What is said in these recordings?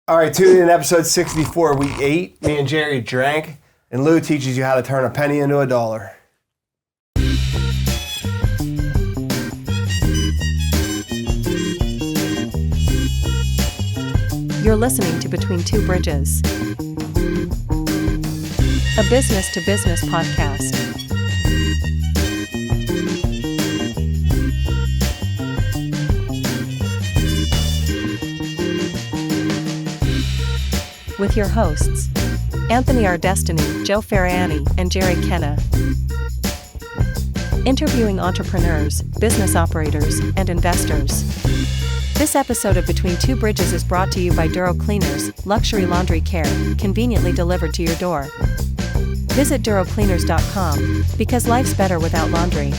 All right, tune in episode 64, week 8. Me and Jerry drank, and Lou teaches you how to turn a penny into a dollar. You're listening to Between Two Bridges, a business-to-business podcast. With your hosts, Anthony R. Destiny, Joe Ferrani, and Jerry Kenna. Interviewing entrepreneurs, business operators, and investors. This episode of Between Two Bridges is brought to you by Duro Cleaners, luxury laundry care, conveniently delivered to your door. Visit durocleaners.com, because life's better without laundry.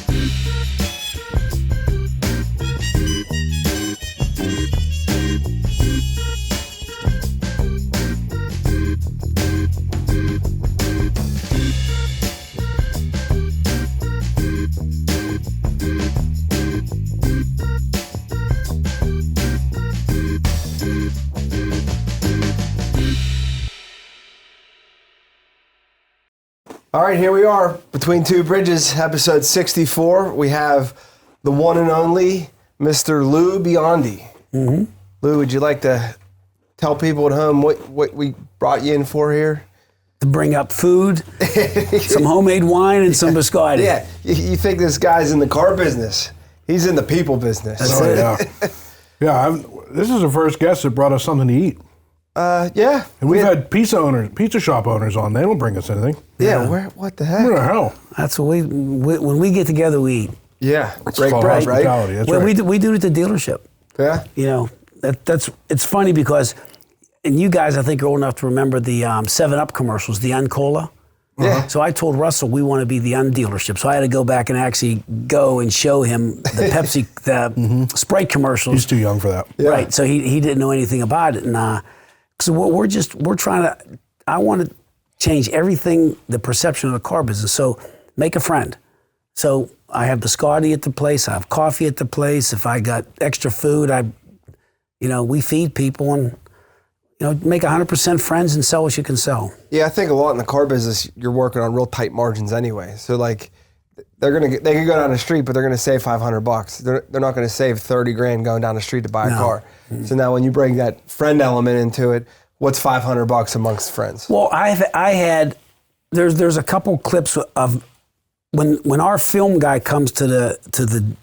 All right, here we are, Between Two Bridges, episode 64. We have the one and only Mr. Lou Biondi. Mm-hmm. Lou, would you like to tell people at home what we brought you in for here? To bring up food, some homemade wine, and some biscotti. Yeah, you think this guy's in the car business. He's in the people business. That's it. Yeah. This is the first guest that brought us something to eat. Yeah. And we've had pizza shop owners on. They don't bring us anything. Yeah, what the heck? What the hell? That's what when we get together, we eat. Yeah, break called bread, right? hospitality. That's Well, right. we do it at the dealership. Yeah. You know, it's funny because, and you guys I think are old enough to remember the 7-Up commercials, the Un-Cola. Yeah. So I told Russell we want to be the Un-dealership. So I had to go back and actually go and show him the Pepsi, the Sprite commercials. He's too young for that. Yeah. Right. So he didn't know anything about it. And so we're trying to, I want to change everything, the perception of the car business. So make a friend. So I have biscotti at the place. I have coffee at the place. If I got extra food, we feed people and, make 100% friends and sell what you can sell. Yeah, I think a lot in the car business, you're working on real tight margins anyway. So like, they can go down the street, but they're gonna save $500. They're not gonna save 30 grand going down the street to buy a car. Mm-hmm. So now when you bring that friend element into it, what's $500 amongst friends? Well, there's a couple clips of when our film guy comes to the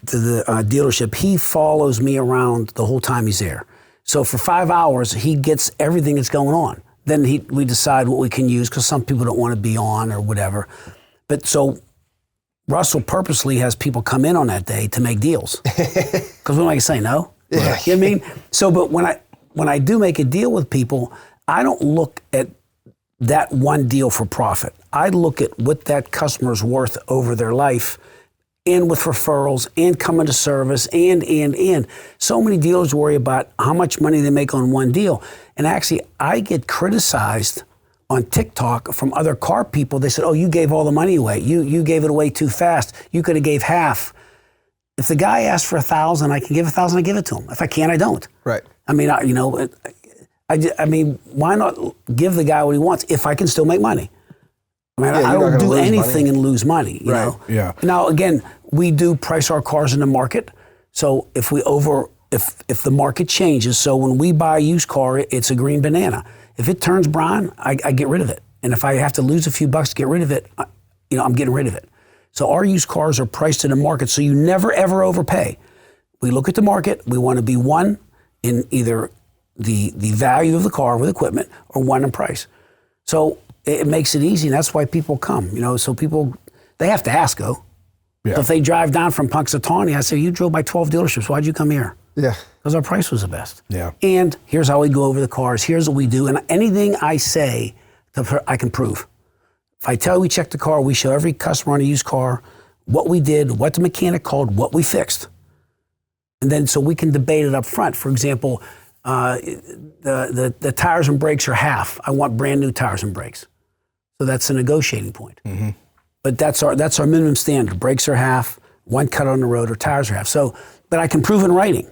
dealership, he follows me around the whole time he's there. So for 5 hours, he gets everything that's going on. Then we decide what we can use because some people don't want to be on or whatever. But so Russell purposely has people come in on that day to make deals because we're not going to say no. Yeah. You know what I mean? So, but when I do make a deal with people, I don't look at that one deal for profit. I look at what that customer's worth over their life, and with referrals, and coming to service, and. So many dealers worry about how much money they make on one deal. And actually, I get criticized on TikTok from other car people. They said, oh, you gave all the money away. You gave it away too fast. You could have gave half. If the guy asks for $1,000, I can give $1,000, I give it to him. If I can't, I don't. Right. I mean, I mean, why not give the guy what he wants if I can still make money? I mean, I don't do anything and lose money, you know? Yeah. Now, again, we do price our cars in the market. So if the market changes, so when we buy a used car, it's a green banana. If it turns brown, I get rid of it. And if I have to lose a few bucks to get rid of it, I'm getting rid of it. So our used cars are priced in the market, so you never, ever overpay. We look at the market. We want to be one in either the value of the car with equipment or one in price. So it makes it easy, and that's why people come. So people, they have to ask, though. Yeah. If they drive down from Punxsutawney, I say, you drove by 12 dealerships. Why'd you come here? Yeah. Because our price was the best. Yeah. And here's how we go over the cars. Here's what we do. And anything I say, I can prove. If I tell you we checked the car, we show every customer on a used car what we did, what the mechanic called, what we fixed. And then so we can debate it up front. For example, the tires and brakes are half. I want brand new tires and brakes. So that's a negotiating point. Mm-hmm. But that's our minimum standard. Brakes are half, one cut on the road, or tires are half. So, but I can prove in writing.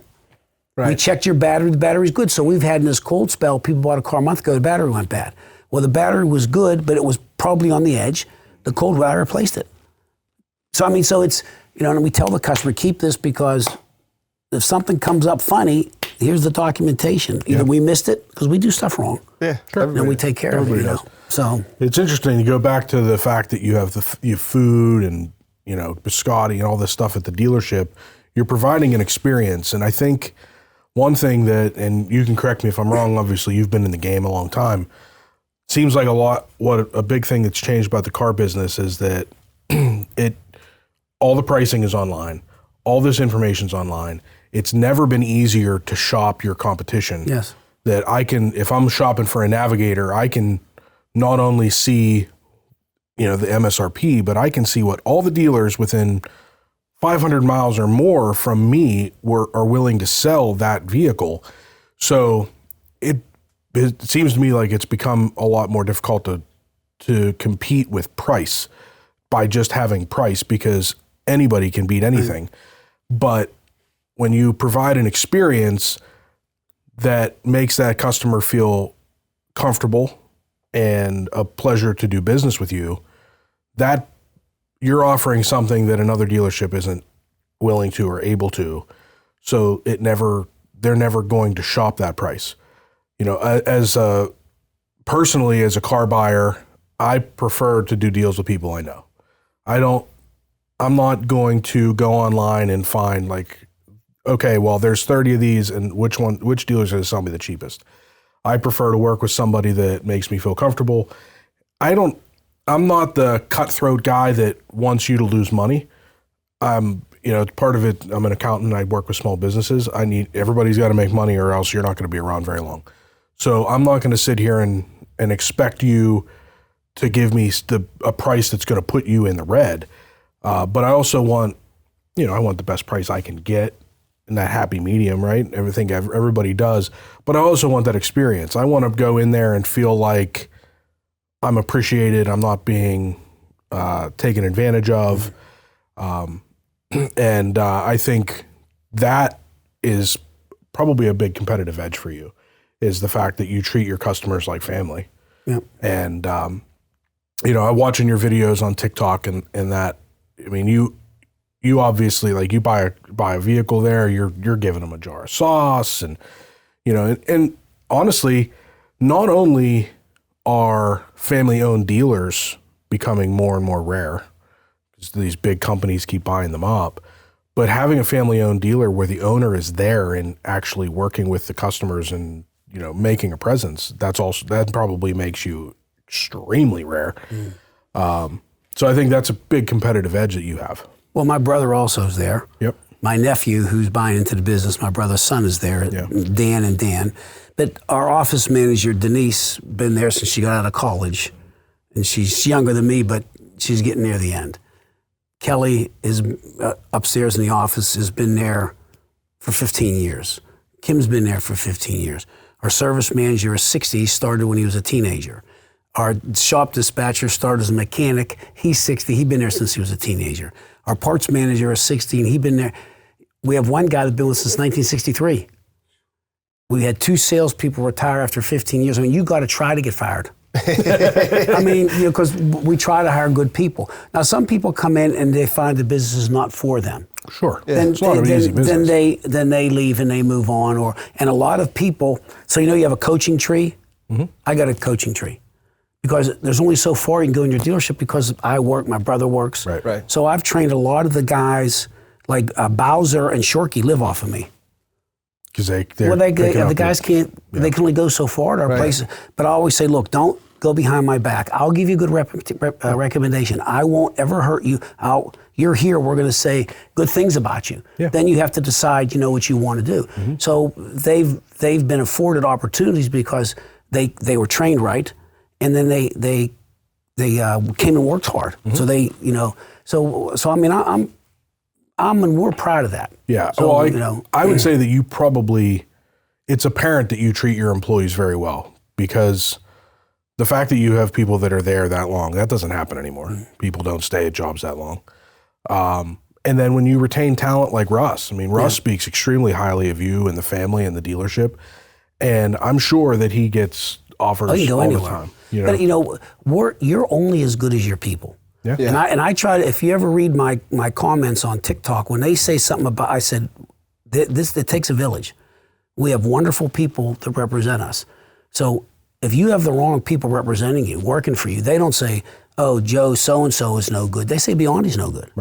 We checked your battery. The battery's good. So we've had in this cold spell, people bought a car a month ago, the battery went bad. Well, the battery was good, but it was probably on the edge. The cold weather replaced it. So, I mean, so it's, and we tell the customer, keep this because if something comes up funny, here's the documentation. Either we missed it, because we do stuff wrong. Yeah, sure. And we take care of it, So it's interesting to go back to the fact that you have you have food and, biscotti and all this stuff at the dealership. You're providing an experience. And I think one thing that, and you can correct me if I'm wrong, obviously you've been in the game a long time, seems like a big thing that's changed about the car business is that all the pricing is online. All this information's online. It's never been easier to shop your competition. Yes. That if I'm shopping for a Navigator, I can not only see, the MSRP, but I can see what all the dealers within 500 miles or more from me are willing to sell that vehicle. So it seems to me like it's become a lot more difficult to compete with price by just having price, because anybody can beat anything. But when you provide an experience that makes that customer feel comfortable and a pleasure to do business with you, that you're offering something that another dealership isn't willing to or able to. So they're never going to shop that price. Personally, as a car buyer, I prefer to do deals with people I know. I'm not going to go online and find okay, well, there's 30 of these, and which dealer's going to sell me the cheapest? I prefer to work with somebody that makes me feel comfortable. I'm not the cutthroat guy that wants you to lose money. Part of it, I'm an accountant. I work with small businesses. Everybody's got to make money, or else you're not going to be around very long. So I'm not going to sit here and expect you to give me a price that's going to put you in the red. But I also want, I want the best price I can get in that happy medium, right? Everybody does. But I also want that experience. I want to go in there and feel like I'm appreciated. I'm not being taken advantage of. And I think that is probably a big competitive edge for you, is the fact that you treat your customers like family. Yeah. And, I'm watching your videos on TikTok and that, I mean, you obviously, you buy a vehicle there, you're giving them a jar of sauce and honestly, not only are family-owned dealers becoming more and more rare, because these big companies keep buying them up, but having a family-owned dealer where the owner is there and actually working with the customers and, making a presence, that probably makes you extremely rare. So I think that's a big competitive edge that you have. Well, my brother also is there. Yep. My nephew, who's buying into the business, my brother's son is there, Dan. But our office manager, Denise, been there since she got out of college. And she's younger than me, but she's getting near the end. Kelly is upstairs in the office, has been there for 15 years. Kim's been there for 15 years. Our service manager is 60, started when he was a teenager. Our shop dispatcher started as a mechanic. He's 60. He's been there since he was a teenager. Our parts manager is 60, and he's been there. We have one guy that's been with us since 1963. We had 2 salespeople retire after 15 years. I mean, you got to try to get fired. I mean, because we try to hire good people. Now, some people come in and they find the business is not for them. Sure. Yeah. It's not an easy business. Then they leave and they move on. And a lot of people, so you have a coaching tree. Mm-hmm. I got a coaching tree. Because there's only so far you can go in your dealership, because I work, my brother works. Right. So I've trained a lot of the guys, like Bowser and Shorkey, live off of me. Because the guys can't, they can only go so far at our places. But I always say, look, don't go behind my back. I'll give you a good recommendation. I won't ever hurt you. You're here, we're going to say good things about you. Yeah. Then you have to decide, what you want to do. Mm-hmm. So they've been afforded opportunities because they were trained right. And then they came and worked hard. Mm-hmm. So so I mean, and we're proud of that. Yeah. So I would say that you probably, it's apparent that you treat your employees very well, because the fact that you have people that are there that long, that doesn't happen anymore. Mm-hmm. People don't stay at jobs that long. And then when you retain talent like Russ, I mean, Russ speaks extremely highly of you and the family and the dealership. And I'm sure that he gets offers all the time. You know? But you're only as good as your people. Yeah. And I try to, if you ever read my comments on TikTok, when they say something about, I said, it takes a village. We have wonderful people that represent us. So if you have the wrong people representing you, working for you, they don't say, oh, Joe so-and-so is no good. They say Biondi's no good.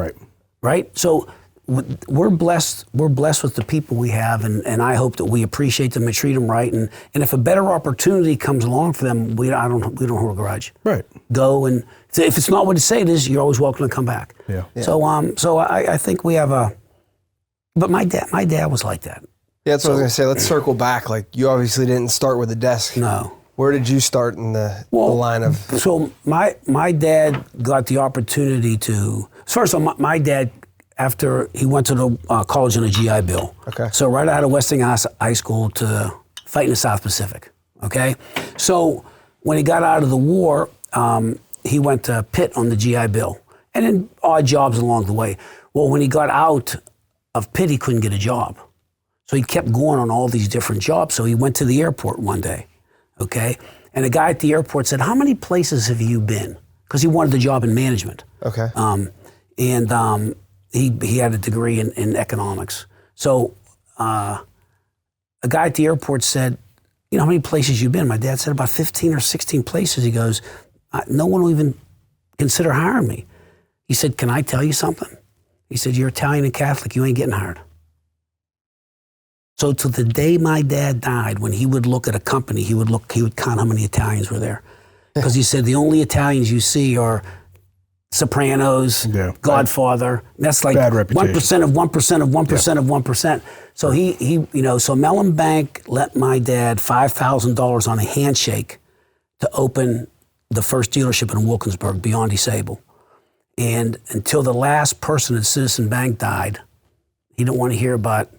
Right? So we're blessed with the people we have, and I hope that we appreciate them and treat them right. And if a better opportunity comes along for them, we don't hold a grudge. Right. Go, and if it's not what you say it is, you're always welcome to come back. Yeah. So I think we have but my dad was like that. Yeah, that's what I was gonna say. Let's circle back. Like, you obviously didn't start with a desk. No. Where did you start in the line of? So my dad got the opportunity to. First of all, my dad, after he went to the college on a GI Bill. Okay. So right out of Westinghouse High School to fight in the South Pacific. Okay. So when he got out of the war, he went to Pitt on the GI Bill, and then odd jobs along the way. Well, when he got out of Pitt, he couldn't get a job. So he kept going on all these different jobs. So he went to the airport one day, okay? And a guy at the airport said, how many places have you been? Because he wanted the job in management. Okay. He had a degree in economics. So a guy at the airport said, you know, how many places you've been? My dad said about 15 or 16 places. He goes, no one will even consider hiring me. He said, can I tell you something? He said, you're Italian and Catholic, you ain't getting hired. So to the day my dad died, when he would look at a company, he would count how many Italians were there. Because he said the only Italians you see are Sopranos, Godfather. That's like 1% of 1% of 1% of 1%. So so Mellon Bank let my dad $5,000 on a handshake to open the first dealership in Wilkinsburg, Biondi Sable. And until the last person at Citizen Bank died, he didn't want to hear about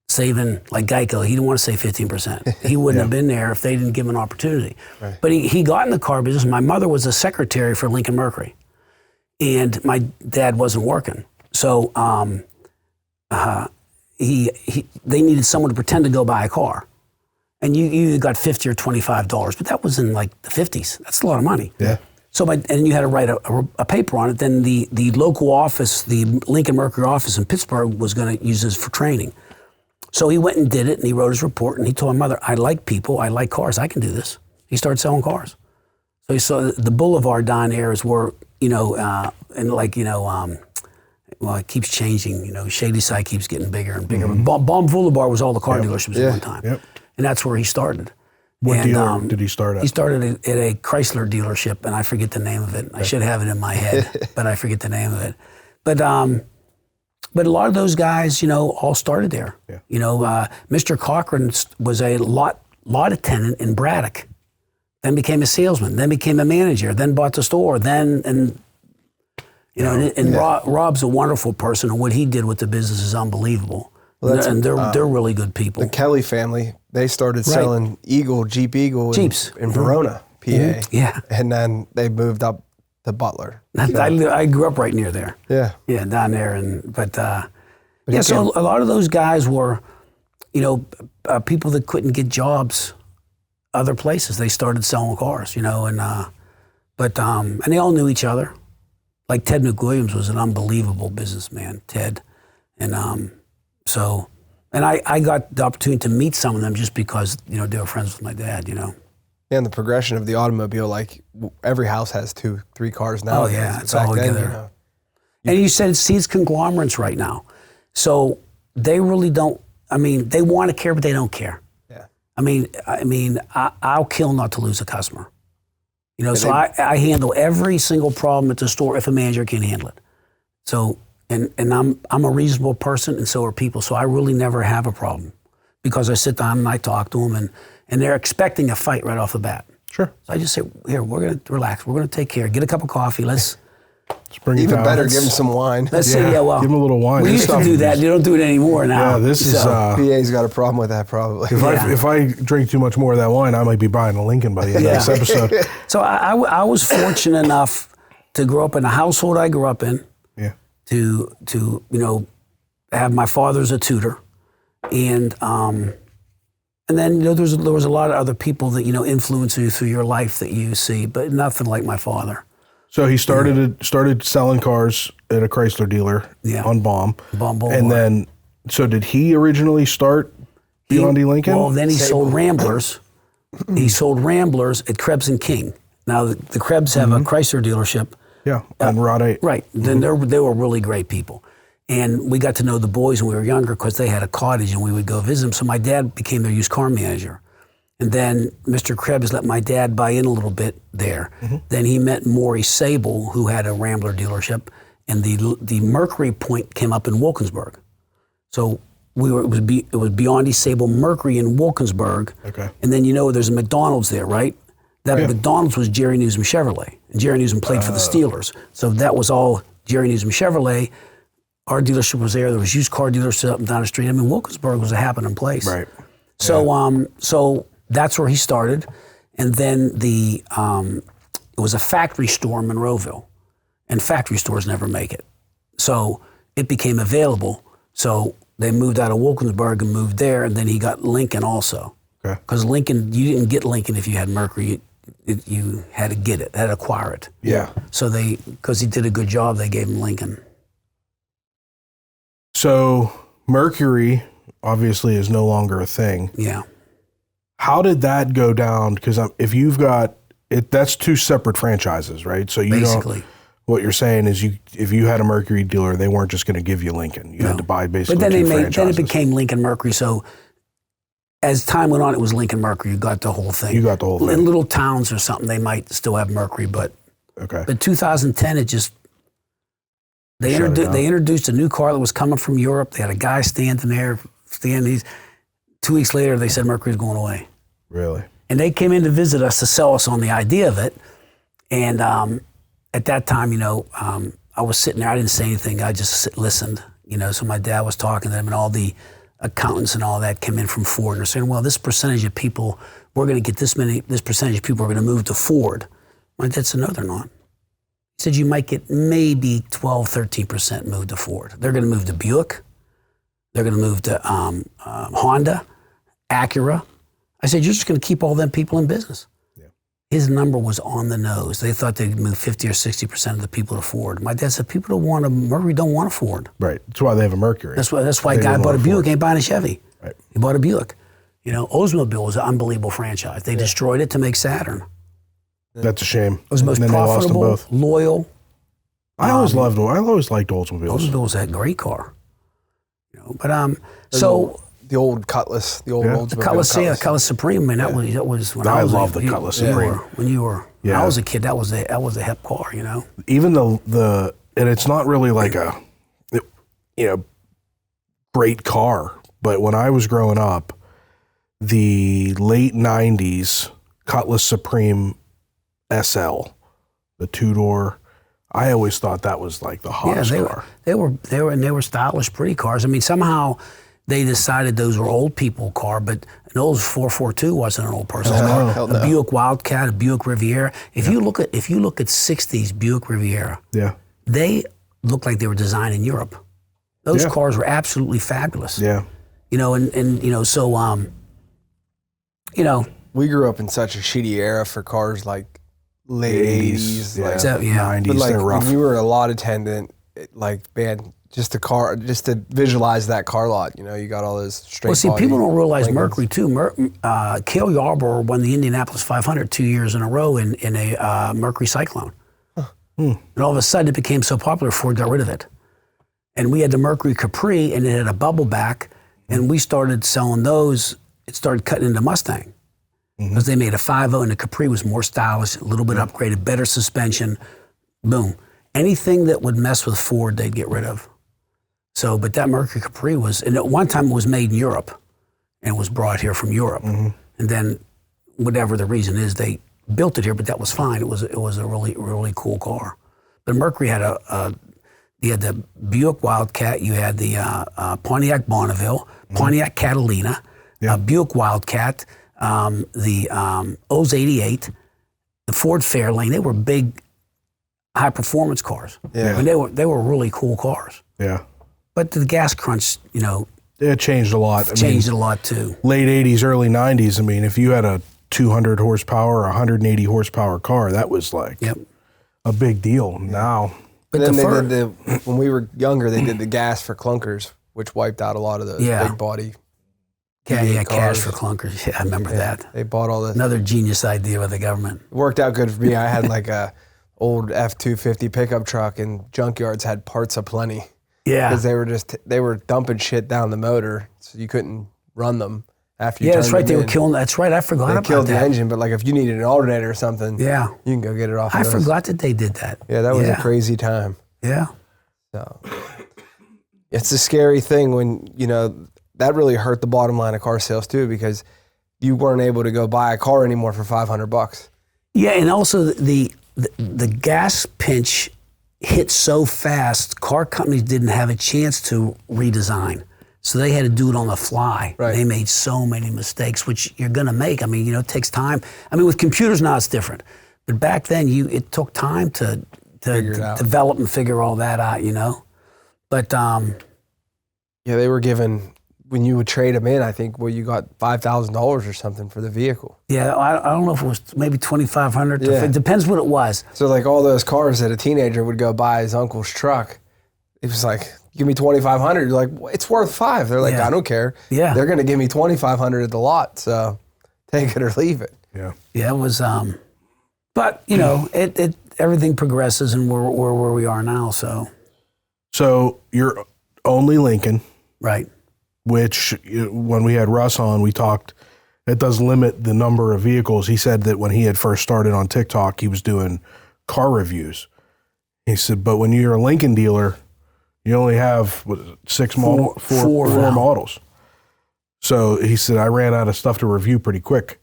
saving, like Geico. He didn't want to save 15%. He wouldn't have been there if they didn't give him an opportunity. Right. But he got in the car business. My mother was a secretary for Lincoln Mercury, and my dad wasn't working. So they needed someone to pretend to go buy a car. And you got $50 or $25, but that was in like the 50s. That's a lot of money. Yeah. So and you had to write a paper on it. Then the local office, the Lincoln Mercury office in Pittsburgh, was going to use this for training. So he went and did it, and he wrote his report, and he told my mother, I like people, I like cars, I can do this. He started selling cars. So he saw the boulevard down there is where, well, it keeps changing, Shady Side keeps getting bigger and bigger. Mm-hmm. Baum Boulevard was all the car dealerships at one time. Yep. And that's where he started. What dealer did he start at? He started at a Chrysler dealership, and I forget the name of it. Okay. I should have it in my head, but I forget the name of it. But a lot of those guys, all started there. Yeah. Mr. Cochran was a lot attendant in Braddock, then became a salesman, then became a manager, then bought the store, Rob's a wonderful person, and what he did with the business is unbelievable. Well, they're really good people. The Kelly family, they started selling Jeep Eagle Jeeps in Verona, PA. Mm-hmm. Yeah. And then they moved up to Butler. I grew up right near there. Yeah. Yeah, down there. So a lot of those guys were, people that couldn't get jobs other places. They started selling cars, and they all knew each other. Like Ted McWilliams was an unbelievable businessman, Ted. And I got the opportunity to meet some of them just because, they were friends with my dad, And the progression of the automobile, like every house has 2-3 cars now. Oh yeah, it's all together. And you said it's conglomerates right now. So they really don't, they want to care, but they don't care. Yeah. I'll kill not to lose a customer. I handle every single problem at the store if a manager can handle it. So, and I'm a reasonable person, and so are people. So I really never have a problem because I sit down and I talk to them, and they're expecting a fight right off the bat. Sure. So I just say, here, we're going to relax. We're going to take care. Get a cup of coffee. Let's bring even better, give them some wine. Let's say, give them a little wine. We used to do that. You don't do it anymore now. Yeah, this is... PA's got a problem with that probably. If I drink too much more of that wine, I might be buying a Lincoln by the end of this episode. So I was fortunate enough to grow up in the household I grew up in, to have my father as a tutor, and then there was a lot of other people that influence you through your life that you see, but nothing like my father. So he started selling cars at a Chrysler dealer on Baum. And then, so did he originally start Biondi Lincoln? Well, then he sold Ramblers. He sold Ramblers at Krebs and King. Now the Krebs have a Chrysler dealership. Yeah, on Route 8. Right. Then they were really great people. And we got to know the boys when we were younger because they had a cottage and we would go visit them. So my dad became their used car manager. And then Mr. Krebs let my dad buy in a little bit there. Then he met Maury Sable, who had a Rambler dealership, and the Mercury point came up in Wilkinsburg. So it was Biondi, Sable, Mercury in Wilkinsburg. Okay. And then there's a McDonald's there, right? That McDonald's was Jerry Newsom Chevrolet, and Jerry Newsom played for the Steelers. So that was all Jerry Newsom Chevrolet. Our dealership was there. There was used car dealerships up and down the street. I mean, Wilkinsburg was a happening place. Right. So so that's where he started, and then it was a factory store in Monroeville, and factory stores never make it. So it became available. So they moved out of Wilkinsburg and moved there, and then he got Lincoln also. Okay. Because Lincoln, you didn't get Lincoln if you had Mercury. You had to get it, had to acquire it. Yeah. So because he did a good job, they gave him Lincoln. So Mercury obviously is no longer a thing. Yeah. How did that go down? Because if you've got it, that's two separate franchises, right? So you Basically. What you're saying is if you had a Mercury dealer, they weren't just going to give you Lincoln. You had to buy basically But then franchises. then it became Lincoln Mercury. So as time went on, it was Lincoln Mercury. You got the whole thing. You got the whole thing. In little towns or something, they might still have Mercury, but Okay. in 2010, they introduced a new car that was coming from Europe. They had a guy standing there, 2 weeks later, they said Mercury's going away. Really? And they came in to visit us to sell us on the idea of it. And at that time, I was sitting there. I didn't say anything. I just listened. So my dad was talking to them, and all the accountants and all that came in from Ford. And they're saying, well, this percentage of people, we're going to get this percentage of people are going to move to Ford. My dad said, no, they're not. He said, you might get maybe 12, 13% move to Ford. They're going to move to Buick. They're going to move to Honda, Acura. I said, you're just going to keep all them people in business. Yeah. His number was on the nose. They thought they'd move 50 or 60% of the people to Ford. My dad said, people don't want a Mercury, don't want a Ford. Right. That's why they have a Mercury. That's why a guy bought a Buick, ain't buying a Chevy. Right. He bought a Buick. Oldsmobile was an unbelievable franchise. They destroyed it to make Saturn. That's a shame. It was the most profitable, loyal. I always liked Oldsmobiles. Oldsmobile was a great car. But the old Cutlass, the old Oldsmobile Cutlass, Cutlass Supreme. Man, that was when I was love the Cutlass Supreme. When you were, when I was a kid, that was a hip car. Even the and it's not really like a great car, but when I was growing up, the late '90s Cutlass Supreme SL, the 2-door. I always thought that was like the hottest car. They were stylish, pretty cars. I mean, somehow they decided those were old people car, but an Olds 442 wasn't an old person's car. A Buick Wildcat, a Buick Riviera. If you look at 60s Buick Riviera, they look like they were designed in Europe. Those cars were absolutely fabulous. Yeah. We grew up in such a shitty era for cars, like late 80s, 90s. But they're rough. when you were a lot attendant, just to visualize that car lot, you got all those straight. Well, see, people don't realize Mercury too. Cale Yarborough won the Indianapolis 500 2 years in a row in a Mercury Cyclone. And all of a sudden it became so popular, Ford got rid of it. And we had the Mercury Capri, and it had a bubble back, and we started selling those. It started cutting into Mustang. Because they made a 5.0, and the Capri was more stylish, a little bit upgraded, better suspension. Boom. Anything that would mess with Ford, they'd get rid of. So, but that Mercury Capri and at one time it was made in Europe and was brought here from Europe. And then, whatever the reason is, they built it here, but that was fine. It was a really, really cool car. But Mercury had you had the Buick Wildcat, you had the Pontiac Bonneville, Pontiac Catalina, Buick Wildcat, the Olds 88, the Ford Fairlane. They were big high performance cars. Yeah. I mean, they were really cool cars. Yeah. But the gas crunch, It changed a lot. changed it a lot too. Late 80s, early 90s, I mean, if you had a 200 horsepower, 180 horsepower car, that was like a big deal. Now. But then when we were younger, they did the gas for clunkers, which wiped out a lot of those big body. Cash cars. for clunkers. Yeah, I remember that. They bought all this. Another genius idea by the government. It worked out good for me. I had like a old F-250 pickup truck, and junkyards had parts aplenty. Yeah. Because they were dumping shit down the motor, so you couldn't run them after you Yeah, that's right. They them were in. killing. That's right. I forgot about that. They killed the engine, but like if you needed an alternator or something, you Yeah. can go get it off. I of those. forgot that they did that. Yeah, that was a crazy time. Yeah. So it's a scary thing when, that really hurt the bottom line of car sales too, because you weren't able to go buy a car anymore for $500. Yeah, and also the gas pinch hit so fast, car companies didn't have a chance to redesign. So they had to do it on the fly. Right. They made so many mistakes, which you're going to make. I mean, it takes time. I mean, with computers now it's different. But back then, it took time to develop and figure all that out, But yeah, they were given, when you would trade them in, I think, you got $5,000 or something for the vehicle. yeah, I don't know if it was maybe $2,500. Yeah. It depends what it was. So like all those cars that a teenager would go buy his uncle's truck, it was like, give me $2,500. You're like, well, it's worth $5,000. They're like, Yeah. I don't care. Yeah. They're going to give me $2,500 at the lot. So take it or leave it. Yeah. Yeah, it was. But it everything progresses, and we're where we are now. So you're only Lincoln, Right. which when we had Russ on, we talked, it does limit the number of vehicles. He said that when he had first started on TikTok, he was doing car reviews. He said, but when you're a Lincoln dealer, you only have four now. models. So he said, I ran out of stuff to review pretty quick.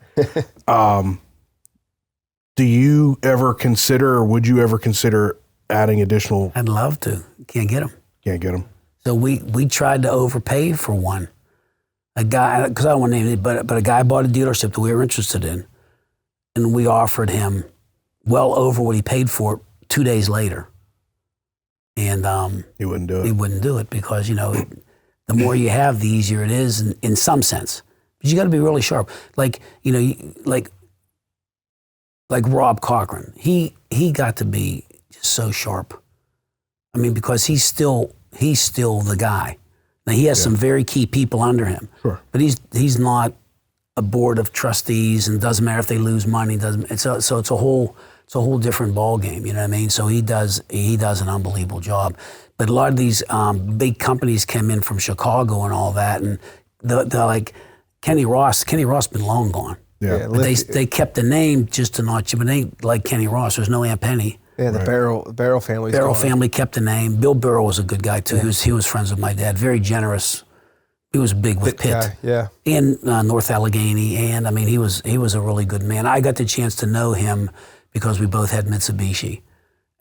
Do you ever consider, or would you ever consider adding additional? I'd love to. Can't get them. Can't get them. So we tried to overpay for one. A guy, because I don't want to name it, but a guy bought a dealership that we were interested in, and we offered him well over what he paid for it 2 days later. And He wouldn't do it. he wouldn't do it because, the more you have, the easier it is in some sense. But you got to be really sharp. Like Rob Cochran, he got to be just so sharp. I mean, because he's still the guy. Now he has some very key people under him, Sure. but he's not a board of trustees, and it doesn't matter if they lose money. So it's a whole different ball game. You know what I mean? So he does an unbelievable job. But a lot of these big companies came in from Chicago and all that, and they're like Kenny Ross. Kenny Ross been long gone. Yeah. But they kept the name just to not chip a name like Kenny Ross. There's no Aunt Penny. Yeah, the Barrel family. Barrel family kept the name. Bill Barrel was a good guy too. Yeah. He was friends with my dad. Very generous. He was big with Pitt. Guy, yeah. And North Allegheny. And I mean, he was a really good man. I got the chance to know him because we both had Mitsubishi.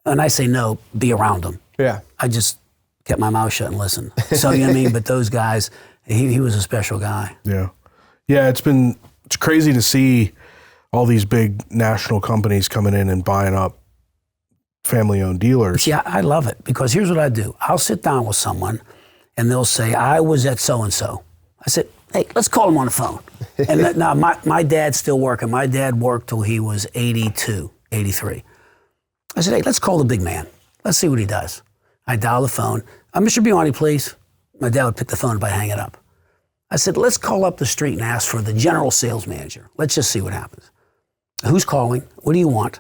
And I say no, be around him. Yeah. I just kept my mouth shut and listened. So you know what I mean? But those guys, he was a special guy. Yeah. Yeah, it's crazy to see all these big national companies coming in and buying up family-owned dealers. See, I love it because here's what I do. I'll sit down with someone and they'll say, I was at so-and-so. I said, hey, let's call him on the phone. And now my dad's still working. My dad worked till he was 82, 83. I said, hey, let's call the big man. Let's see what he does. I dial the phone. Mr. Biondi, please. My dad would pick the phone up, I'd hang it up. I said, let's call up the street and ask for the general sales manager. Let's just see what happens. Who's calling? What do you want?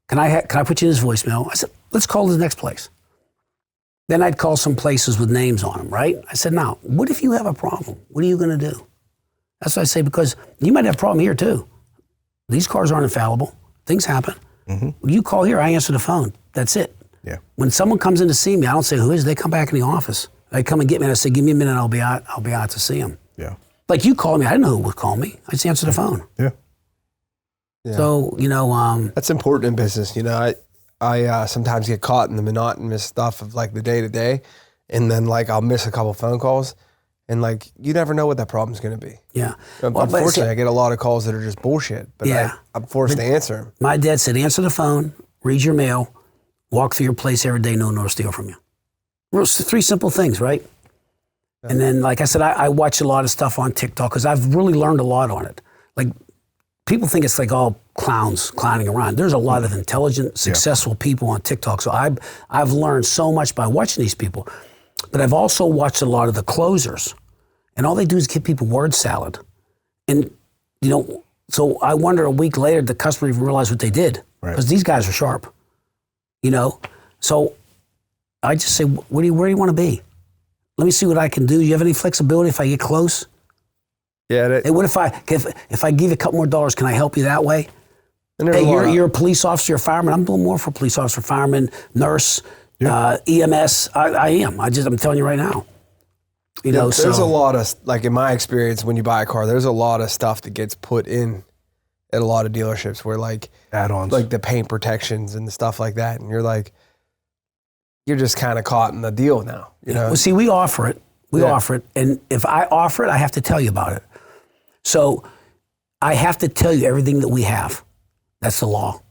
Can I put you in his voicemail? I said, let's call the next place. Then I'd call some places with names on them, right? I said, now, what if you have a problem? What are you going to do? That's what I say, because you might have a problem here too. These cars aren't infallible. Things happen. Mm-hmm. You call here, I answer the phone. That's it. Yeah. When someone comes in to see me, I don't say who is. They come back in the office. They come and get me, and I say, give me a minute, I'll be out to see them. Yeah. Like you called me, I didn't know who would call me. I just answered the phone. Yeah. Yeah. So, that's important in business. I sometimes get caught in the monotonous stuff of like the day to day, and then like I'll miss a couple phone calls, and like you never know what that problem's going to be. Yeah. Unfortunately, I get a lot of calls that are just bullshit, but Yeah. I'm forced to answer them. My dad said, answer the phone, read your mail, walk through your place every day, no one will steal from you. Three simple things, right? And then, like I said, I watch a lot of stuff on TikTok because I've really learned a lot on it. Like, people think it's like all clowns clowning around. There's a lot of intelligent, successful people on TikTok. So I've learned so much by watching these people. But I've also watched a lot of the closers. And all they do is give people word salad. And, you know, so I wonder a week later, the customer even realized what they did. Because these guys are sharp, you know? So I just say, where do you want to be? Let me see what I can do. Do you have any flexibility if I get close? Yeah. Hey, what if I give you a couple more dollars, can I help you that way? Hey, you're a police officer, you're a fireman. I'm doing more for police officer, fireman, nurse, EMS. I am. I'm telling you right now. You know, there's a lot of, like in my experience, when you buy a car, there's a lot of stuff that gets put in at a lot of dealerships where like add-ons, like the paint protections and the stuff like that. And you're like, you're just kind of caught in the deal now, you know? Well, see, we offer it. Offer it. And if I offer it, I have to tell you about it. So I have to tell you everything that we have. That's the law.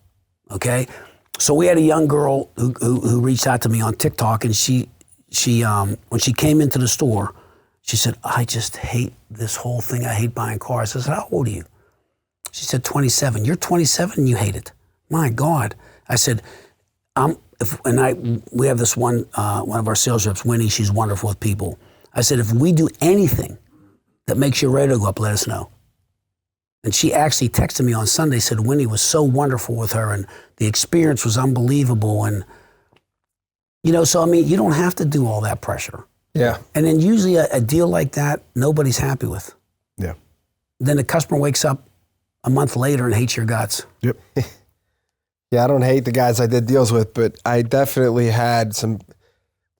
Okay? So we had a young girl who reached out to me on TikTok, and she when she came into the store, she said, I just hate this whole thing. I hate buying cars. I said, how old are you? She said, 27. You're 27 and you hate it. My God. I said, we have this one of our sales reps, Winnie, she's wonderful with people. I said, if we do anything that makes your radar go up, let us know. And she actually texted me on Sunday, said Winnie was so wonderful with her and the experience was unbelievable. And, you know, so I mean, you don't have to do all that pressure. Yeah. And then usually a deal like that, nobody's happy with. Yeah. Then the customer wakes up a month later and hates your guts. Yep. Yeah, I don't hate the guys I did deals with, but I definitely had some,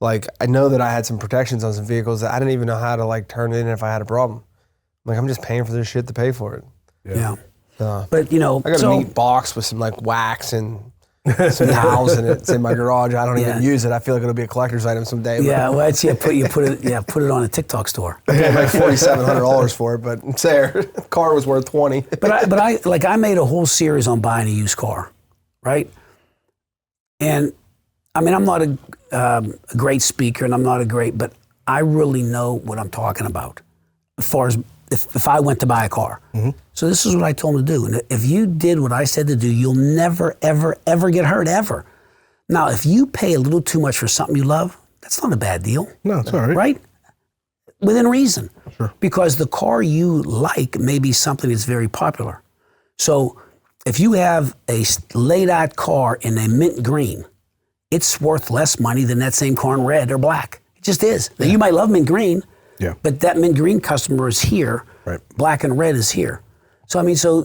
like, I know that I had some protections on some vehicles that I didn't even know how to, like, turn in if I had a problem. I'm like, I'm just paying for this shit to pay for it. Yeah. But, you know, I got a neat box with some, like, wax and some towels in it. It's in my garage. I don't even use it. I feel like it'll be a collector's item someday. Yeah, well, it's, put it on a TikTok store. I paid like $4,700 for it, but it's there. The car was worth $20. But I made a whole series on buying a used car, right? And I mean, I'm not a great speaker, and I'm not but I really know what I'm talking about as far as if I went to buy a car. Mm-hmm. So this is what I told him to do. And if you did what I said to do, you'll never, ever, ever get hurt, ever. Now, if you pay a little too much for something you love, that's not a bad deal. No, it's all right. Right? Within reason. Sure. Because the car you like may be something that's very popular. So if you have a laid-out car in a mint green, it's worth less money than that same car in red or black. It just is. Now, you might love mint green, but that mint green customer is here. Right. Black and red is here. So I mean, so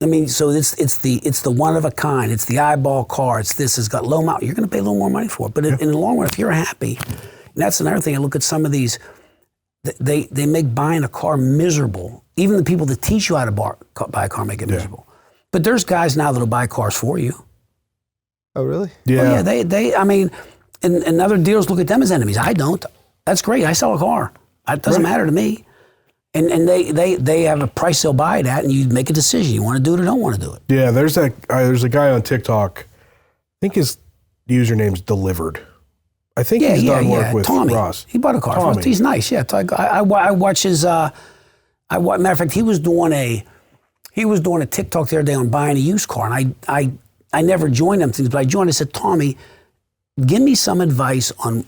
it's the one of a kind. It's the eyeball car. It's got low mount. You're going to pay a little more money for it. But in the long run, if you're happy, and that's another thing. I look at some of these. They make buying a car miserable. Even the people that teach you how to buy a car make it miserable. But there's guys now that'll buy cars for you. Oh, really? Yeah. Oh, yeah. They. I mean, and other dealers look at them as enemies. I don't. That's great. I sell a car. It doesn't matter to me. And they have a price they'll buy it at, and you make a decision. You want to do it or don't want to do it. Yeah, there's a guy on TikTok. I think his username's Delivered. I think he's done work with Tommy. Ross. He bought a car for us. He's nice. Yeah, I watch his. Matter of fact, he was doing a TikTok the other day on buying a used car, and I never joined them things, but I joined. I said, Tommy, give me some advice on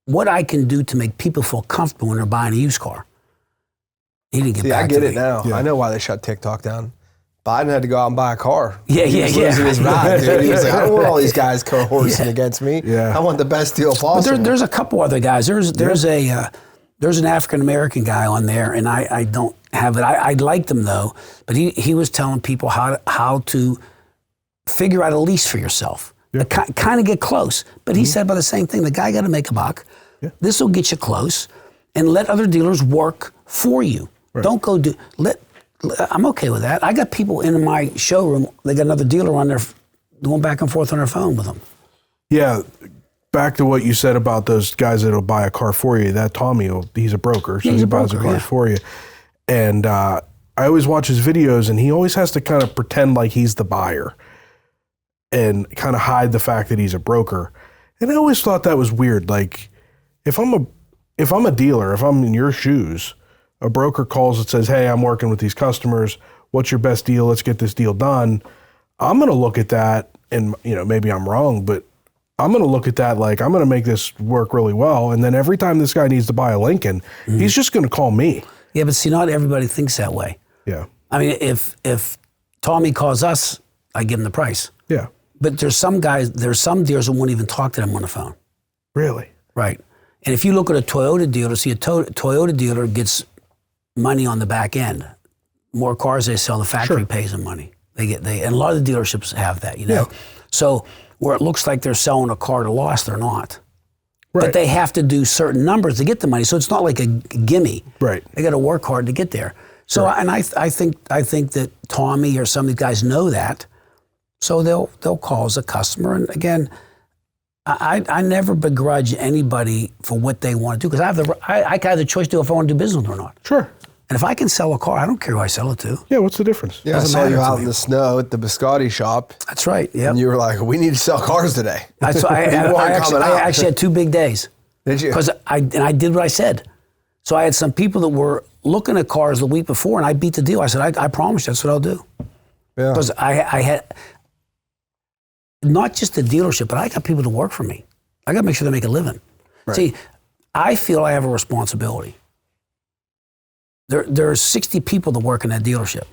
what I can do to make people feel comfortable when they're buying a used car. He didn't get back to me. I get it now. Yeah. I know why they shut TikTok down. Biden had to go out and buy a car. Yeah. He was losing his ride, dude. He was like, I don't want all these guys coercing against me. Yeah. I want the best deal possible. But there's a couple other guys. There's an African American guy on there, and I don't have it. I liked him though, but he was telling people how to figure out a lease for yourself. Yep. Kind of get close. But he said about the same thing. The guy got to make a buck. Yeah. This will get you close, and let other dealers work for you. Right. Don't go do. I'm okay with that. I got people in my showroom. They got another dealer on there, going back and forth on their phone with them. Yeah. Back to what you said about those guys that'll buy a car for you. That Tommy, he's a broker, so he buys a car for you. And I always watch his videos, and he always has to kind of pretend like he's the buyer. and kind of hide the fact that he's a broker. And I always thought that was weird. Like, if I'm a dealer, if I'm in your shoes, a broker calls and says, hey, I'm working with these customers. What's your best deal? Let's get this deal done. I'm going to look at that, and maybe I'm wrong, but I'm going to look at that like I'm going to make this work really well. And then every time this guy needs to buy a Lincoln, he's just going to call me. Yeah, but see, not everybody thinks that way. Yeah. I mean, if Tommy calls us, I give him the price. Yeah. But there's some dealers who won't even talk to them on the phone. Really? Right. And if you look at a Toyota dealer, see, a Toyota dealer gets money on the back end. More cars they sell, the factory pays them money. And a lot of the dealerships have that, Yeah. So where it looks like they're selling a car to loss, they're not. Right. But they have to do certain numbers to get the money. So it's not like a gimme. Right. They got to work hard to get there. So and I think that Tommy or some of these guys know that. So they'll call as a customer. And again, I never begrudge anybody for what they want to do, because I have the choice to do if I want to do business or not. Sure. And if I can sell a car, I don't care who I sell it to. Yeah, what's the difference? Yeah, I saw you out in the snow at the biscotti shop. That's right. Yeah. And you were like, we need to sell cars today. I actually had 2 big days. Did you? Because I did what I said. So I had some people that were looking at cars the week before, and I beat the deal. I said, I promise you, that's what I'll do. Yeah. Because I had not just the dealership, but I got people to work for me. I got to make sure they make a living. Right. See, I feel I have a responsibility. There are 60 people that work in that dealership.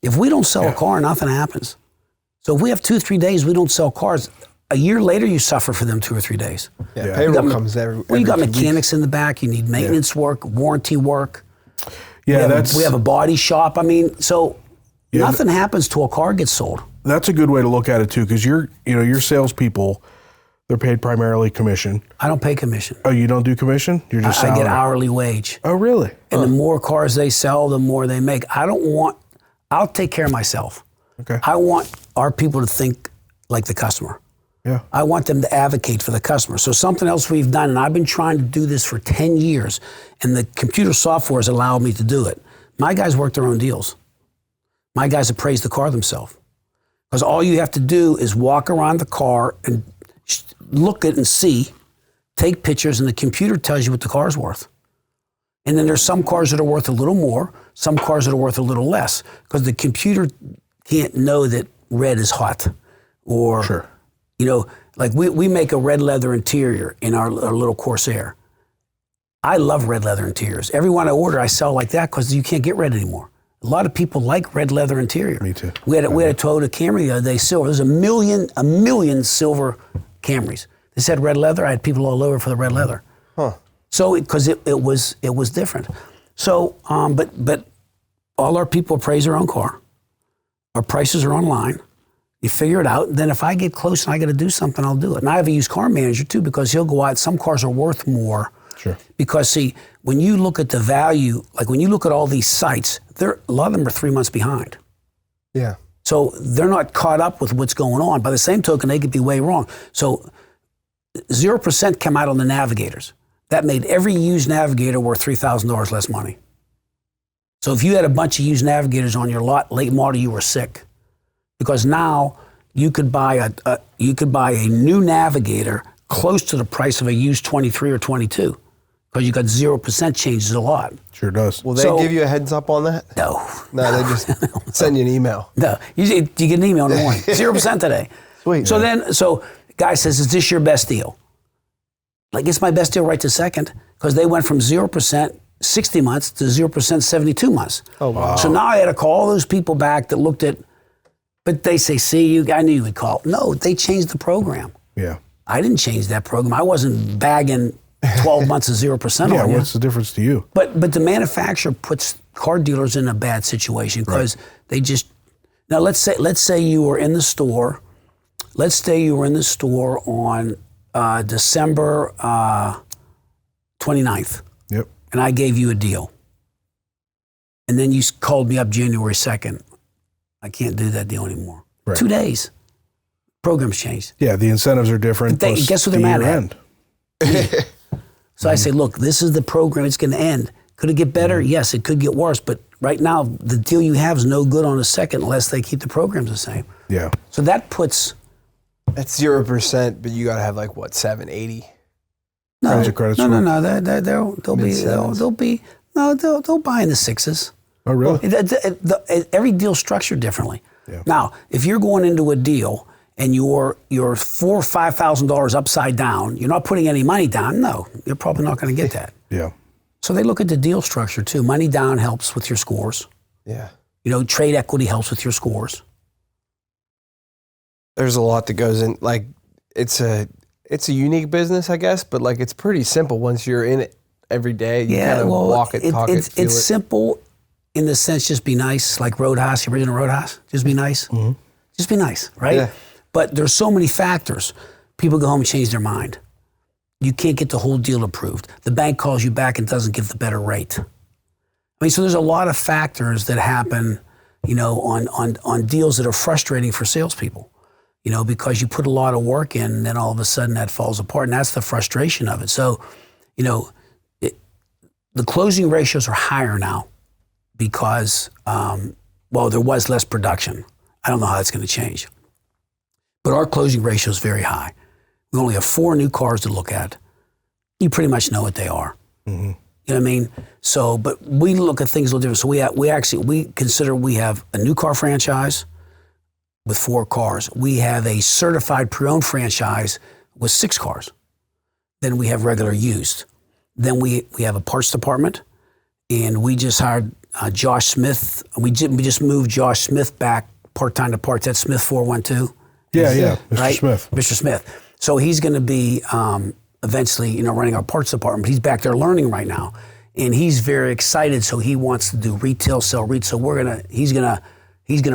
If we don't sell a car, nothing happens. So if we have 2 or 3 days we don't sell cars, a year later you suffer for them 2 or 3 days. Yeah. Payroll comes every Well, you got 2 mechanics in the back. You need maintenance work, warranty work. Yeah, we have a body shop. I mean, so nothing happens till a car gets sold. That's a good way to look at it too, because your salespeople, they're paid primarily commission. I don't pay commission. Oh, you don't do commission? You're just I get salary. hourly wage. Oh, really? And the more cars they sell, the more they make. I'll take care of myself. Okay. I want our people to think like the customer. Yeah. I want them to advocate for the customer. So something else we've done, and I've been trying to do this for 10 years, and the computer software has allowed me to do it. My guys work their own deals. My guys appraise the car themselves. Because all you have to do is walk around the car and look at it and see, take pictures, and the computer tells you what the car's worth. And then there's some cars that are worth a little more, some cars that are worth a little less, because the computer can't know that red is hot. Or, Sure. Like we make a red leather interior in our little Corsair. I love red leather interiors. Every one I order, I sell like that because you can't get red anymore. A lot of people like red leather interior. Me too. We had a Toyota Camry the other day, silver. There's a million silver Camrys. They said red leather. I had people all over for the red leather. Huh. So because it was different. So but all our people appraise their own car. Our prices are online. You figure it out. Then if I get close and I got to do something, I'll do it. And I have a used car manager too, because he'll go out. Some cars are worth more. Sure. Because see, when you look at the value, like when you look at all these sites, a lot of them are 3 months behind. Yeah. So they're not caught up with what's going on. By the same token, they could be way wrong. So 0% come out on the Navigators. That made every used Navigator worth $3,000 less money. So if you had a bunch of used Navigators on your lot, late model, you were sick. Because now you could buy a new Navigator close to the price of a used 23 or 22, because you got 0% changes a lot. Sure does. Will they give you a heads up on that? No. No, they just send you an email. No. You get an email in the morning. 0% today. Sweet. So guy says, is this your best deal? Like, it's my best deal right to second, because they went from 0% 60 months to 0% 72 months. Oh, wow. So now I had to call all those people back that looked at, but they say, I knew you would call. No, they changed the program. Yeah. I didn't change that program. I wasn't bagging 12 months of 0% Yeah, on you. what's the difference to you? But the manufacturer puts car dealers in a bad situation, because they just, now let's say you were in the store. Let's say you were in the store on December 29th. Yep. And I gave you a deal. And then you called me up January 2nd. I can't do that deal anymore. Right. 2 days. Program's changed. Yeah, the incentives are different. But plus guess what the they're mad year at? end. So I say, look, this is the program. It's going to end. Could it get better? Yes, it could get worse. But right now, the deal you have is no good on a second unless they keep the programs the same. Yeah. So that puts That's 0%, but you got to have like what, 780? No, Credit no, score? no, no. They'll buy in the sixes. Oh, really? Every deal's structured differently. Yeah. Now, if you're going into a deal and you're $4,000 or $5,000 upside down, you're not putting any money down. No, you're probably not going to get that. Yeah. So they look at the deal structure too. Money down helps with your scores. Yeah. Trade equity helps with your scores. There's a lot that goes in. Like, it's a unique business, I guess, but like it's pretty simple once you're in it every day. You kind of walk it, talk it, feel it. It's simple in the sense, just be nice, like Roadhouse, the original Roadhouse. Just be nice. Mm-hmm. Just be nice, right? Yeah. But there's so many factors. People go home and change their mind. You can't get the whole deal approved. The bank calls you back and doesn't give the better rate. I mean, so there's a lot of factors that happen, on deals that are frustrating for salespeople, because you put a lot of work in and then all of a sudden that falls apart. And that's the frustration of it. So, the closing ratios are higher now because, there was less production. I don't know how that's going to change. But our closing ratio is very high. We only have 4 new cars to look at. You pretty much know what they are. Mm-hmm. You know what I mean? So, but we look at things a little different. So we consider we have a new car franchise with 4 cars. We have a certified pre-owned franchise with 6 cars. Then we have regular used. Then we have a parts department, and we just hired Josh Smith. We just moved Josh Smith back part-time to parts. That's Smith 412. Yeah, Mr. Right? Smith. Mr. Smith. So he's going to be eventually, running our parts department. He's back there learning right now, and he's very excited. So he wants to do retail, sell retail. So he's gonna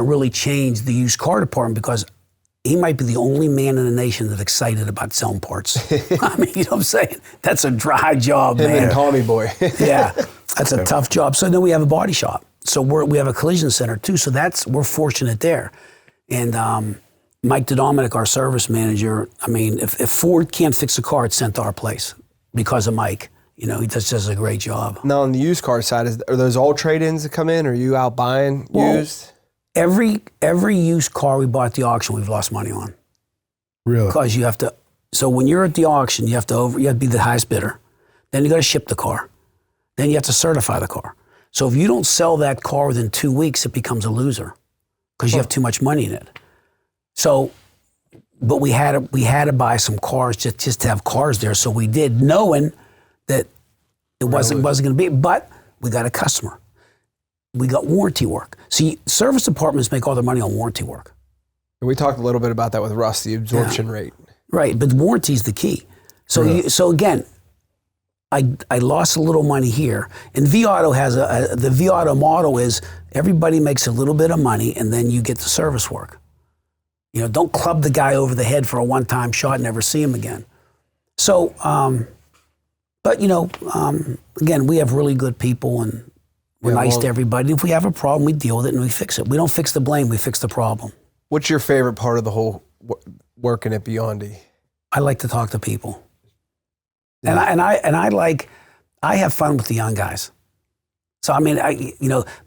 really change the used car department because he might be the only man in the nation that's excited about selling parts. I mean, you know what I'm saying? That's a dry job, Him man. and Tommy Boy. Yeah, that's a tough job. So then we have a body shop. So we have a collision center too. So we're fortunate there, and. Mike DeDominic, our service manager, I mean, if Ford can't fix a car, it's sent to our place because of Mike. He just does a great job. Now, on the used car side, are those all trade-ins that come in? Or are you out buying used? Every used car we bought at the auction, we've lost money on. Really? Because you have to. So when you're at the auction, you have to be the highest bidder. Then you got to ship the car. Then you have to certify the car. So if you don't sell that car within 2 weeks, it becomes a loser because you have too much money in it. So, but we had to buy some cars just to have cars there. So we did, knowing that it wasn't going to be. But we got a customer. We got warranty work. See, service departments make all their money on warranty work. We talked a little bit about that with Russ, the absorption rate. Right, but warranty is the key. So, so again, I lost a little money here, and V-Auto has the V-Auto model is everybody makes a little bit of money, and then you get the service work. Don't club the guy over the head for a one-time shot and never see him again. So, again, we have really good people and we're nice to everybody. If we have a problem, we deal with it and we fix it. We don't fix the blame, we fix the problem. What's your favorite part of the whole working at Biondi? I like to talk to people. Yeah. And I have fun with the young guys. So, I mean,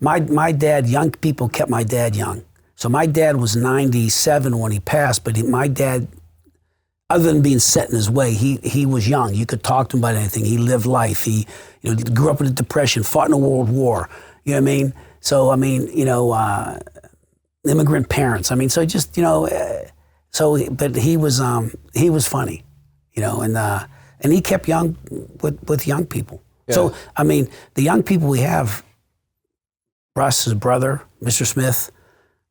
my dad, young people kept my dad young. So my dad was 97 when he passed, but my dad, other than being set in his way, he was young. You could talk to him about anything. He lived life. He grew up in the Depression, fought in a World War. You know what I mean? So, I mean, immigrant parents. I mean, so just, but he was funny, and he kept young with young people. Yeah. So, I mean, the young people we have, Russ, his brother, Mr. Smith,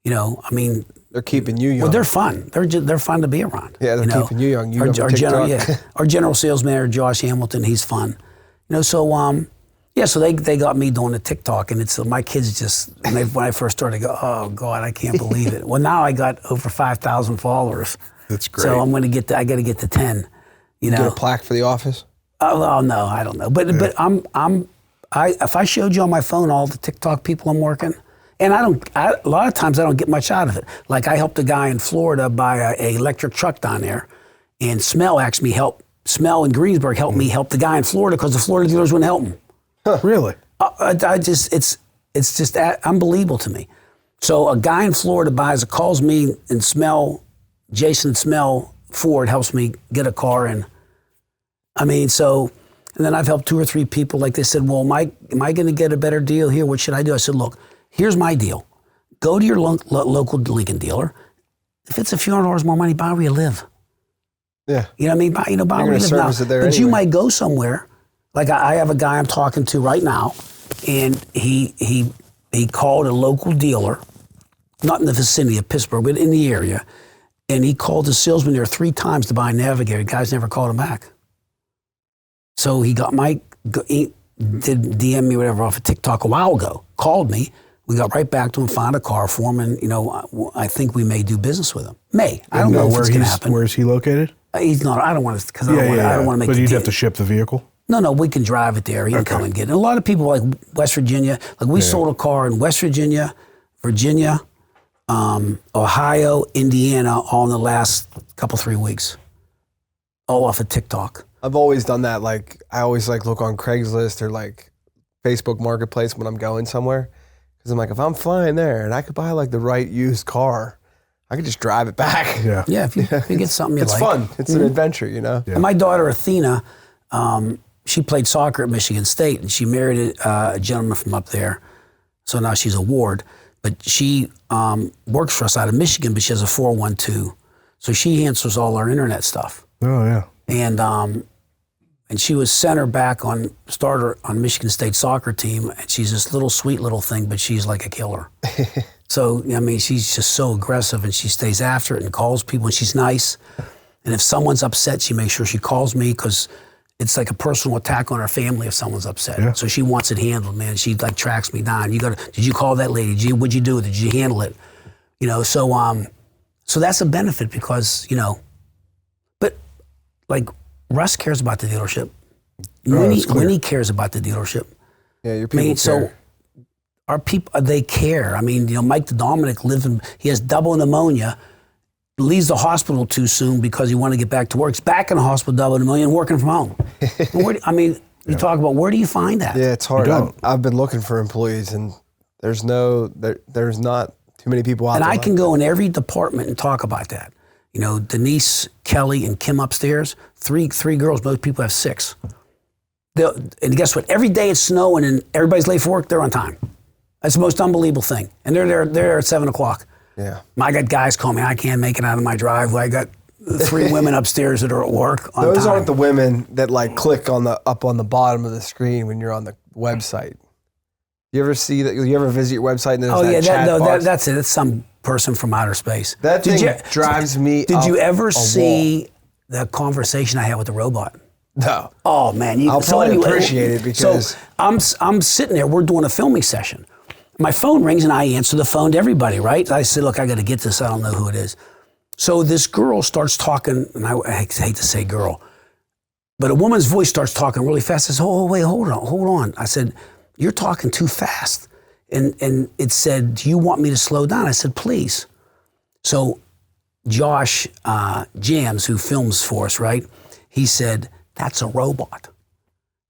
they're keeping you young. Well, they're fun. They're fun to be around. Yeah, they're keeping you young. Our general sales manager, Josh Hamilton, he's fun. So they got me doing the TikTok, and it's my kids just when I first started, go, oh God, I can't believe it. Well, now I got over 5,000 followers. That's great. So I got to get to 10. Get a plaque for the office? Oh no, I don't know. But if I showed you on my phone all the TikTok people I'm working. And a lot of times I don't get much out of it. Like I helped a guy in Florida buy a electric truck down there, and Smell in Greensburg helped me help the guy in Florida because the Florida dealers wouldn't help him. Huh, really? It's just unbelievable to me. So a guy in Florida calls me and Smell Jason Smell Ford helps me get a car, and and then I've helped 2 or 3 people. Like they said, well, am I going to get a better deal here? What should I do? I said, look, here's my deal. Go to your local Lincoln dealer. If it's a few $100 more money, buy where you live. Yeah. You know what I mean? Buy where you live now. But you might go somewhere. Like I have a guy I'm talking to right now, and he called a local dealer, not in the vicinity of Pittsburgh, but in the area, and he called the salesman there 3 times to buy a Navigator. The guys never called him back. So he did DM me whatever off of TikTok a while ago, called me. We got right back to him, found a car for him, and I think we may do business with him. I don't know if it's going to happen. Where is he located? He's not. I don't want to because I don't want to make. But you'd have to ship the vehicle. No, we can drive it there. He can come and get it. And a lot of people like West Virginia. Like we sold a car in West Virginia, Ohio, Indiana, all in the last 3 weeks, all off of TikTok. I've always done that. Like I always look on Craigslist or like Facebook Marketplace when I'm going somewhere, because I'm like, if I'm flying there and I could buy like the right used car, I could just drive it back. Yeah. If you get something you it's like. fun. It's an adventure, Yeah. And my daughter Athena, she played soccer at Michigan State, and she married a gentleman from up there. So now she's a ward. But she works for us out of Michigan, but she has a 412. So she answers all our internet stuff. Oh, yeah. And she was center back starter on Michigan State soccer team, and she's this sweet little thing, but she's like a killer. So, she's just so aggressive, and she stays after it and calls people, and she's nice. And if someone's upset, she makes sure she calls me, because it's like a personal attack on her family if someone's upset. Yeah. So she wants it handled, man. She tracks me down. Did you call that lady? What'd you do? Did you handle it? So that's a benefit because, but like Russ cares about the dealership. Winnie cares about the dealership. Yeah, your people care. So our people, they care. Mike Dominic he has double pneumonia, leaves the hospital too soon because he wanted to get back to work. He's back in the hospital, double pneumonia, and working from home. You talk about, where do you find that? Yeah, it's hard. I've been looking for employees, and there's not too many people out there. And I can go in every department and talk about that. Denise, Kelly, and Kim upstairs, three girls, most people have 6. And guess what? Every day it's snowing and everybody's late for work, they're on time. That's the most unbelievable thing. And they're there at 7 o'clock. Yeah. I got guys call me, I can't make it out of my driveway. I got 3 women upstairs that are at work on Those time. aren't the women that click up on the bottom of the screen when you're on the website. You ever see that? You ever visit your website and there's chat box? That's it. It's some person from outer space. That thing drives me Did you ever wall. see the conversation I had with the robot? No. Oh man, I'll probably appreciate it because so I'm sitting there. We're doing a filming session. My phone rings and I answer the phone to everybody. Right? I said, look, I got to get this. I don't know who it is. So this girl starts talking, and I hate to say girl, but a woman's voice starts talking really fast. I said, oh wait, hold on. I said, you're talking too fast. And it said, do you want me to slow down? I said, please. So Josh Jams, who films for us, right? He said, that's a robot.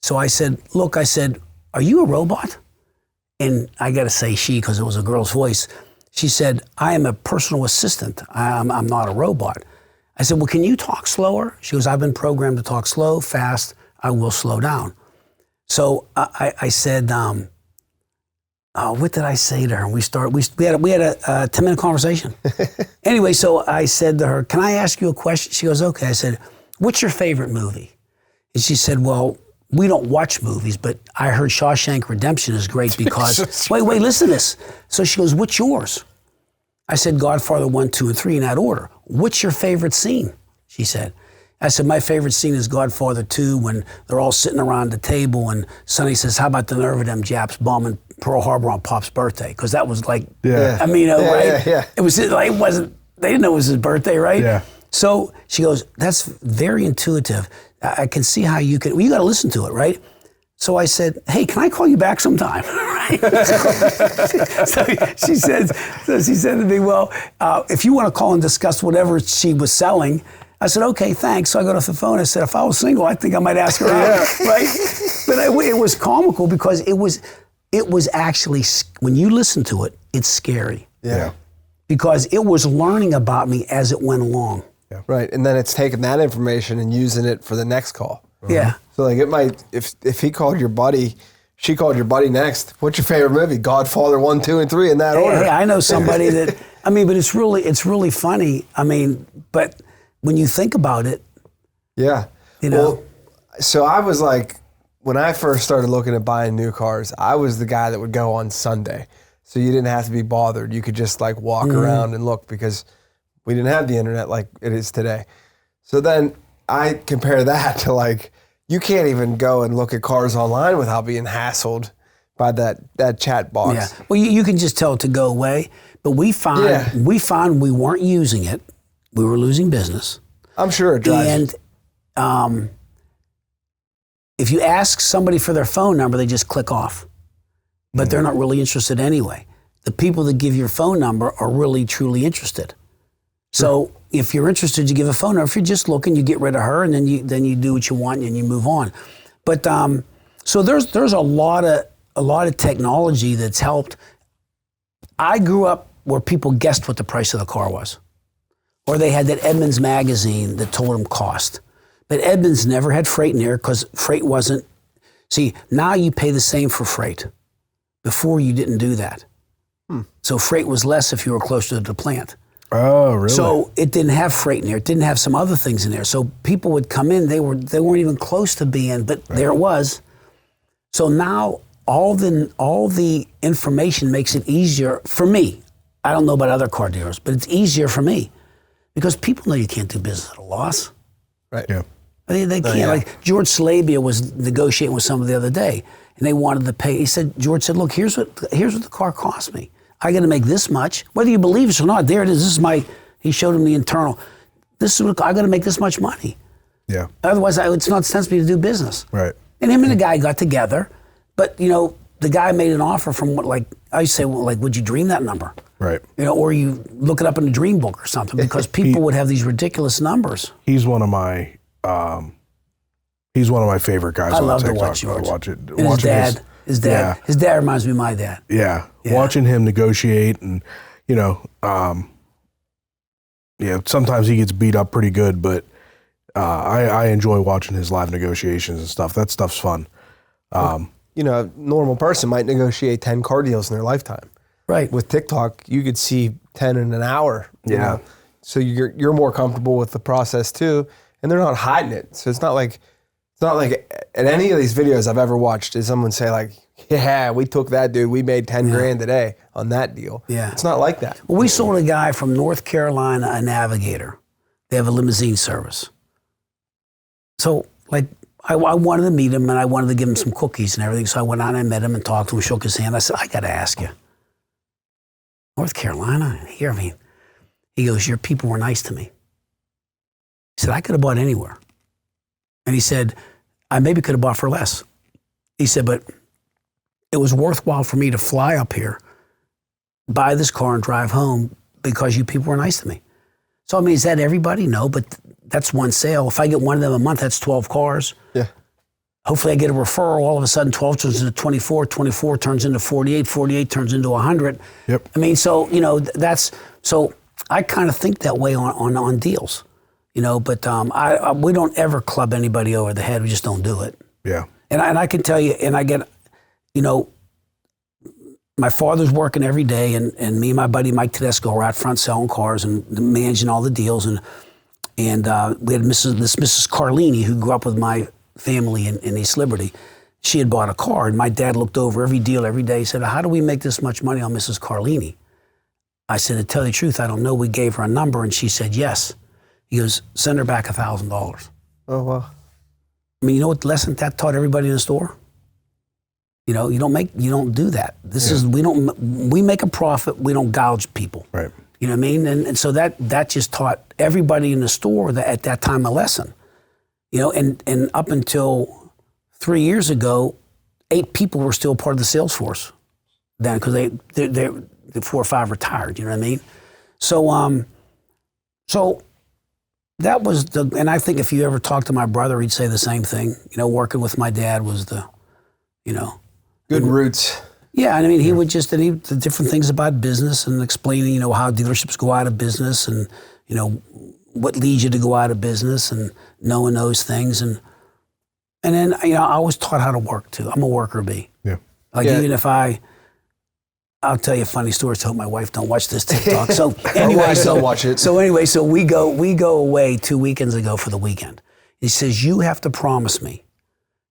So I said, look, are you a robot? And I got to say she, because it was a girl's voice. She said, I am a personal assistant. I'm not a robot. I said, well, can you talk slower? She goes, I've been programmed to talk slow, fast. I will slow down. So I said, what did I say to her? We had a 10-minute conversation. Anyway, so I said to her, can I ask you a question? She goes, okay. I said, what's your favorite movie? And she said, well, we don't watch movies, but I heard Shawshank Redemption is great because, wait, listen to this. So she goes, what's yours? I said, Godfather 1, 2, and 3 in that order. What's your favorite scene? She said. I said, my favorite scene is Godfather 2 when they're all sitting around the table and Sonny says, how about the nerve of them Japs bombing Pearl Harbor on Pop's birthday? Because that was like, yeah. Right? Yeah. It was like, it wasn't, they didn't know it was his birthday, right? Yeah. So she goes, that's very intuitive. I can see how you can, you got to listen to it, right? So I said, hey, can I call you back sometime? Right? So she said to me, well, if you want to call and discuss whatever she was selling, I said, okay, thanks. So I got off the phone. I said, if I was single, I think I might ask her out, right? But it was comical because it was actually, when you listen to it, it's scary. Yeah. because it was learning about me as it went along. Yeah. Right. And then it's taking that information and using it for the next call. Yeah. So like it might, if he called your buddy, she called your buddy next, what's your favorite movie? Godfather 1, 2, and 3 in that order. Hey, I know somebody that, I mean, but it's really funny. I mean, but when you think about it, Yeah. you know, Well, so I was like, when I first started looking at buying new cars, I was the guy that would go on Sunday. So you didn't have to be bothered. You could just like walk around and look because we didn't have the internet like it is today. So then I compare that to like, you can't even go and look at cars online without being hassled by that chat box. yeah. Well, you can just tell it to go away, but we found we weren't using it. We were losing business. I'm sure it drives. And if you ask somebody for their phone number, they just click off. But they're not really interested anyway. The people that give your phone number are really, truly interested. So if you're interested, you give a phone number. If you're just looking, you get rid of her, and then you do what you want and you move on. But so there's a lot of technology that's helped. I grew up where people guessed what the price of the car was, or they had that Edmunds magazine that told them cost. But Edmunds never had freight in there because freight wasn't. See, now you pay the same for freight. Before you didn't do that. So freight was less if you were closer to the plant. Oh, really? So it didn't have freight in there. It didn't have some other things in there. So people would come in, they weren't even close to being, but there it was. So now all the information makes it easier for me. I don't know about other car dealers, but it's easier for me because people know you can't do business at a loss. Right. Yeah. They can't. yeah. Like George Salabia was negotiating with someone the other day, and they wanted to pay. George said, "Look, here's what the car cost me. I got to make this much, whether you believe it or not. There it is. This is my." He showed him the internal. This is what I got to make this much money. Yeah. Otherwise, it's not sense for me to do business. Right. And him and the guy got together, but the guy made an offer from what, like I say, well, like, would you dream that number? Right. Or you look it up in a dream book or something, because people would have these ridiculous numbers. He's one of my favorite guys I on love to TikTok. watch George. I watch it. And his dad. Yeah. His dad reminds me of my dad. Yeah. Watching him negotiate and, sometimes he gets beat up pretty good, but I enjoy watching his live negotiations and stuff. That stuff's fun. A normal person might negotiate 10 car deals in their lifetime. Right. With TikTok, you could see 10 in an hour. you Yeah. know? So you're more comfortable with the process too, and they're not hiding it. So it's not like at any of these videos I've ever watched is someone say like, "Yeah, we took that dude. We made 10 grand today on that deal." Yeah. It's not like that. Well, we sold a guy from North Carolina a Navigator. They have a limousine service. So, like, I wanted to meet him, and I wanted to give him some cookies and everything. So I went out and I met him and talked to him, shook his hand. I said, "I got to ask you, North Carolina here? I mean," he goes, "Your people were nice to me." He said, "I could have bought anywhere." And he said, "I maybe could have bought for less." He said, "But it was worthwhile for me to fly up here, buy this car, and drive home because you people were nice to me." So, I mean, is that everybody? No, but that's one sale. If I get one of them a month, that's 12 cars. Yeah. Hopefully I get a referral. All of a sudden, 12 turns into 24, 24 turns into 48, 48 turns into 100. Yep. I mean, so, so I kind of think that way on deals, but we don't ever club anybody over the head. We just don't do it. Yeah. And I can tell you, and I get, my father's working every day, and me and my buddy Mike Tedesco are out front selling cars and managing all the deals. And we had Mrs. Carlini, who grew up with my family in East Liberty. She had bought a car, and my dad looked over every deal every day. He said, "How do we make this much money on Mrs. Carlini?" I said, "To tell you the truth, I don't know." We gave her a number, and she said yes. He goes, "Send her back $1,000. Oh, wow. I mean, you know what lesson that taught everybody in the store? You don't do that. We make a profit. We don't gouge people. Right. You know what I mean? And so that just taught everybody in the store at that time a lesson. And up until 3 years ago, 8 people were still part of the sales force then, because the 4 or 5 retired. You know what I mean? So that was and I think if you ever talk to my brother, he'd say the same thing. Working with my dad was Good roots. Yeah, and I mean, he would just, the different things about business and explaining, how dealerships go out of business and, what leads you to go out of business and knowing those things. And then, I was taught how to work too. I'm a worker bee. Yeah. Even if I'll tell you a funny story. So I hope my wife don't watch this TikTok. So anyway, don't watch it. So anyway, so we go away 2 weekends ago for the weekend. He says, you have to promise me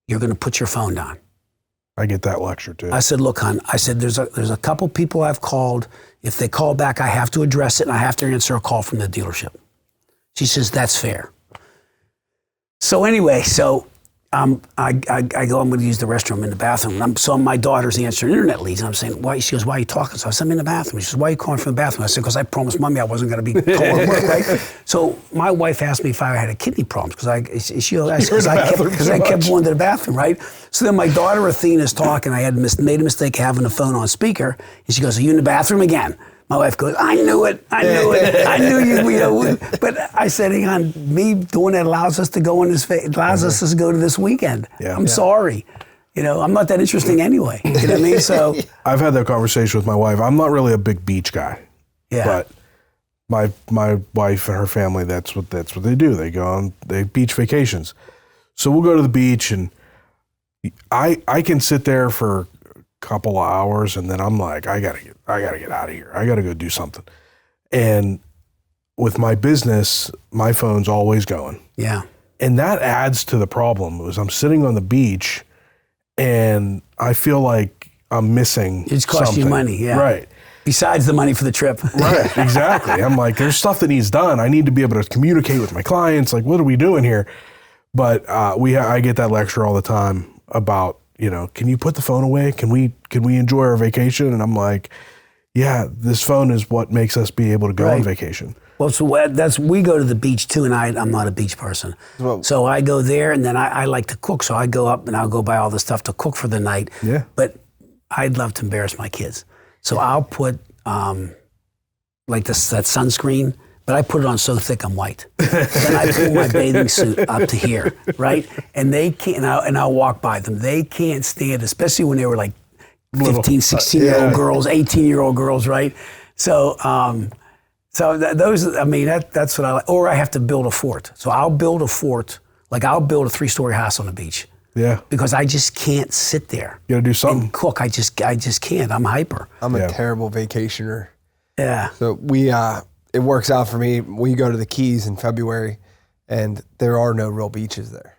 you're going to put your phone down. I get that lecture too. I said, look, hon, I said, there's a couple people I've called. If they call back, I have to address it and I have to answer a call from the dealership. She says, that's fair. So anyway, I go, I'm going to use the restroom in the bathroom. So my daughter's answering internet leads. And I'm saying, why? She goes, why are you talking? So I said, I'm in the bathroom. She says, why are you calling from the bathroom? I said, because I promised Mommy I wasn't going to be calling work, right? So my wife asked me if I had a kidney problem because I kept going to the bathroom, right? So then my daughter Athena's talking. I had made a mistake having the phone on speaker. And she goes, are you in the bathroom again? My wife goes, I knew it. I knew you. But I said, hang on, me doing that allows us to go us to go to this weekend. Yeah. I'm sorry. I'm not that interesting anyway. You know what I mean? So I've had that conversation with my wife. I'm not really a big beach guy. Yeah. But my wife and her family, that's what they do. They go on beach vacations. So we'll go to the beach and I can sit there for couple of hours and then I'm like, I gotta get out of here. I gotta go do something. And with my business, my phone's always going. Yeah. And that adds to the problem. Was I'm sitting on the beach and I feel like I'm missing It's costing you money, yeah. Right. Besides the money for the trip. Right, exactly. I'm like, there's stuff that needs done. I need to be able to communicate with my clients. Like, what are we doing here? But I get that lecture all the time about, can you put the phone away? Can we enjoy our vacation? And I'm like, yeah, this phone is what makes us be able to go on vacation. Well, so we go to the beach too, and I'm not a beach person. Well, so I go there, and then I like to cook. So I go up and I'll go buy all the stuff to cook for the night. Yeah. But I'd love to embarrass my kids. So I'll put that sunscreen, but I put it on so thick I'm white. Then I pull my bathing suit up to here, right? And they can't, and I'll walk by them. They can't stand, especially when they were like 15, 16-year-old girls, 18-year-old girls, right? So, that's what I like. Or I have to build a fort. So I'll build a fort, I'll build a 3-story house on the beach. Yeah. Because I just can't sit there. You gotta do something. And cook. I just can't. I'm hyper. I'm a terrible vacationer. Yeah. So it works out for me. We go to the Keys in February, and there are no real beaches there.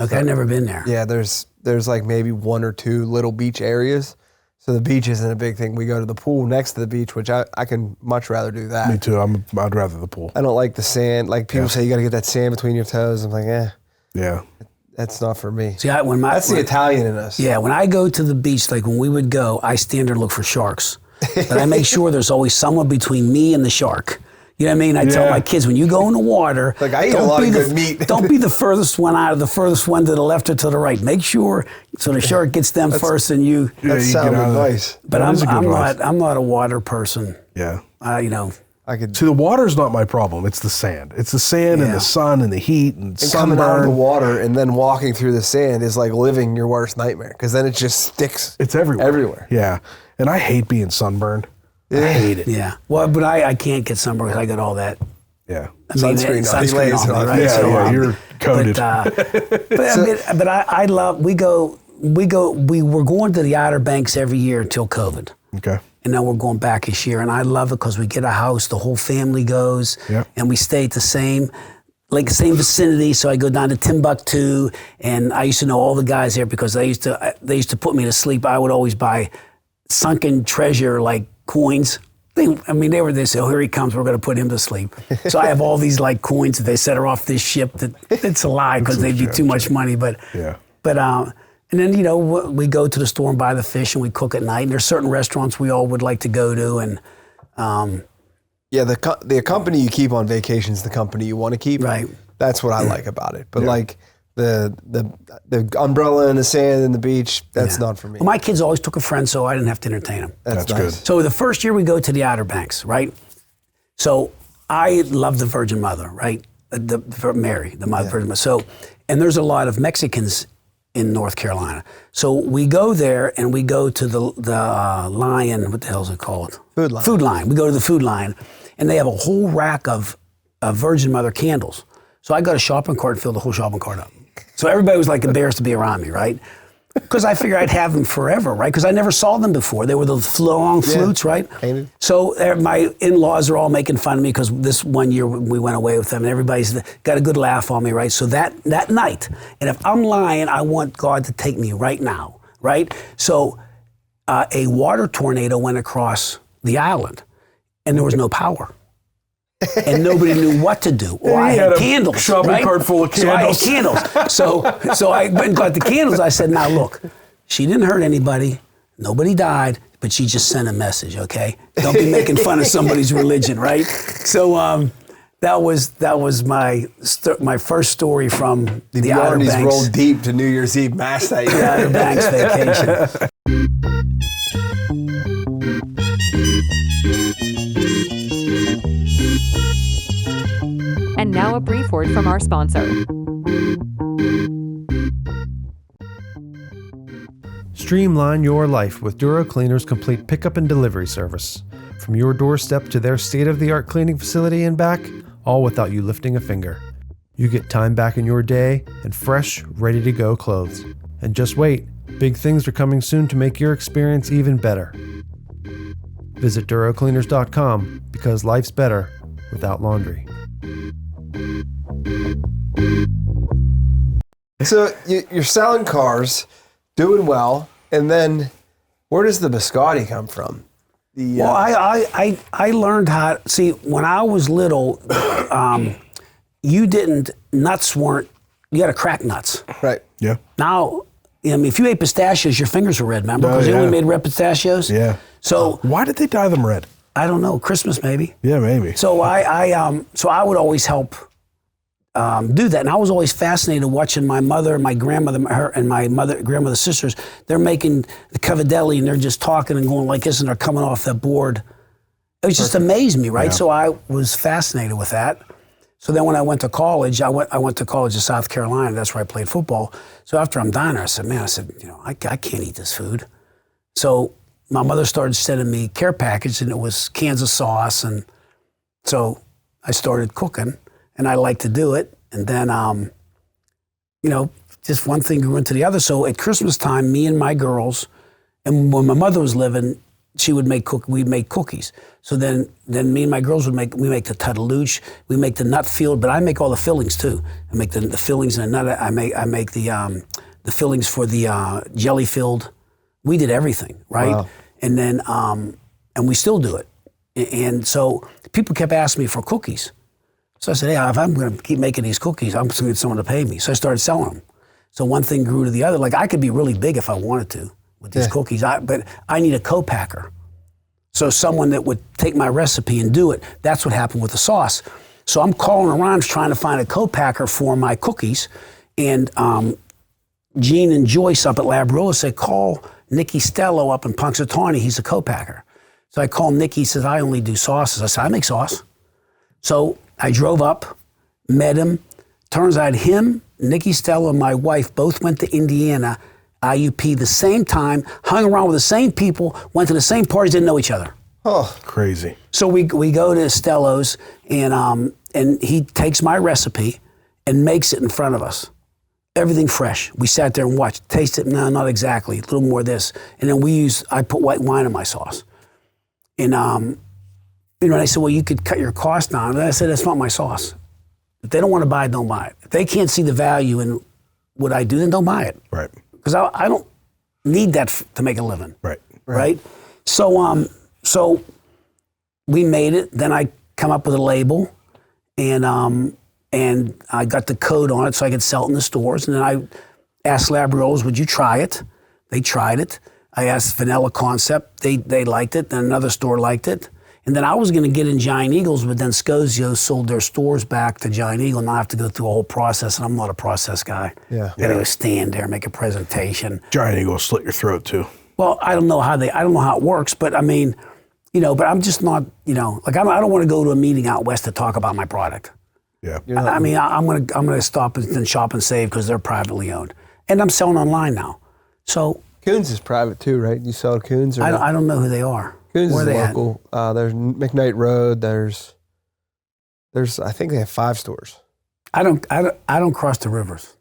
Okay, I've never been there. Yeah, there's like maybe 1 or 2 little beach areas. So the beach isn't a big thing. We go to the pool next to the beach, which I can much rather do that. Me too. I'd rather the pool. I don't like the sand. Like people say, you got to get that sand between your toes. I'm like, yeah, that's not for me. See, that's the Italian in us. Yeah, when I go to the beach, like when we would go, I stand there and look for sharks. But I make sure there's always someone between me and the shark. You know what I mean? I tell my kids, when you go in the water, I eat a lot of good meat. Don't be the furthest one out of the furthest one to the left or to the right. Make sure so the shark gets them first and you. That's sound advice. But I'm not a water person. Yeah. I could see the water's not my problem. It's the sand. It's the sand and the sun and the heat and sunburn. Coming out of the water and then walking through the sand is like living your worst nightmare because then it just sticks. It's everywhere. Everywhere. Yeah, and I hate being sunburned. I hate it. Yeah. Well, but I can't get sunburned because I got all that. Yeah. Sunscreen on me, right? Yeah, you're coated. But I love. We were going to the Outer Banks every year until COVID. Okay. And now we're going back this year, and I love it because we get a house, the whole family goes, and we stay at the same vicinity. So I go down to Timbuktu, and I used to know all the guys there because they used to put me to sleep. I would always buy sunken treasure like coins. They were there. Say, oh, here he comes. We're going to put him to sleep. So I have all these like coins that they set her off this ship. That it's a lie because they'd be too much money. And then, we go to the store and buy the fish and we cook at night. And there's certain restaurants we all would like to go to. And the company you keep on vacation is the company you want to keep. Right. That's what I like about it. But like the umbrella and the sand and the beach, that's not for me. Well, my kids always took a friend, so I didn't have to entertain them. That's nice. Good. So the first year we go to the Outer Banks, right? So I love the Virgin Mother, right? Mary, the Mother Virgin Mother. So, and there's a lot of Mexicans in North Carolina. So we go there and we go to the Lion, what the hell is it called? Food Line. Food Line. We go to the Food Line and they have a whole rack of Virgin Mother candles. So I got a shopping cart and filled the whole shopping cart up. So everybody was like embarrassed to be around me, right? Because I figured I'd have them forever, right? Because I never saw them before. They were the long flutes, right? Painted. So my in-laws are all making fun of me because this one year we went away with them and everybody's got a good laugh on me, right? So that night, and if I'm lying, I want God to take me right now, right? So a water tornado went across the island and there was no power. And nobody knew what to do. Or I had candles. Shopping cart full of candles. So I had candles. So I went and got the candles. I said, now look, she didn't hurt anybody. Nobody died, but she just sent a message, okay? Don't be making fun of somebody's religion, right? So that was my first story from the Outer Biondis Banks. rolled deep to New Year's Eve mass that year. The Outer Banks vacation. And now a brief word from our sponsor. Streamline your life with Duro Cleaner's complete pickup and delivery service. From your doorstep to their state-of-the-art cleaning facility and back, all without you lifting a finger. You get time back in your day and fresh, ready-to-go clothes. And just wait, big things are coming soon to make your experience even better. Visit DuroCleaners.com because life's better without laundry. So you're selling cars, doing well, and then where does the biscotti come from? Well, I learned how. See, when I was little, you had to crack nuts. Right. Yeah. Now, I mean, if you ate pistachios, your fingers were red. Remember, because they only made red pistachios. Yeah. So Why did they dye them red? I don't know. Christmas maybe. Yeah, maybe. So I would always help do that, and I was always fascinated watching my mother, my grandmother, and my grandmother's sisters. They're making the cavadelli, and they're just talking and going like this, and they're coming off that board. It was just amazed me, right? Yeah. So I was fascinated with that. So then when I went to college, I went to college in South Carolina. That's where I played football. So after I'm done, I said, I can't eat this food. So my mother started sending me care package, and it was Kansas sauce, and so I started cooking. And I like to do it. And then, just one thing grew into the other. So at Christmas time, me and my girls, and when my mother was living, we'd make cookies. So then me and my girls we make the tuttaluche, we make the nut field, but I make all the fillings too. I make the fillings and the nut. I make the fillings for the jelly filled. We did everything, right? Wow. And then, and we still do it. And so people kept asking me for cookies. So I said, hey, if I'm going to keep making these cookies, I'm just going to get someone to pay me. So I started selling them. So one thing grew to the other. Like I could be really big if I wanted to with these cookies, but I need a co-packer. So someone that would take my recipe and do it. That's what happened with the sauce. So I'm calling around trying to find a co-packer for my cookies. And Gene and Joyce up at Labriola said, call Nicky Stello up in Punxsutawney. He's a co-packer. So I called Nicky, he says, I only do sauces. I said, I make sauce. So I drove up, met him. Turns out him, Nicky Stella, and my wife both went to Indiana, IUP, the same time, hung around with the same people, went to the same parties, didn't know each other. Oh, Crazy. So we go to Stello's, and he takes my recipe and makes it in front of us. Everything fresh. We sat there and watched, taste it. No, not exactly. A little more of this. And then I put white wine in my sauce. And and I said, well, you could cut your cost down. And I said, that's not my sauce. If they don't want to buy it, don't buy it. If they can't see the value in what I do, then don't buy it. Right. Because I don't need that to make a living. Right. So we made it. Then I come up with a label, and I got the code on it so I could sell it in the stores. And then I asked Labriolas, would you try it? They tried it. I asked Vanilla Concept. They liked it. Then another store liked it. And then I was going to get in Giant Eagles, but then Scozio sold their stores back to Giant Eagle, and I have to go through a whole process, and I'm not a process guy. Yeah. Got to go stand there, make a presentation. Giant Eagle will slit your throat too. Well, I don't know how it works, but I mean, but I'm just not, like I don't want to go to a meeting out west to talk about my product. Yeah. I mean, I'm gonna stop and then shop and save because they're privately owned. And I'm selling online now. So Coons is private too, right? You sell Coons? Or I don't know who they are. Coons Where is are they at? local. There's McKnight Road. There's I think they have 5 stores. I don't cross the rivers.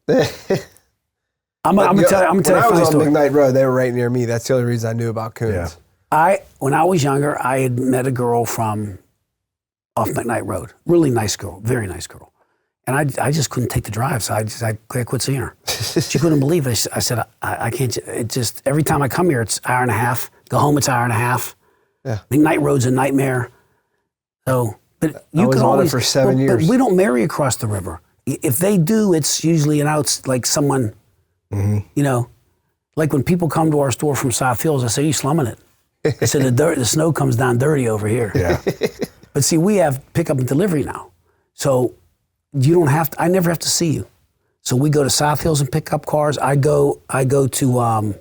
I'm When gonna tell you a I was funny on story. McKnight Road, they were right near me. That's the only reason I knew about Coons. Yeah. When I was younger, I had met a girl from off McKnight Road. Really nice girl, very nice girl. And I just couldn't take the drive, so I quit seeing her. She couldn't believe it. I said, I can't. It just every time I come here, it's an hour and a half. Go home, it's an hour and a half. Yeah. McKnight Road's a nightmare. So, but you I was can on it always for 7 years. But we don't marry across the river. If they do, it's usually like someone, like when people come to our store from South Hills, I say, "You slumming it?" I said, the snow comes down dirty over here. Yeah. But see, we have pickup and delivery now. So you don't have to, I never have to see you. So we go to South Hills and pick up cars. I go to,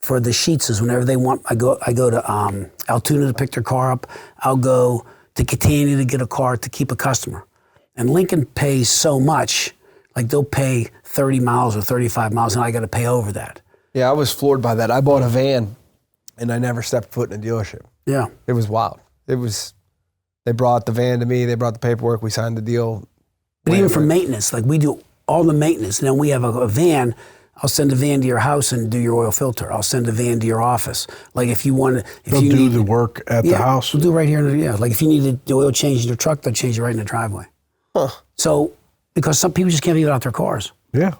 for the Sheetses, whenever they want, I go to Altoona to pick their car up. I'll go to Catania to get a car to keep a customer. And Lincoln pays so much, like they'll pay 30 miles or 35 miles and I got to pay over that. Yeah, I was floored by that. I bought a van and I never stepped foot in a dealership. Yeah. It was wild. They brought the van to me, they brought the paperwork, we signed the deal. But even for maintenance, like we do all the maintenance. Now we have a van. I'll send a van to your house and do your oil filter. I'll send a van to your office. Like if you want to, They'll do the work at the house. We'll do right here. Like if you need the oil change in your truck, they'll change it right in the driveway. Huh. So, because some people just can't leave it out their cars. Yeah.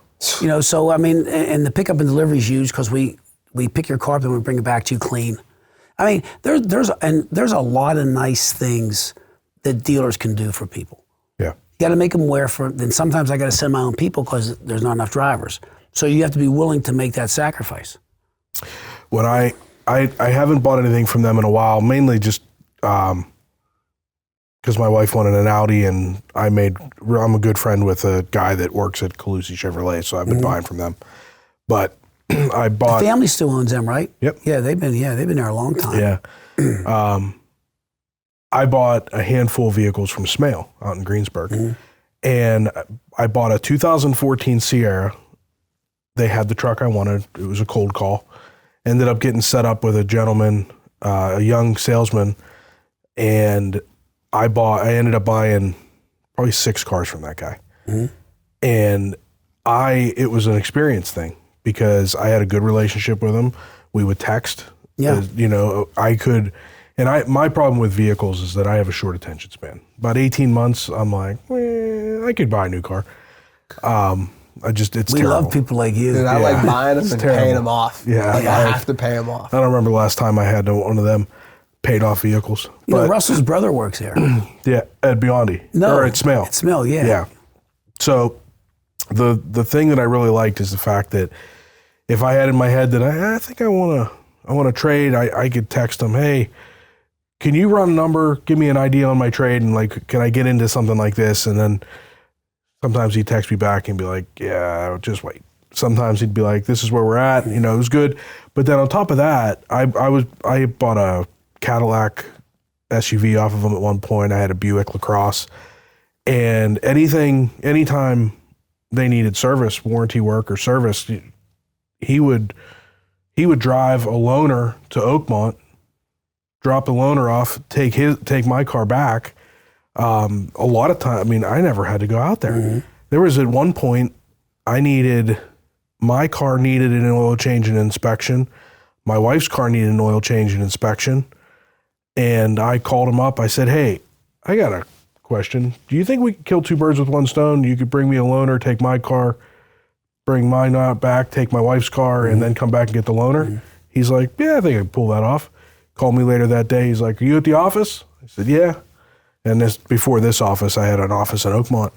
So I mean, and the pickup and delivery is huge because we pick your car up and we bring it back to you clean. I mean, there's a lot of nice things that dealers can do for people. Yeah. You got to make them aware then sometimes I got to send my own people because there's not enough drivers. So you have to be willing to make that sacrifice. When I haven't bought anything from them in a while, mainly just because my wife wanted an Audi, and I'm a good friend with a guy that works at Calusi Chevrolet, so I've been buying from them. But I bought. The family still owns them, right? Yep. Yeah, they've been there a long time. Yeah. I bought a handful of vehicles from Smale out in Greensburg, and I bought a 2014 Sierra. They had the truck I wanted. It was a cold call. Ended up getting set up with a gentleman, a young salesman, and I ended up buying probably 6 cars from that guy. And it was an experience thing because I had a good relationship with him. We would text. Yeah. I could, and my problem with vehicles is that I have a short attention span. About 18 months, I'm like, I could buy a new car. It's We terrible. love people like you. Dude, I like buying them and terrible. paying them off. Yeah. Like I have to pay them off. I don't remember the last time I had one of them paid off vehicles. Russell's brother works there. Yeah, at Biondi. No, Or at Smale. At Smale, yeah. Yeah. So the thing that I really liked is the fact that if I had in my head that I think I want to trade, I could text them, hey, can you run a number, give me an idea on my trade, and like, can I get into something like this? And then sometimes he'd text me back and be like, yeah, just wait. Sometimes he'd be like, this is where we're at. It was good. But then on top of that, I bought a Cadillac SUV off of him at one point. I had a Buick LaCrosse, and anytime they needed service, warranty work or service, he would drive a loaner to Oakmont, drop the loaner off, take my car back. A lot of time, I never had to go out there. There was at one point my car needed an oil change and inspection. My wife's car needed an oil change and inspection. And I called him up. I said, hey, I got a question. Do you think we could kill 2 birds with one stone? You could bring me a loaner, take my car, bring mine out back, take my wife's car, and then come back and get the loaner? He's like, yeah, I think I can pull that off. Called me later that day. He's like, are you at the office? I said, yeah. And before this office, I had an office in Oakmont.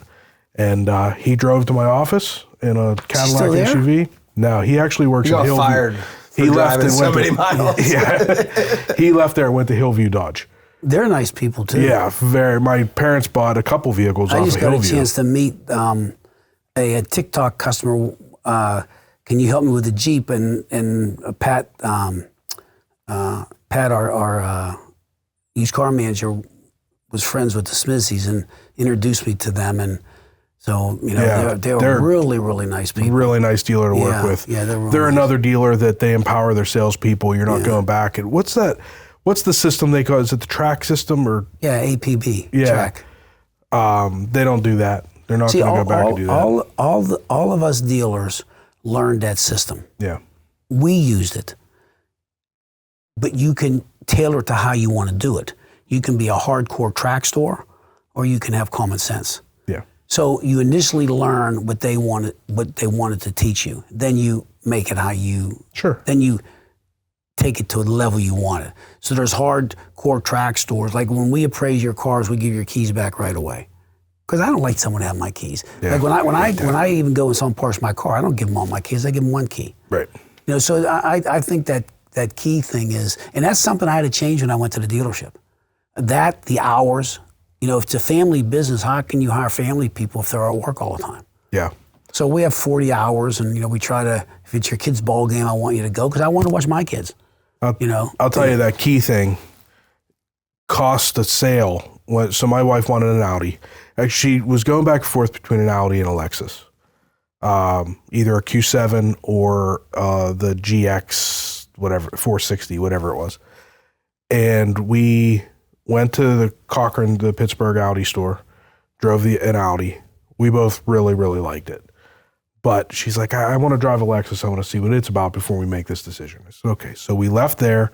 And he drove to my office in a Cadillac SUV. No, he actually works at Hillview. Fired. He left and so went many miles. Yeah, he left there and went to Hillview Dodge. They're nice people too. Yeah, very. My parents bought a couple vehicles off of Hillview. I just got a chance to meet a TikTok customer. Can you help me with a Jeep? And Pat, our used car manager, was friends with the Smithies and introduced me to them. And So, Yeah, they're really, really nice people. Really nice dealer to work with. Yeah, they're really They're nice. another dealer that they empower their salespeople. You're not going back. And what's that? What's the system they call? Is it the track system or? Yeah, APB track. They don't do that. They're not going to go back and do that. All of us dealers learned that system. Yeah. We used it, but you can tailor it to how you want to do it. You can be a hardcore track store, or you can have common sense. Yeah. So you initially learn what they wanted to teach you. Then you make it how you. Sure. Then you take it to the level you want it. So there's hardcore track stores. Like when we appraise your cars, we give your keys back right away. Because I don't like someone to have my keys. Yeah. Like when I even go and someone parks my car, I don't give them all my keys. I give them one key. Right. So I think that key thing is, and that's something I had to change when I went to the dealership. The hours, if it's a family business, how can you hire family people if they're at work all the time? Yeah. So we have 40 hours, and we try to. If it's your kid's ball game, I want you to go because I want to watch my kids. I'll tell you that key thing cost a sale. So my wife wanted an Audi. She was going back and forth between an Audi and a Lexus, either a Q7 or the GX, whatever, 460, whatever it was. And we went to the Cochran, the Pittsburgh Audi store, drove an Audi. We both really, really liked it. But she's like, I want to drive a Lexus. I want to see what it's about before we make this decision. I said, okay. So we left there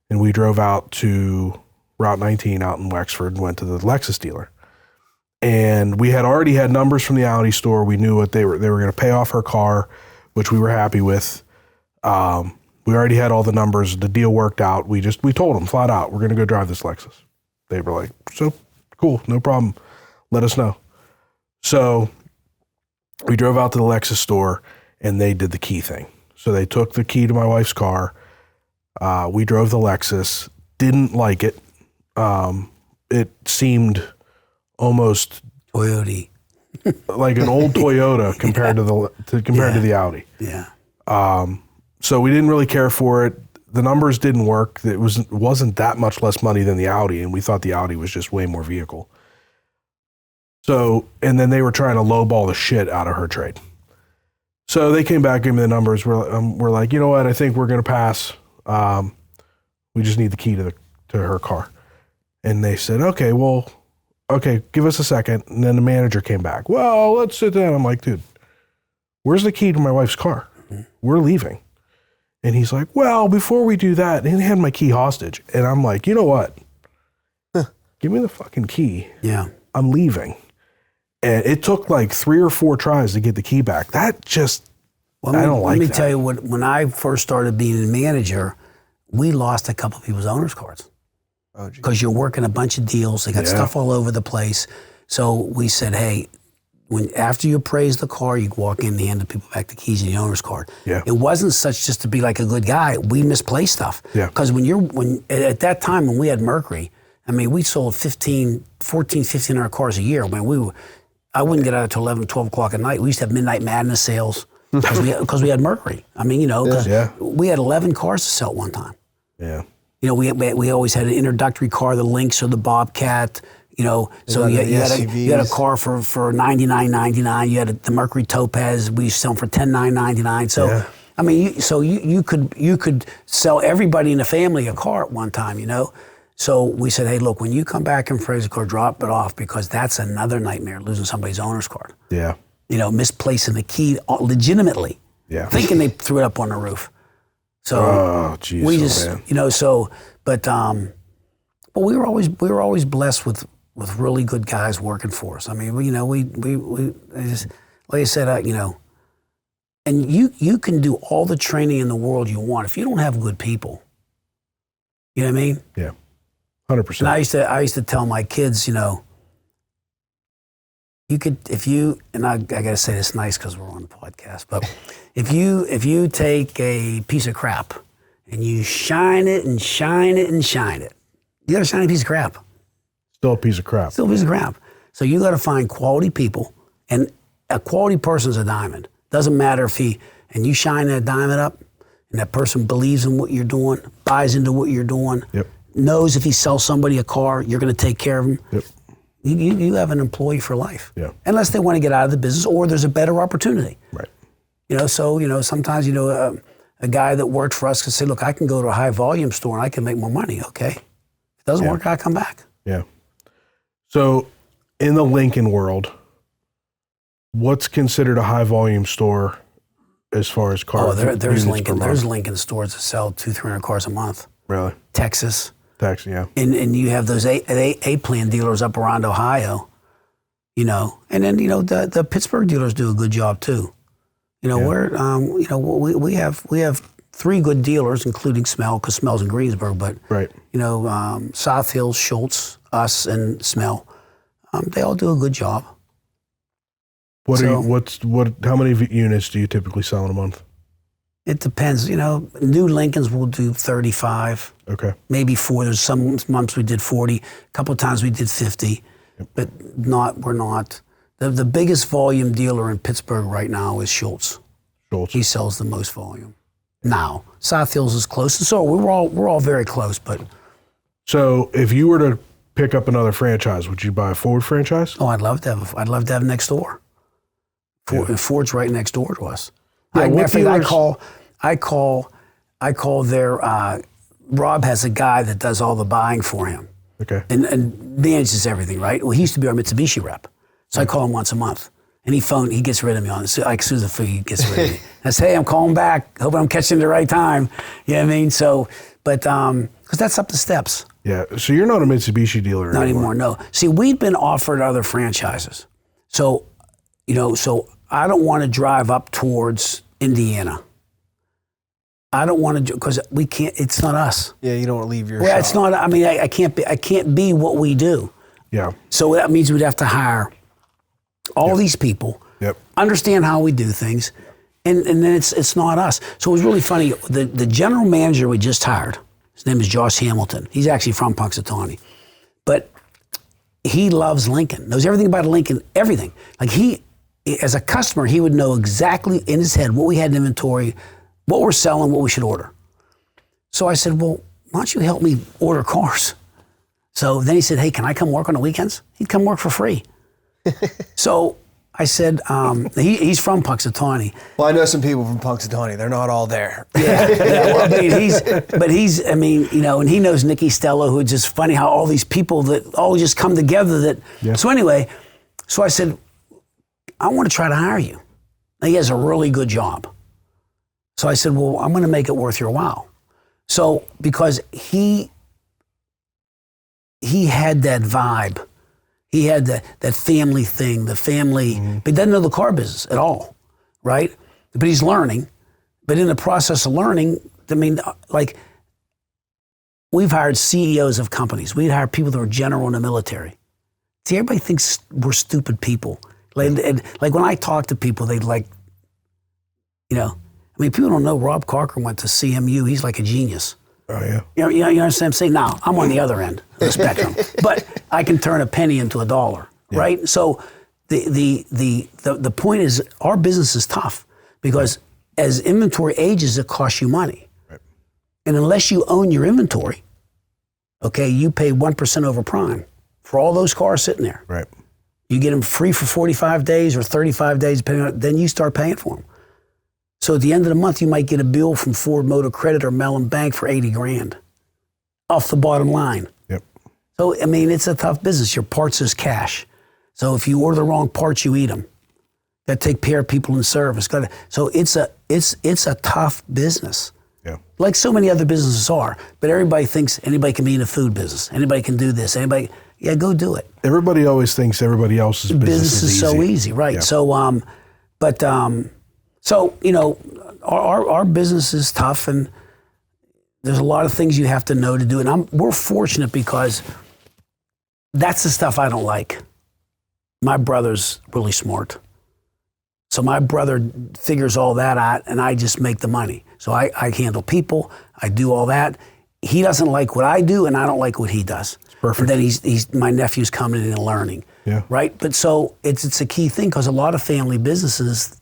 and we drove out to Route 19 out in Wexford and went to the Lexus dealer. And we had already had numbers from the Audi store. We knew what they were going to pay off her car, which we were happy with. We already had all the numbers. The deal worked out. We told them flat out, we're going to go drive this Lexus. They were like, so cool, no problem. Let us know. So we drove out to the Lexus store and they did the key thing. So they took the key to my wife's car. We drove the Lexus, didn't like it. It seemed almost Toyota. like an old Toyota compared to the Audi. Yeah. So we didn't really care for it. The numbers didn't work. It wasn't that much less money than the Audi, and we thought the Audi was just way more vehicle. So, and then they were trying to lowball the shit out of her trade. So they came back, gave me the numbers. We're like, you know what? I think we're going to pass. We just need the key to her car. And they said, okay, give us a second. And then the manager came back. Well, let's sit down. I'm like, dude, where's the key to my wife's car? We're leaving. And he's like, well, before we do that, and he had my key hostage. And I'm like, you know what? Give me the fucking key. Yeah. I'm leaving. And it took like 3 or 4 tries to get the key back. That just, I don't like that. Let me tell you what, when I first started being a manager, we lost a couple of people's owner's cards. Because you're working a bunch of deals. They got stuff all over the place. So we said, hey, after you appraise the car, you walk in and hand the people back the keys and the owner's card. Yeah. It wasn't such just to be like a good guy. We misplaced stuff. Yeah. Because at that time when we had Mercury, I mean, we sold 1,500 cars a year. I mean, I wouldn't get out until 11, 12 o'clock at night. We used to have Midnight Madness sales because we had Mercury. I mean, we had 11 cars to sell at one time. Yeah. We always had an introductory car, the Lynx or the Bobcat. So you had a car for $99.99. You had the Mercury Topaz. We used to sell them for $10,999. So I mean, you could sell everybody in the family a car at one time. So we said, hey, look, when you come back and appraise a car, drop it off because that's another nightmare, losing somebody's owner's card. Yeah. Misplacing the key legitimately. Yeah. Thinking they threw it up on the roof. So we just, but we were always blessed with really good guys working for us. I mean, we just, like I said, and you can do all the training in the world you want if you don't have good people. You know what I mean? Yeah. 100%. And I used to tell my kids, you could, and I got to say this nice because we're on the podcast, but if you take a piece of crap and you shine it and shine it and shine it, you got to shine a piece of crap. Still a piece of crap. Still a piece of crap. So you got to find quality people, and a quality person's a diamond. Doesn't matter and you shine that diamond up, and that person believes in what you're doing, buys into what you're doing, knows if he sells somebody a car, you're going to take care of him. Yep. You have an employee for life. Yeah. Unless they want to get out of the business or there's a better opportunity. Right. Sometimes, a guy that worked for us could say, look, I can go to a high volume store and I can make more money. Okay. If it doesn't work, I come back. Yeah. So in the Lincoln world, what's considered a high volume store as far as cars? There's Lincoln stores that sell 200-300 cars a month. Really? Texas. Yeah. And you have those A-plan dealers up around Ohio, and then, the Pittsburgh dealers do a good job too. We have 3 good dealers, including Smell, because Smell's in Greensburg, but, right. South Hills, Schultz, us, and Smell, they all do a good job. How many units do you typically sell in a month? It depends. New Lincolns will do 35. Okay. Maybe 40. There's some months we did 40. A couple of times we did 50. Yep. But we're not. The biggest volume dealer in Pittsburgh right now is Schultz. He sells the most volume. Now, South Hills is close. So we're all very close, but. So if you were to pick up another franchise, would you buy a Ford franchise? Oh, I'd love to have next door. Ford's right next door to us. Yeah, I call their, Rob has a guy that does all the buying for him. Okay. And manages everything, right? Well, he used to be our Mitsubishi rep. So I call him once a month. And he gets rid of me on it. Like Susan Fee, he gets rid of me. I say, hey, I'm calling back. Hoping I'm catching the right time. You know what I mean? So, but, because that's up the steps. Yeah. So you're not a Mitsubishi dealer Not anymore, no. See, we've been offered other franchises. So, I don't want to drive up towards Indiana. I don't want to, because we can't, it's not us. Yeah, you don't want to leave your Well, shop. it's not, I can't be what we do. Yeah. So that means we'd have to hire all these people, understand how we do things, and then it's not us. So it was really funny. The general manager we just hired, his name is Josh Hamilton. He's actually from Punxsutawney. But he loves Lincoln, knows everything about Lincoln, everything. Like as a customer, he would know exactly in his head what we had in inventory, what we're selling, what we should order. So I said, well, why don't you help me order cars? So then he said, hey, can I come work on the weekends? He'd come work for free. So I said, he's from Punxsutawney. Well, I know some people from Punxsutawney. They're not all there. Well, and he knows Nikki Stella, who just funny how all these people that all just come together So anyway, so I said, I want to try to hire you. Now, he has a really good job. So I said, well, I'm going to make it worth your while. So because he had that vibe. He had that family thing, the family, but he doesn't know the car business at all, right? But he's learning. But in the process of learning, we've hired CEOs of companies. We've hired people that were general in the military. See, everybody thinks we're stupid people. Like when I talk to people, people don't know Rob Carker went to CMU. He's like a genius. Oh, yeah. You understand what I'm saying? Now, I'm on the other end of the spectrum, but I can turn a penny into a dollar, right? So the point is our business is tough because as inventory ages, it costs you money. Right. And unless you own your inventory, okay, you pay 1% over prime for all those cars sitting there. Right. You get them free for 45 days or 35 days, depending on, then you start paying for them. So at the end of the month, you might get a bill from Ford Motor Credit or Mellon Bank for $80,000 off the bottom line. Yep. So, it's a tough business. Your parts is cash. So if you order the wrong parts, you eat them. Got to take care of people in service. So it's a tough business. Yeah. Like so many other businesses are. But everybody thinks anybody can be in the food business. Anybody can do this. Yeah, go do it. Everybody always thinks everybody else's business is so easy, right? Yeah. So, our business is tough, and there's a lot of things you have to know to do it. And we're fortunate because that's the stuff I don't like. My brother's really smart. So my brother figures all that out, and I just make the money. So I handle people, I do all that. He doesn't like what I do, and I don't like what he does. It's perfect. And then my nephew's coming in and learning. Yeah. Right? But so it's a key thing because a lot of family businesses,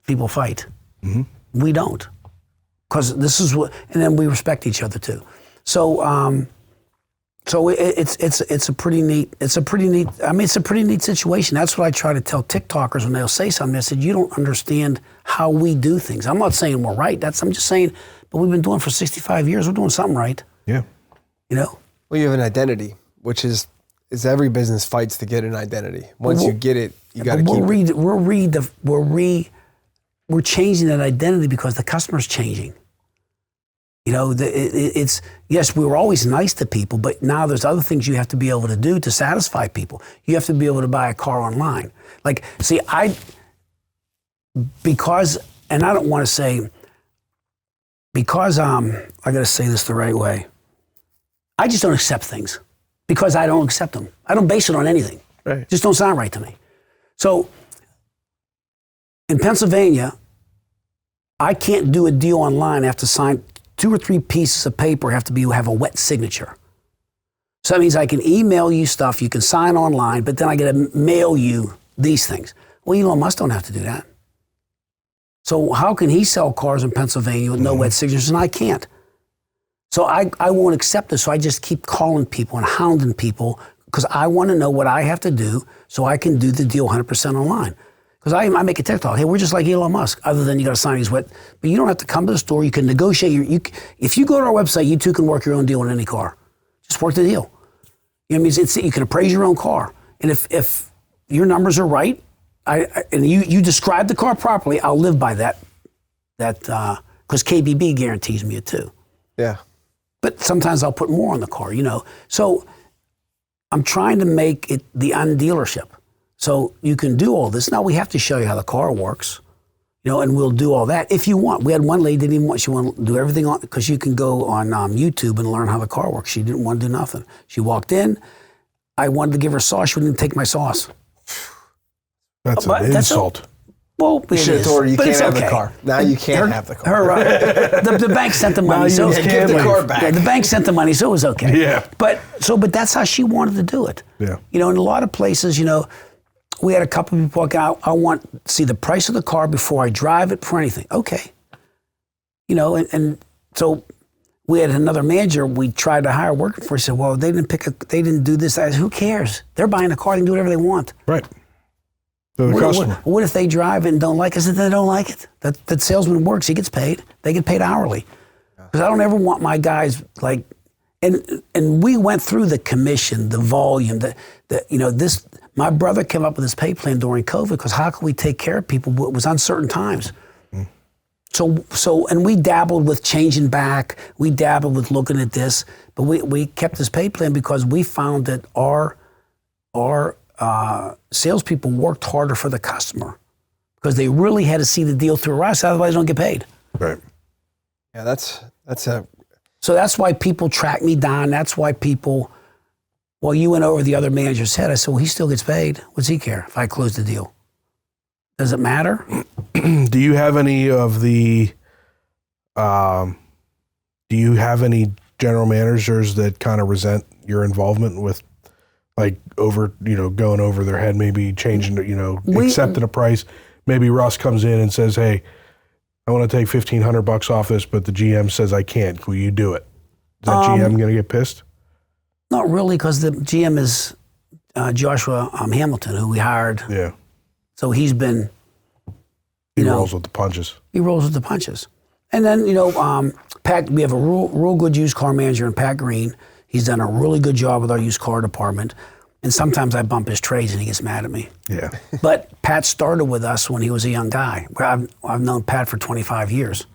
people fight. Mm-hmm. We don't, because this is what, and then we respect each other too. So, So it's a pretty neat. I mean, it's a pretty neat situation. That's what I try to tell TikTokers when they'll say something. I said, you don't understand how we do things. I'm not saying we're right. I'm just saying, but we've been doing it for 65 years. We're doing something right. Yeah. You know. Well, you have an identity, which is every business fights to get an identity. Once you get it, you got to keep it. We're changing that identity because the customer's changing. You know, it's yes, we were always nice to people, but now there's other things you have to be able to do to satisfy people. You have to be able to buy a car online. Like, see, because I don't want to say, because I got to say this the right way. I just don't accept things because I don't accept them. I don't base it on anything. Right. Just don't sound right to me. So in Pennsylvania, I can't do a deal online. I have to sign 2 or 3 pieces of paper have a wet signature. So that means I can email you stuff, you can sign online, but then I got to mail you these things. Well, Elon Musk don't have to do that. So how can he sell cars in Pennsylvania with no wet signatures and I can't? So I won't accept this. So I just keep calling people and hounding people because I want to know what I have to do so I can do the deal 100% online. Because I make a TikTok, hey, we're just like Elon Musk, other than you got to sign these wet. But you don't have to come to the store. You can negotiate. If you go to our website, you too can work your own deal on any car. Just work the deal. You know what I mean? You can appraise your own car. And if your numbers are right, and you describe the car properly, I'll live by that. Because KBB guarantees me it too. Yeah. But sometimes I'll put more on the car, you know. So I'm trying to make it the undealership. So you can do all this. Now we have to show you how the car works, you know, and we'll do all that if you want. We had one lady didn't even want, she wanted to do everything on, because you can go on YouTube and learn how the car works. She didn't want to do nothing. She walked in. I wanted to give her sauce. She wouldn't take my sauce. That's an insult. Well, You should have told her you can't have the car. Now you can't have the car. The bank sent the money. So give the car back. Yeah, the bank sent the money, so it was okay. Yeah. But that's how she wanted to do it. Yeah. You know, in a lot of places, you know, we had a couple of people walking out. I want to see the price of the car before I drive it for anything. Okay. You know, and so we had another manager we tried to hire working for. He said, well, they didn't do this. I said, who cares? They're buying a car. They can do whatever they want. Right. They're the customer. What if they drive it and don't like it? I said, they don't like it. That salesman works. He gets paid. They get paid hourly. Because I don't ever want my guys like, and we went through the commission, the volume, you know, this. My brother came up with this pay plan during COVID because how could we take care of people? It was uncertain times. Mm. So, and we dabbled with changing back. We dabbled with looking at this, but we kept this pay plan because we found that our salespeople worked harder for the customer because they really had to see the deal through us. Otherwise, they don't get paid. Right. Yeah, that's a. So that's why people track me down. That's why people. Well, you went over the other manager's head. I said, well, he still gets paid. What's he care if I close the deal? Does it matter? Do you have any of the, do you have any general managers that kind of resent your involvement with like going over their head, maybe changing, accepting a price? Maybe Russ comes in and says, hey, I want to take $1,500 off this, but the GM says I can't. Will you do it? Is that GM going to get pissed? Not really, because the GM is Joshua Hamilton, who we hired. Yeah. So he's been, he rolls with the punches. He rolls with the punches. And then, Pat, we have a real good used car manager in Pat Green. He's done a really good job with our used car department. And sometimes I bump his trades and he gets mad at me. Yeah. But Pat started with us when he was a young guy. I've known Pat for 25 years.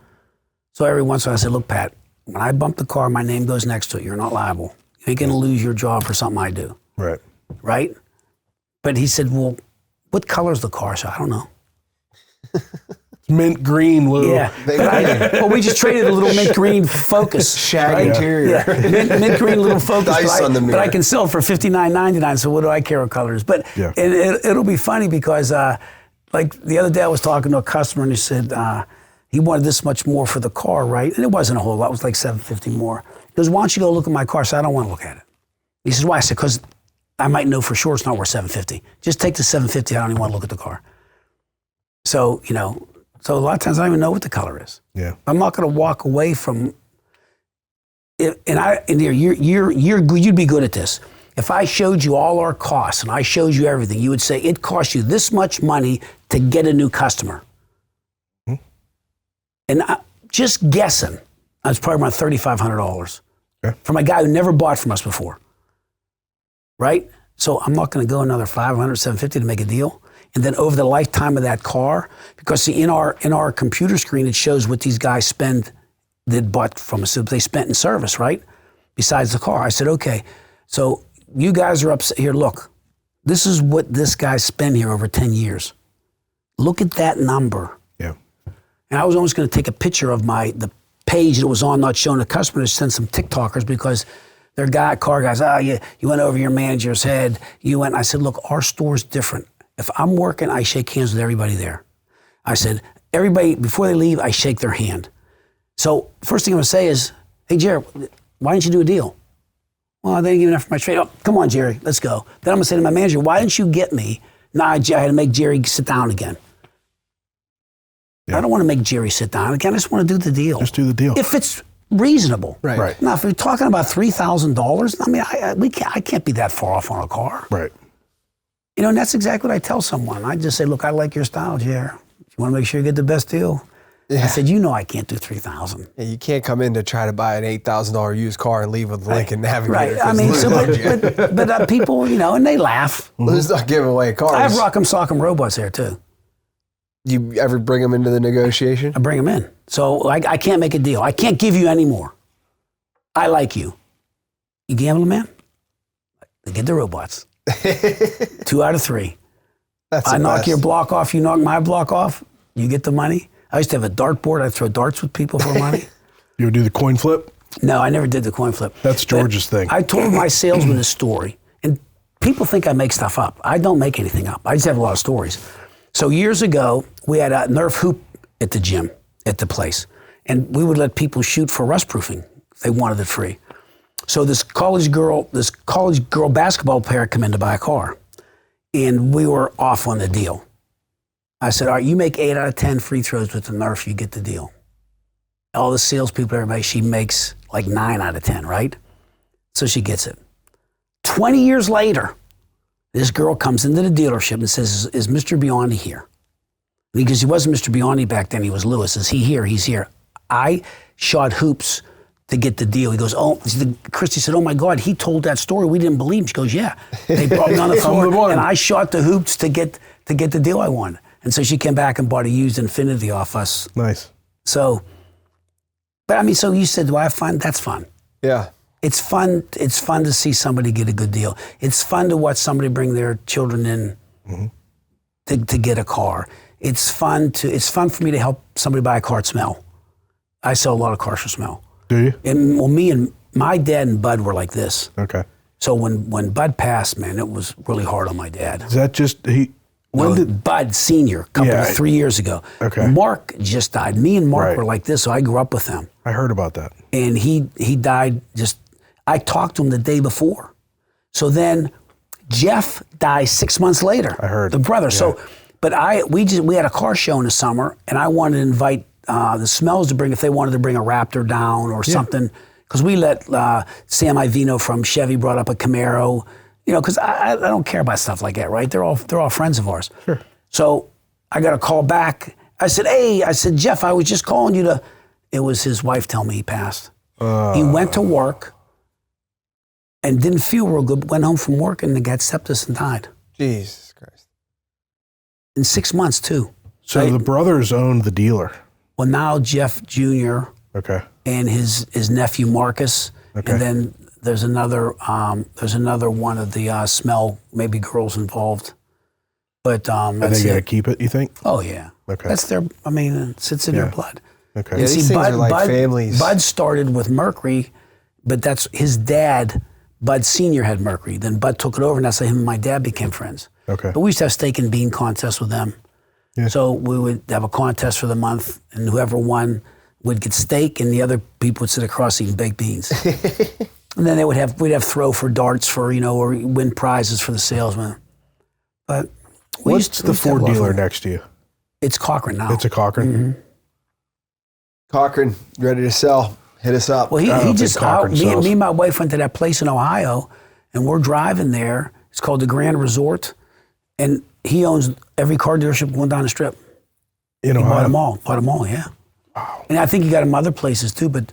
So every once in a while I said, look, Pat, when I bump the car, my name goes next to it. You're not liable. You ain't going to lose your job for something I do. Right. Right? But he said, well, what color's the car? So I don't know. Mint green, Lou. Yeah. Well, we just traded a little mint green Focus. Shag interior. Yeah. Mint green little Focus. Dice on the mirror. But I can sell it for $59.99, so what do I care what color it is? But yeah. And it'll be funny because, like the other day I was talking to a customer and he said he wanted this much more for the car, right? And it wasn't a whole lot. It was like $750 more. He goes, why don't you go look at my car? I said, I don't want to look at it. He says, why? I said, because I might know for sure it's not worth $750. Just take the $750. I don't even want to look at the car. So, so a lot of times I don't even know what the color is. Yeah. I'm not going to walk away from, you'd be good at this. If I showed you all our costs and I showed you everything, you would say it costs you this much money to get a new customer. Mm-hmm. And just guessing, that's probably around $3,500 from a guy who never bought from us before. Right? So I'm not going to go another $500, $750 to make a deal. And then over the lifetime of that car, because see, in our computer screen, it shows what these guys spend that bought from us, they spent in service, right? Besides the car. I said, okay, so you guys are upset here. Look, this is what this guy spent here over 10 years. Look at that number. Yeah. And I was almost going to take a picture of the page that was on, not showing the customer, to send some TikTokers because their car guys, you went over your manager's head. I said, look, our store's different. If I'm working, I shake hands with everybody there. I said, everybody, before they leave, I shake their hand. So first thing I'm going to say is, hey, Jerry, why didn't you do a deal? Well, they didn't give enough for my trade. Oh, come on, Jerry, let's go. Then I'm going to say to my manager, why didn't you get me? Nah, I had to make Jerry sit down again. Yeah. I don't want to make Jerry sit down again. I just want to do the deal. Just do the deal. If it's reasonable. Right. Now, if we're talking about $3,000, I mean, I can't be that far off on a car. Right. You know, and that's exactly what I tell someone. I just say, look, I like your style, Jerry. You want to make sure you get the best deal. Yeah. I said, I can't do $3,000. Yeah, you can't come in to try to buy an $8,000 used car and leave with Lincoln Navigator. Right. I mean, but people, and they laugh. Let's not give away cars. I have Rock'em Sock'em robots there too. You ever bring them into the negotiation? I bring them in. So I can't make a deal. I can't give you any more. I like you. You gambling, man? Get the robots. 2 out of 3. I knock your block off, you knock my block off, you get the money. I used to have a dartboard. I'd throw darts with people for money. You would do the coin flip? No, I never did the coin flip. That's George's thing. I told my salesman a story, and people think I make stuff up. I don't make anything up. I just have a lot of stories. So years ago, we had a Nerf hoop at the gym, at the place, and we would let people shoot for rust proofing. They wanted it free. So this college girl basketball player came in to buy a car, and we were off on the deal. I said, all right, you make 8 out of 10 free throws with the Nerf, you get the deal. All the salespeople, everybody, she makes like 9 out of 10, right? So she gets it. 20 years later, this girl comes into the dealership and says, is Mr. Biondi here? Because he wasn't Mr. Biondi back then, he was Lewis. Is he here? He's here. I shot hoops to get the deal. He goes, Christy said, oh my God, he told that story. We didn't believe him. She goes, yeah. They brought me on the phone and I shot the hoops to get the deal I wanted. And so she came back and bought a used Infinity off us. Nice. So, but I mean, so you said, do I have fun? That's fun. Yeah. It's fun. It's fun to see somebody get a good deal. It's fun to watch somebody bring their children in to get a car. It's fun for me to help somebody buy a car at smell. I sell a lot of cars for smell. Do you? And me and my dad and Bud were like this. Okay. So when Bud passed, man, it was really hard on my dad. Is that just Bud Senior, 3 years ago. Okay. Mark just died. Me and Mark were like this, so I grew up with them. I heard about that. And he died I talked to him the day before. So then Jeff dies 6 months later. I heard. The brother. Yeah. So, but we had a car show in the summer, and I wanted to invite the Smells to bring, if they wanted to bring a Raptor down or something, because we let Sam Ivino from Chevy brought up a Camaro, because I don't care about stuff like that, right? They're all friends of ours. Sure. So I got a call back. I said, Jeff, I was just calling you to. It was his wife telling me he passed. He went to work and didn't feel real good. Went home from work and got sepsis and died. Jesus Christ. In 6 months too. So the brothers owned the dealer. Well, now Jeff Jr. Okay. And his nephew Marcus. Okay. And then there's another one of the Smell maybe girls involved. But are they going to keep it, you think? Oh yeah. Okay. That's their. I mean, it sits in their blood. Okay. Yeah, these things are like families. Bud started with Mercury, but that's his dad. Bud Senior had Mercury. Then Bud took it over, and that's how him and my dad became friends. Okay. But we used to have steak and bean contests with them. Yeah. So we would have a contest for the month, and whoever won would get steak, and the other people would sit across eating baked beans. And then we'd have throw for darts for or win prizes for the salesman. But what's the Ford dealer next to you? It's Cochran now. It's a Cochran. Mm-hmm. Cochran, ready to sell. Hit us up. Well, don't he think just Cochran me sells. and my wife went to that place in Ohio, and we're driving there. It's called the Grand Resort, and he owns every car dealership going down the strip. You know, Bought them all, yeah. Wow. And I think he got them other places too, but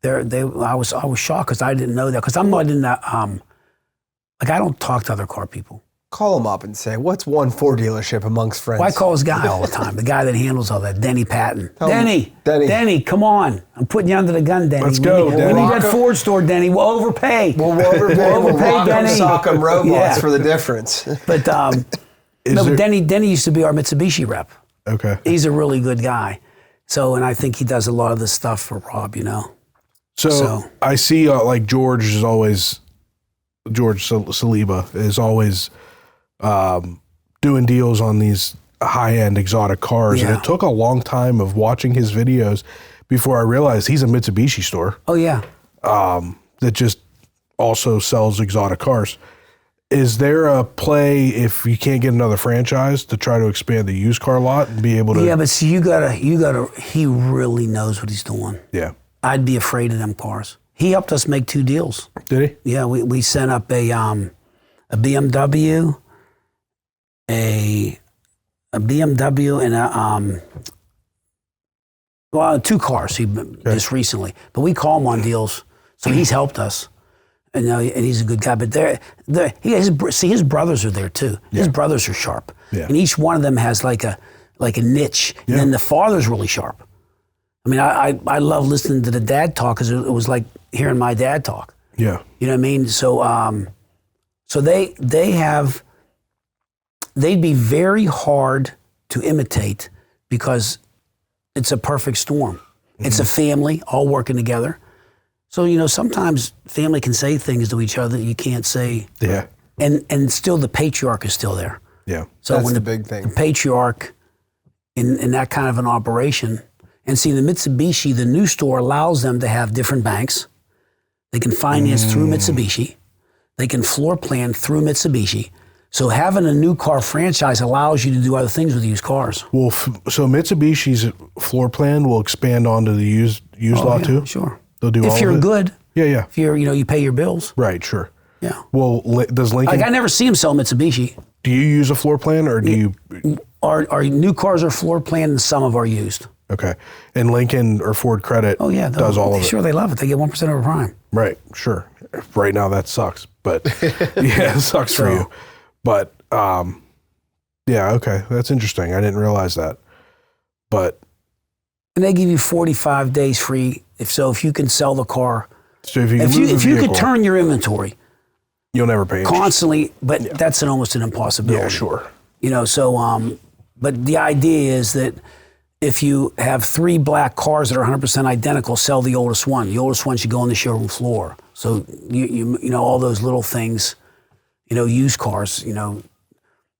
I was shocked because I didn't know that, because I'm not in that. Like, I don't talk to other car people. Call him up and say, what's one Ford dealership amongst friends? Well, I call this guy all the time, the guy that handles all that, Denny Patton. Tell him, Denny, come on. I'm putting you under the gun, Denny. Let's go, We Denny. need that Ford store, Denny. We'll overpay. We'll overpay Denny. sock 'em robots Yeah. for the difference. But but Denny used to be our Mitsubishi rep. Okay. He's a really good guy. So, and I think he does a lot of this stuff for Rob, So I see like George Saliba is always doing deals on these high-end exotic cars. Yeah. And it took a long time of watching his videos before I realized he's a Mitsubishi store Oh, yeah. that just also sells exotic cars. Is there a play, if you can't get another franchise, to try to expand the used car lot and be able to? Yeah, but see, you gotta, he really knows what he's doing. Yeah. I'd be afraid of them cars. He helped us make 2 deals. Did he? Yeah, we sent up a BMW, a BMW and well, 2 cars just recently. But we call him on deals, so he's helped us. And he's a good guy. But his brothers are there too. His brothers are sharp, and each one of them has like a niche. And then the father's really sharp. I mean, I love listening to the dad talk, because it was like hearing my dad talk. Yeah. You know what I mean? So they'd be very hard to imitate, because it's a perfect storm. Mm-hmm. It's a family all working together. So, sometimes family can say things to each other that you can't say. Yeah. And still the patriarch is still there. Yeah. So That's when the big thing. The patriarch in that kind of an operation, and see, the Mitsubishi, the new store allows them to have different banks. They can finance through Mitsubishi. They can floor plan through Mitsubishi. So having a new car franchise allows you to do other things with used cars. Well, so Mitsubishi's floor plan will expand onto the used lot too? Sure. They'll do all If you're of it? good. Yeah. If you're, you pay your bills. Right, sure. Yeah. Well, does Lincoln, Like, I never see them sell Mitsubishi. do you use a floor plan or do you? Our new cars are floor planned and some of our used. Okay. And Lincoln or Ford Credit does all of it? Sure, they love it. They get 1% over prime. Right, sure. Right now that sucks, but yeah, it sucks for you. But yeah, okay. That's interesting. I didn't realize that. But And they give you 45 days free if you can sell the car. so if you can If move the you vehicle, could turn your inventory you'll never pay interest. constantly, but that's almost an impossibility. Yeah, sure. But the idea is that if you have 3 black cars that are 100% identical, sell the oldest one. The oldest one should go on the showroom floor. So you all those little things, used cars,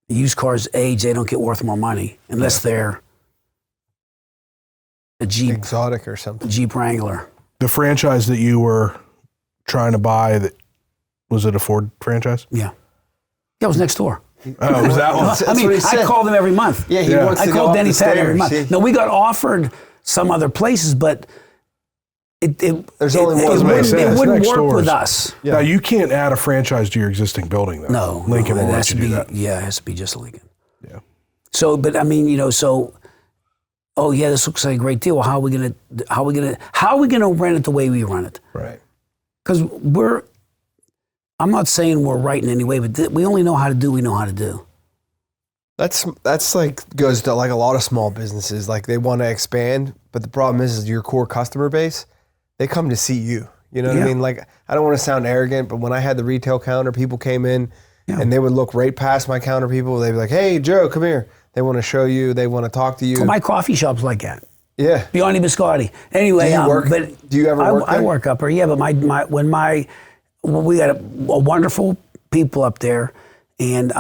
used cars age, they don't get worth more money unless they're a Jeep, Exotic or something. Jeep Wrangler. The franchise that you were trying to buy, was it a Ford franchise? Yeah. That was next door. Oh, was that one? That's what he said. I call them every month. Yeah, he wants I to go call up Denny the Patton every stairs. month. See? No, we got offered some other places, but There's only one. it makes sense. wouldn't Next work with doors. us. Now, you can't add a franchise to your existing building, though. No. Lincoln will it let has you to do be, that. Yeah, it has to be just Lincoln. Yeah. So, but I mean, oh yeah, this looks like a great deal. Well, how are we gonna rent it the way we run it? Right. Because I'm not saying we're right in any way, but we only know how to do what we know how to do. That's like goes to like a lot of small businesses. Like they want to expand, but the problem is your core customer base, they come to see you. You know what I mean? Like, I don't want to sound arrogant, but when I had the retail counter, people came in and they would look right past my counter people. They'd be like, "Hey, Joe, come here." They want to show you. They want to talk to you. Well, my coffee shop's like that. Yeah. Biondi Biscotti. Anyway, Do you ever work I there? work up there, yeah. But we got a wonderful people up there, and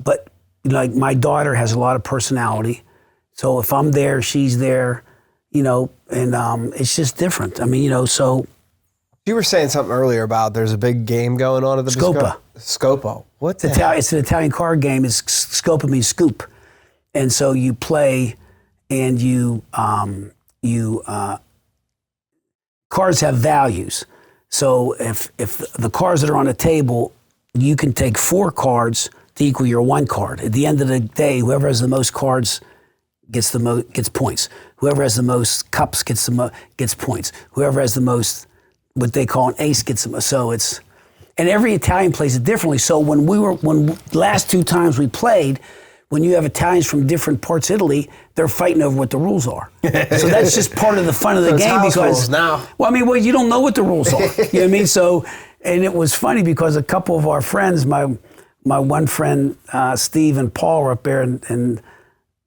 but like my daughter has a lot of personality, so if I'm there, she's there, and it's just different. I mean, so You were saying something earlier about there's a big game going on at the Scopa. Scopo. What the hell? It's an Italian card game. It's Scopa means scoop, and so you play, and you cars have values. So if the cars that are on the table, you can take 4 cards to equal your 1 card. At the end of the day, whoever has the most cards gets points. Whoever has the most cups gets points. Whoever has the most, what they call an ace, gets them. So it's, and every Italian plays it differently. So when last 2 times we played, when you have Italians from different parts of Italy, they're fighting over what the rules are. So that's just part of the fun of the game. House because rules now. Well, you don't know what the rules are. You know what I mean? So, and it was funny because a couple of our friends, my one friend Steve and Paul were up there, and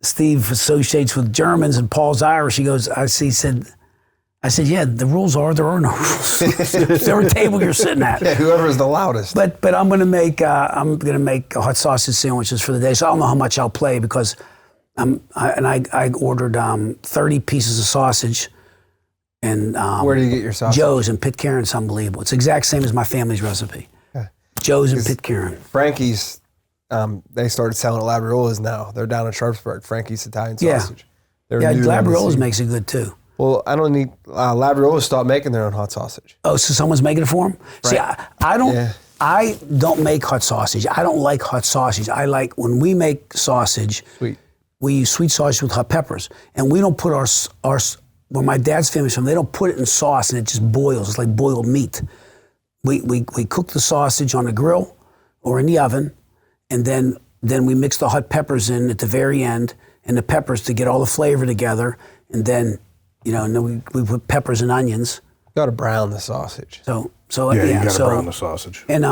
Steve associates with Germans and Paul's Irish. He goes, I said, yeah, the rules are there are no rules. Whatever table you're sitting at. Yeah, whoever is the loudest. But I'm gonna make hot sausage sandwiches for the day. So I don't know how much I'll play because I ordered 30 pieces of sausage. And where do you get your sausage? Joe's in Pitcairn. It's unbelievable. It's the exact same as my family's recipe. Yeah. Joe's in Pitcairn. Frankie's, they started selling at Labriolas now. They're down in Sharpsburg. Frankie's Italian sausage. Yeah, Labriolas makes it good too. Well, I don't need Labriolas stopped making their own hot sausage. Oh, so someone's making it for them? Right. See, I don't. Yeah. I don't make hot sausage. I don't like hot sausage. I like when we make sausage. Sweet. We use sweet sausage with hot peppers, and we don't put our where my dad's family's from. They don't put it in sauce, and it just boils. It's like boiled meat. We cook the sausage on the grill or in the oven, and then we mix the hot peppers in at the very end, and the peppers to get all the flavor together, and then. And then we put peppers and onions. You got to brown the sausage. So you got to brown the sausage. And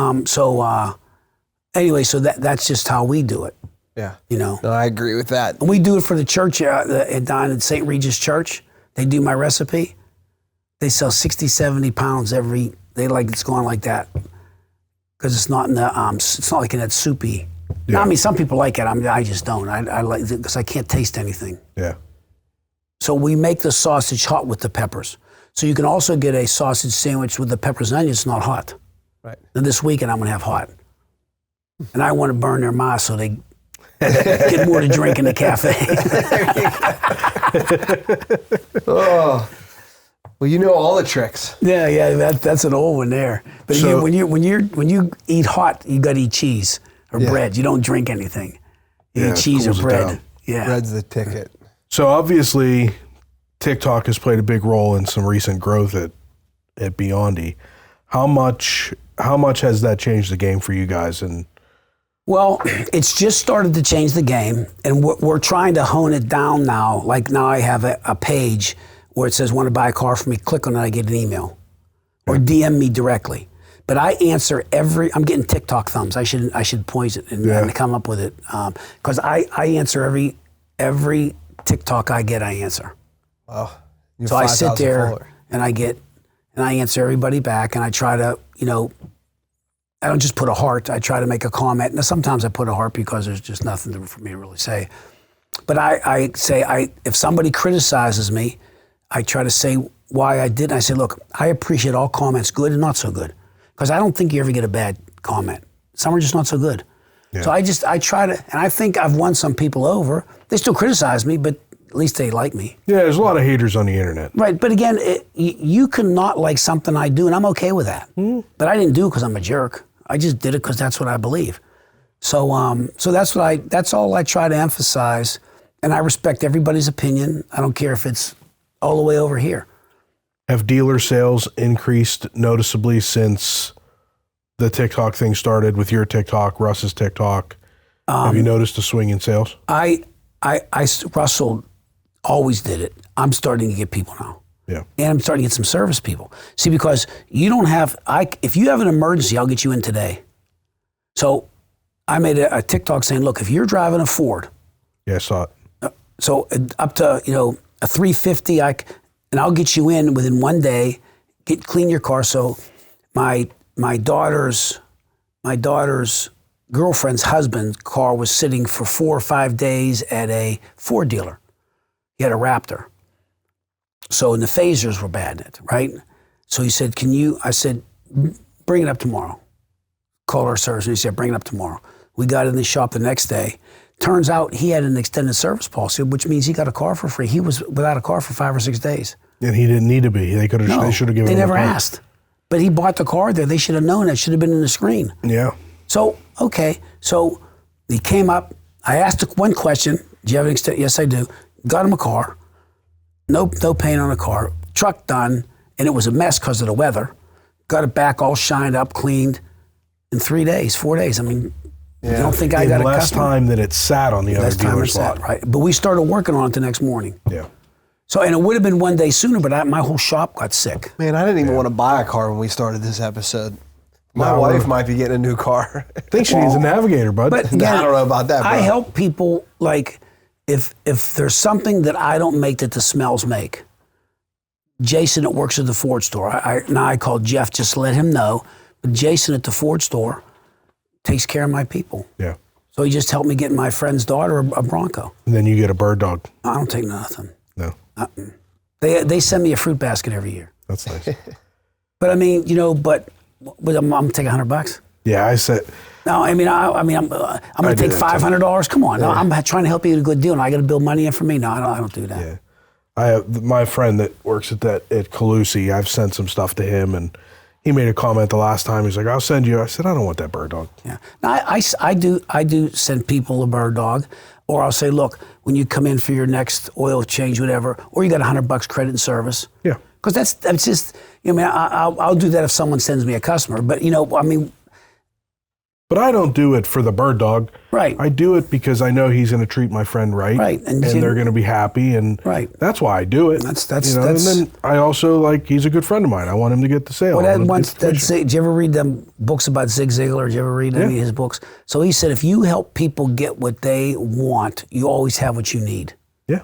anyway, so that's just how we do it. Yeah. No, I agree with that. And we do it for the church down at St. Regis Church. They do my recipe. They sell 60, 70 pounds it's going like that because it's not in the it's not like in that soupy. Yeah. Now, some people like it. I just don't. I like it because I can't taste anything. Yeah. So we make the sausage hot with the peppers. So you can also get a sausage sandwich with the peppers and onions not hot. Right. And this weekend I'm going to have hot. And I want to burn their mouth so they get more to drink in the cafe. Oh. Well, you know all the tricks. Yeah, that's an old one there. But so, when you eat hot, you got to eat cheese or bread. You don't drink anything. You eat cheese or bread. Yeah. Bread's the ticket. So obviously, TikTok has played a big role in some recent growth at Biondi. How much has that changed the game for you guys? And well, it's just started to change the game, and we're trying to hone it down now. Like now, I have a page where it says, "Want to buy a car from me?" Click on it, I get an email, or DM me directly. But I answer I'm getting TikTok thumbs. I should poise it and come up with it because I answer every TikTok I get, I answer. Wow. So I sit there and I answer everybody back, and I try to, I don't just put a heart. I try to make a comment. Now sometimes I put a heart because there's just nothing for me to really say. But I say if somebody criticizes me, I try to say why I did. And I say, look, I appreciate all comments, good and not so good, because I don't think you ever get a bad comment. Some are just not so good. Yeah. So I try to, and I think I've won some people over. They still criticize me, but at least they like me. Yeah, there's a lot of haters on the internet. Right, but again, you can not like something I do, and I'm okay with that. Mm. But I didn't do it because I'm a jerk. I just did it because that's what I believe. So that's all I try to emphasize, and I respect everybody's opinion. I don't care if it's all the way over here. Have dealer sales increased noticeably since the TikTok thing started with your TikTok, Russ's TikTok? Have you noticed a swing in sales? Russell always did it. I'm starting to get people now. Yeah. And I'm starting to get some service people. See, because you don't have, if you have an emergency, I'll get you in today. So I made a TikTok saying, look, if you're driving a Ford. Yeah, I saw it. So up to, a 350, and I'll get you in within one day, clean your car. So my daughter's girlfriend's husband's car was sitting for 4 or 5 days at a Ford dealer. He had a Raptor. So, and the phasers were bad, right? So he said, I said, bring it up tomorrow. Call our service, and he said, bring it up tomorrow. We got in the shop the next day. Turns out he had an extended service policy, which means he got a car for free. He was without a car for 5 or 6 days. And he didn't need to be. They could have. No, they should have given. They him never a car. asked. But he bought the car there. They should have known. It should have been in the screen. Yeah. So, okay. So he came up. I asked one question. Do you have an extent? Yes, I do. Got him a car. No paint on the car. Truck done. And it was a mess because of the weather. Got it back all shined up, cleaned in 3 days, 4 days. I mean, you don't think I got a less customer? time that it sat on the other Less time dealer's it sat, lot. right? But we started working on it the next morning. Yeah. So, and it would have been 1 day sooner, but my whole shop got sick. Man, I didn't even want to buy a car when we started this episode. My No, wife might be getting a new car. I think she needs a navigator, bud. But I don't know about that, bro. I help people, like, if there's something that I don't make that the smells make, Jason that works at the Ford store, I called Jeff just to let him know, but Jason at the Ford store takes care of my people. Yeah. So he just helped me get my friend's daughter a Bronco. And then you get a bird dog. I don't take nothing. No. They send me a fruit basket every year. That's nice. But I mean, but I'm gonna take $100. Yeah, I said. No, I mean, I'm gonna do take that too. $500. Come on, no, I'm trying to help you get a good deal, and I got to build money in for me. No, I don't do that. Yeah. I have my friend that works at Calusi. I've sent some stuff to him, and he made a comment the last time. He's like, "I'll send you." I said, "I don't want that bird dog." Yeah. Now, I do send people a bird dog, or I'll say, look, when you come in for your next oil change, whatever, or you got $100 credit and service. Yeah. Because that's just, I mean, I'll do that if someone sends me a customer, but I mean. But I don't do it for the bird dog. Right. I do it because I know he's going to treat my friend right. Right. And they're going to be happy. And Right. that's why I do it. That's and then I also, he's a good friend of mine. I want him to get the sale. Well, I want him to get the commission. did you ever read them books about Zig Ziglar? Did you ever read any of his books? So he said, if you help people get what they want, you always have what you need. Yeah.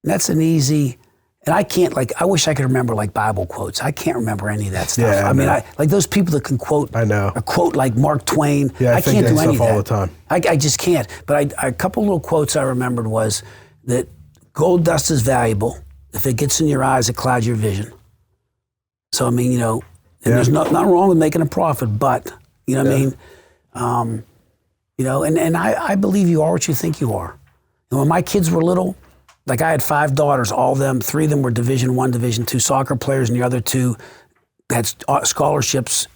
And that's an easy, and I can't, I wish I could remember Bible quotes. I can't remember any of that stuff. Yeah, I mean, no. those people that can quote I know. a quote like Mark Twain. Yeah, I think can't that do any of stuff that all the time. I just can't. But a couple little quotes I remembered was that gold dust is valuable. If it gets in your eyes, it clouds your vision. So, I mean, and there's nothing wrong with making a profit, but, you know what I mean? And I believe you are what you think you are. And when my kids were little, I had 5 daughters, all of them, 3 of them were Division I, Division II soccer players, and the other 2 had scholarships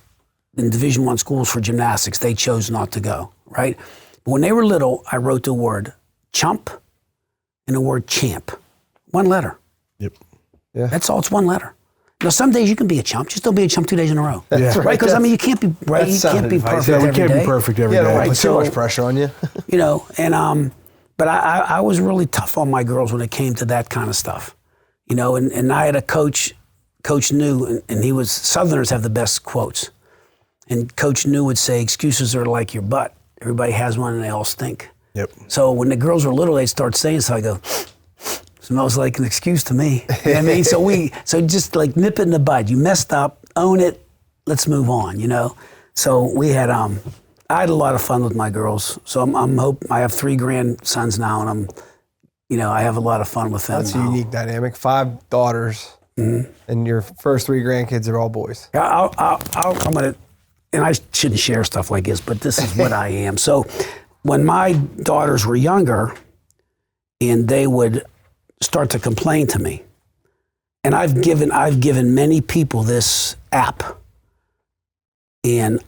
in Division I schools for gymnastics. They chose not to go, right? But when they were little, I wrote the word chump and the word champ. 1 letter. Yep. Yeah. That's all. It's 1 letter. Some days you can be a chump. Just don't be a chump 2 days in a row. That's Right? Because, you can't be right. You sound can't be advice. perfect Yeah, We every can't day. be perfect every Yeah, day. don't Right, put so- too much pressure on you. But I was really tough on my girls when it came to that kind of stuff, and I had a coach, Coach New, and he was, Southerners have the best quotes. And Coach New would say, excuses are like your butt. Everybody has one and they all stink. Yep. So when the girls were little, they'd start saying, so I go, smells like an excuse to me. You know what I mean? So just nip it in the bud. You messed up, own it, let's move on, So we had, I had a lot of fun with my girls. So I have 3 grandsons now, and I have a lot of fun with them That's a now. unique dynamic. 5 daughters, and your first 3 grandkids are all boys. I'm gonna, and I shouldn't share stuff like this, but this is what I am. So when my daughters were younger, and they would start to complain to me, and I've given many people this app, and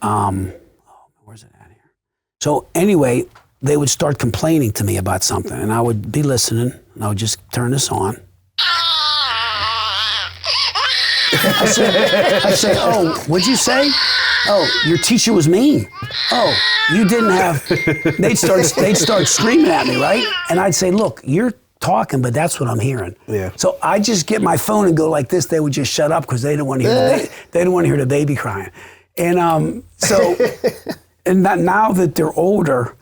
where's it at here? So anyway, they would start complaining to me about something, and I would be listening, and I would just turn this on. I'd say, oh, what'd you say? Oh, your teacher was mean. Oh, you didn't have. They'd start screaming at me, right? And I'd say, look, you're talking, but that's what I'm hearing. Yeah. So I just get my phone and go like this. They would just shut up because they didn't want to hear. They didn't want to hear the baby crying. And and now that they're older,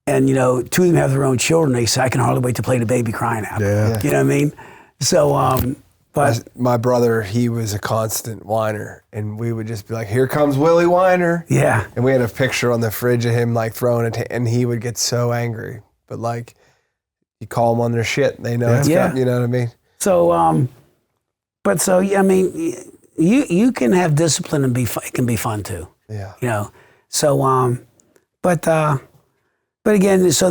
and 2 of them have their own children, they say, I can hardly wait to play the baby crying app. Yeah. You know what I mean? So, but My brother, he was a constant whiner, and we would just be like, "Here comes Willie Whiner." yeah. And we had a picture on the fridge of him throwing it, and he would get so angry. But you call them on their shit, they know it's Yeah. coming. You know what I mean? So, I mean, you can have discipline and it can be fun too. Yeah. So, but again, so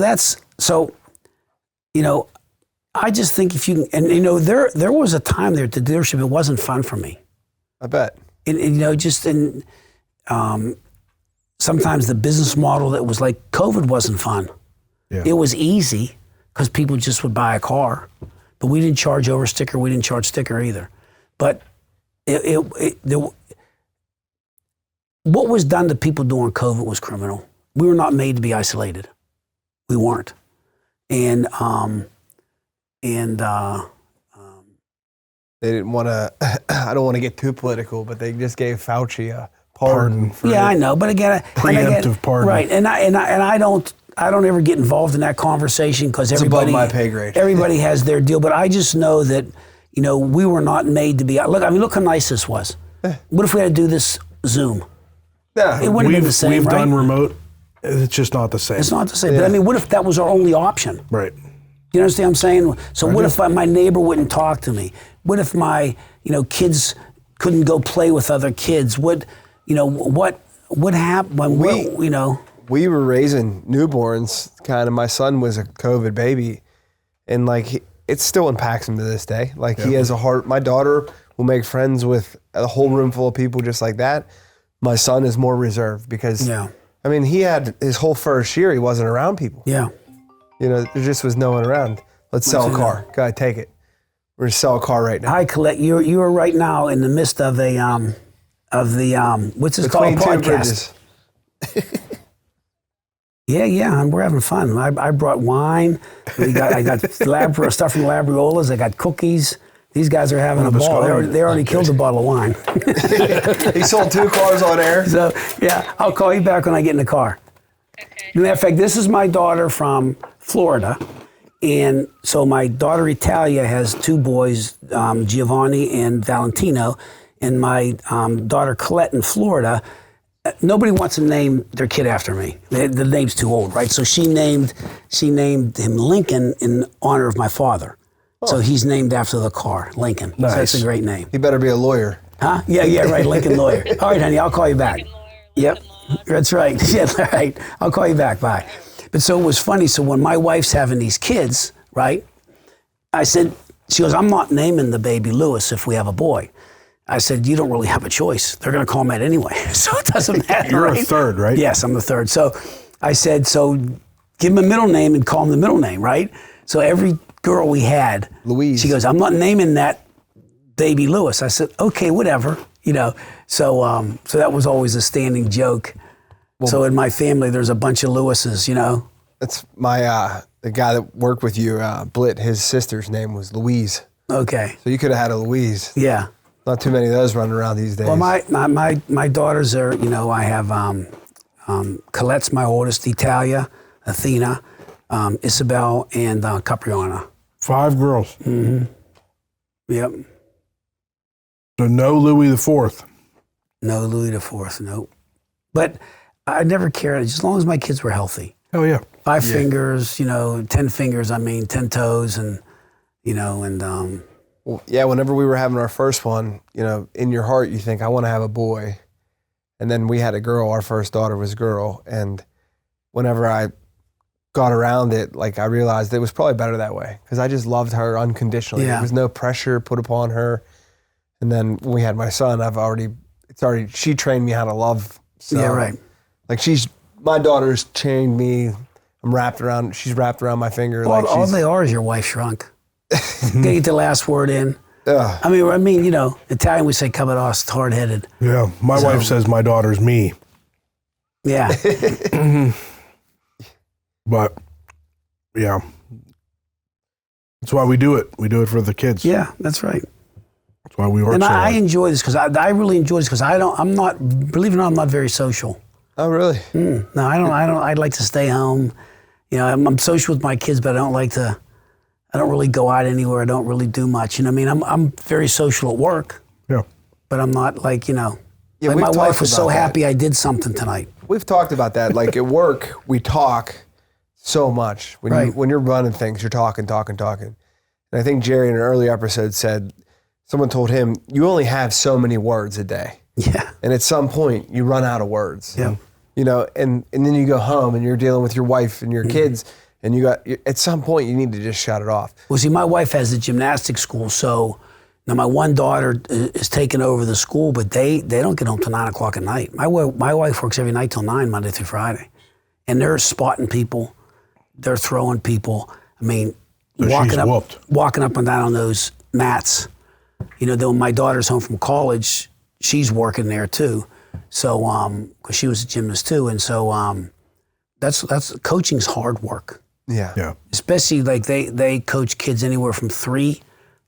I just think if you, and you know, there was a time there at the dealership, it wasn't fun for me. I bet. And you know, just in, sometimes the business model that was like COVID wasn't fun. Yeah. It was easy because people just would buy a car, but we didn't charge over sticker. We didn't charge sticker either. But what was done to people during COVID was criminal. We were not made to be isolated. We weren't. And They didn't want to, I don't want to get too political, but they just gave Fauci a pardon. For yeah, it. I know, but again, Preemptive pardon. right? And I don't ever get involved in that conversation because everybody, above my pay grade. Everybody has their deal, but I just know that we were not made to be. Look how nice this was. What if we had to do this Zoom? Yeah, It wouldn't have been the same, We've right? done remote. It's just not the same. It's not the same. But I mean, what if that was our only option? Right. You understand what I'm saying? So what if my neighbor wouldn't talk to me? What if my kids couldn't go play with other kids? What happened when we were raising newborns. Kind of, my son was a COVID baby, and like it still impacts him to this day. Like he has a heart. My daughter will make friends with a whole room full of people just like that. My son is more reserved because I mean, he had his whole first year. He wasn't around people. Yeah. There just was no one around. Let's sell a car. Go ahead, take it. We're gonna sell a car right now. Hi, Colette. You are right now in the midst of what's this called? Between two Podcast. bridges. Yeah, and we're having fun. I brought wine. I got stuff from Labriolas. I got cookies. These guys are having a ball. They already killed a bottle of wine. He sold 2 cars on air. So yeah, I'll call you back when I get in the car. Okay. Matter of fact, this is my daughter from Florida. And so my daughter Italia has 2 boys, Giovanni and Valentino. And my daughter Colette in Florida, nobody wants to name their kid after me. The name's too old, right? So she named him Lincoln in honor of my father. So he's named after the car, Lincoln. Nice. So that's a great name. He better be a lawyer. Huh? Yeah, right, Lincoln Lawyer. All right, honey, I'll call you back. Yep, that's right. Yeah, right. I'll call you back. Bye. But so it was funny. So when my wife's having these kids, right? I said, she goes, I'm not naming the baby Lewis if we have a boy. I said, you don't really have a choice. They're going to call him that anyway. So it doesn't matter. You're right? a third, right? Yes, I'm the third. So I said, so give him a middle name and call him the middle name, right? So every girl we had, Louise. She goes, I'm not naming that baby Lewis. I said, okay, whatever. So that was always a standing joke. Well, so in my family, there's a bunch of Lewises, That's my, the guy that worked with you, Blitt, his sister's name was Louise. Okay. So you could have had a Louise. Yeah. Not too many of those running around these days. Well, my daughters are, I have Colette's my oldest, Italia, Athena, Isabel, and Capriana. 5 girls. Mm-hmm. Yep. So no Louis IV. No Louis IV, nope. But I never cared, as long as my kids were healthy. Oh, yeah. 5 fingers, 10 fingers, 10 toes, and, Well, yeah, whenever we were having our first one, in your heart, you think, I want to have a boy. And then we had a girl. Our first daughter was a girl. And whenever I got around it, like I realized it was probably better that way because I just loved her unconditionally. Yeah. There was no pressure put upon her. And then when we had my son, she trained me how to love. So, yeah, right. Like my daughter's chained me. She's wrapped around my finger. All they are is your wife shrunk. Get the last word in. Ugh. I mean, Italian we say come at us hard-headed. Yeah. My wife says my daughter's me. Yeah. But, yeah. That's why we do it. We do it for the kids. Yeah, that's right. That's why we work And so I hard. enjoy this because I really enjoy this because believe it or not, I'm not very social. Oh, really? No, I don't. I'd like to stay home. I'm social with my kids, but I don't really go out anywhere. I don't really do much. I'm very social at work, Yeah. but I'm not like, Yeah, like we've my wife talked was so about that. happy I did something tonight. We've talked about that. Like at work, we talk so much. When you're running things, you're talking. And I think Jerry in an earlier episode said, someone told him, you only have so many words a day. Yeah. And at some point, you run out of words. Yeah. And then you go home and you're dealing with your wife and your kids. and at some point you need to just shut it off. Well, see, my wife has a gymnastics school, so now my one daughter is taking over the school, but they don't get home till 9 o'clock at night. My wife works every night till 9, Monday through Friday, and they're spotting people, they're throwing people. I mean, So walking up and down on those mats. Then when my daughter's home from college, she's working there too. So, because she was a gymnast too, and so that's coaching's hard work. Yeah. Especially like they coach kids anywhere from 3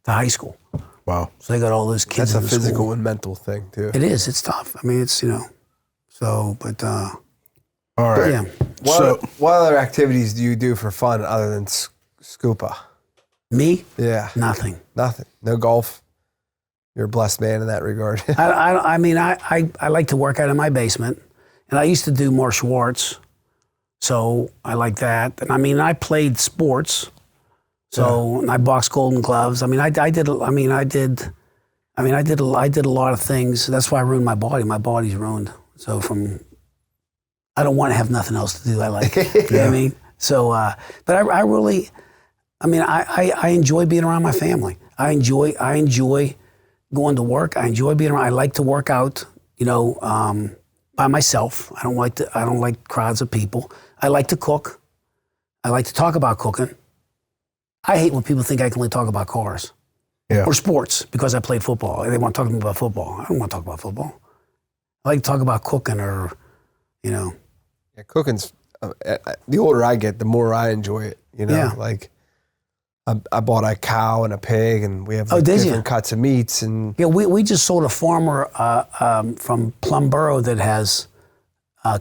to high school. Wow. So they got all those kids. That's in a the physical school. and mental thing too. It is. It's tough. I mean, it's So, but all right. yeah. What other activities do you do for fun other than scuba? Me? Yeah. Nothing. Nothing. No golf. You're a blessed man in that regard. I mean, I like to work out in my basement, and I used to do martial arts, so I like that. And I mean, I played sports, so and I boxed Golden Gloves. I mean, I did a lot of things. That's why I ruined my body. My body's ruined. So I don't want to have nothing else to do. I like it. You know what I mean? So, but I really, I mean, I enjoy being around my family. I enjoy going to work. I enjoy being around. I like to work out, by myself. I don't like crowds of people. I like to cook. I like to talk about cooking. I hate when people think I can only talk about cars or sports because I played football. They want to talk to me about football. I don't want to talk about football. I like to talk about cooking or. Yeah, cooking's, the older I get, the more I enjoy it, Yeah. Like I bought a cow and a pig, and we have different cuts of meats. And yeah, we just sold a farmer from Plumboro that has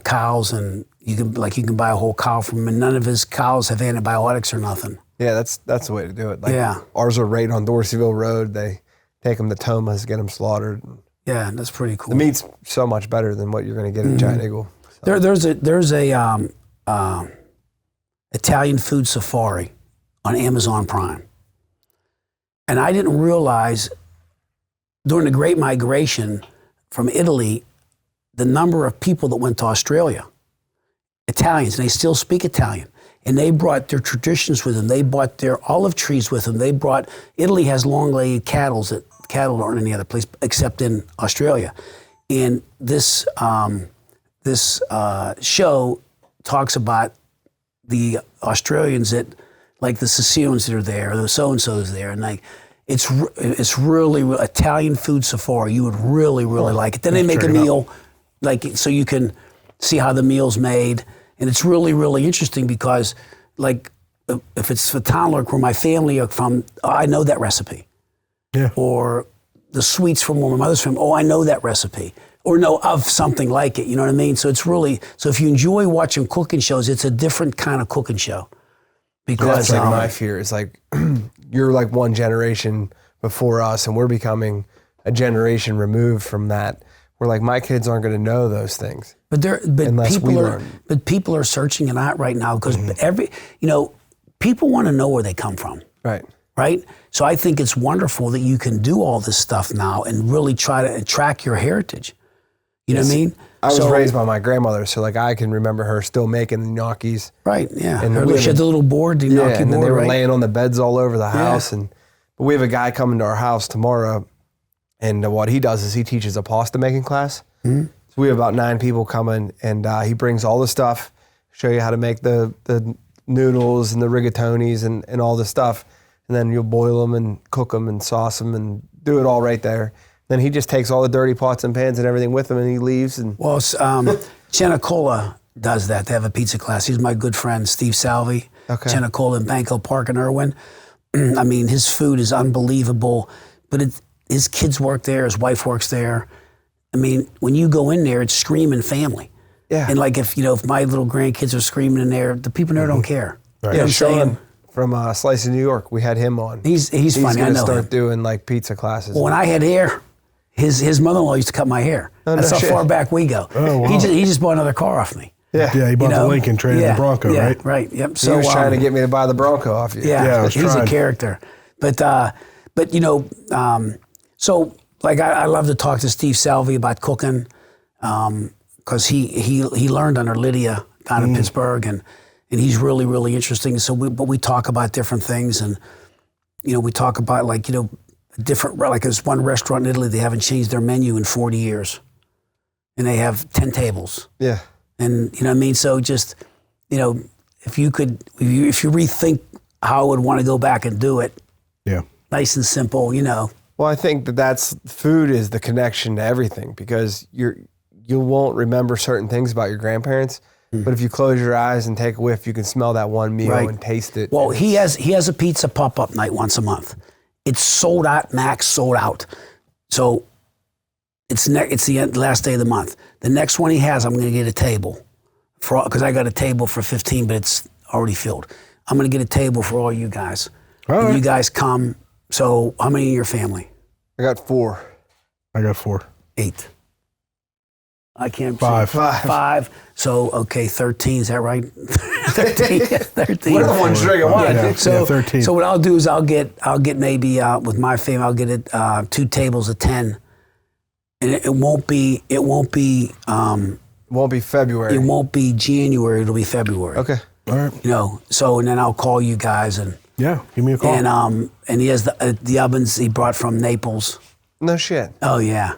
cows, and you can buy a whole cow from him, and none of his cows have antibiotics or nothing. Yeah, that's the way to do it. Like, Yeah. Ours are right on Dorseyville Road. They take them to Thomas, get them slaughtered. Yeah, that's pretty cool. The meat's so much better than what you're going to get at Giant Eagle. So. There's a Italian food safari on Amazon Prime, and I didn't realize during the Great Migration from Italy the number of people that went to Australia, Italians, and they still speak Italian, and they brought their traditions with them. They brought their olive trees with them. Italy has long-legged cattle that aren't any other place except in Australia, and this show talks about the Australians that, like the Sicilians that are there, or the so-and-sos there, and like it's really Italian food safari. You would really like it. Then they make a meal, so you can see how the meal's made, and it's really interesting because, like, if it's for Tonlurk, where my family are from, I know that recipe. Yeah. Or the sweets from where my mother's from, I know that recipe. Or know of something like it, you know what I mean? So it's really, if you enjoy watching cooking shows, it's a different kind of cooking show. Because that's like my fear. It's like, you're like one generation before us, and we're becoming a generation removed from that. We're like, my kids aren't going to know those things. But unless we learn. But people are searching it out right now because people want to know where they come from. Right? So I think it's wonderful that you can do all this stuff now and really try to track your heritage. You know what I mean? I was raised by my grandmother, so like I can remember her still making the gnocchis. Right, yeah. And she had the little board, the gnocchi board, and then they were right? laying on the beds all over the house. Yeah. But we have a guy coming to our house tomorrow, and what he does is he teaches a pasta making class. Mm-hmm. So we have about 9 people coming, and he brings all the stuff, show you how to make the noodles and the rigatonis and all the stuff, and then you'll boil them and cook them and sauce them and do it all right there. Then he just takes all the dirty pots and pans and everything with him, and he leaves. And Chenicola does that. They have a pizza class. He's my good friend, Steve Salvi. Okay. Chenicola in Banco Park in Irwin. I mean, his food is unbelievable. But his kids work there. His wife works there. I mean, when you go in there, it's screaming family. Yeah. And like if my little grandkids are screaming in there, the people in there don't care. Right. You know what I'm saying? From Slice of New York, we had him on. He's funny. He's I going to know start him. doing like pizza classes. Well, when I had hair, his mother-in-law used to cut my hair. Oh, That's no how shit. far back we go. Oh, wow. He just bought another car off me. Yeah. Yeah, he bought the Lincoln, traded the Bronco, yeah, right? Right. Yep. So he was trying to get me to buy the Bronco off you. Yeah, I was he's trying. a character. But so like I love to talk to Steve Salvi about cooking because he learned under Lydia down in Pittsburgh, and he's really, really interesting. So but we talk about different things, and we talk about different, like there's one restaurant in Italy, they haven't changed their menu in 40 years, and they have 10 tables. Yeah. And you know what I mean? So just, if you rethink how I would want to go back and do it, Yeah. nice and simple, Well, I think that's food is the connection to everything, because you won't remember certain things about your grandparents, but if you close your eyes and take a whiff, you can smell that one meal Right. and taste it. Well, he has a pizza pop-up night once a month. It's sold out, max sold out. So it's the last day of the month. The next one he has, I'm going to get a table because I got a table for 15, but it's already filled. I'm going to get a table for all you guys. All And right. you guys come. So how many in your family? I got 4. I got 4. 8. I can't. 5. 5. So, okay, 13, is that right? 13. 13. We're the ones drinking wine. Yeah. So, 13. so what I'll do is I'll get maybe with my family, I'll get it 2 tables of 10, and it won't be Won't be February. it won't be January. It'll be February. Okay. All right. So and then I'll call you guys and Yeah. Give me a call. and he has the ovens he brought from Naples. No shit. Oh yeah.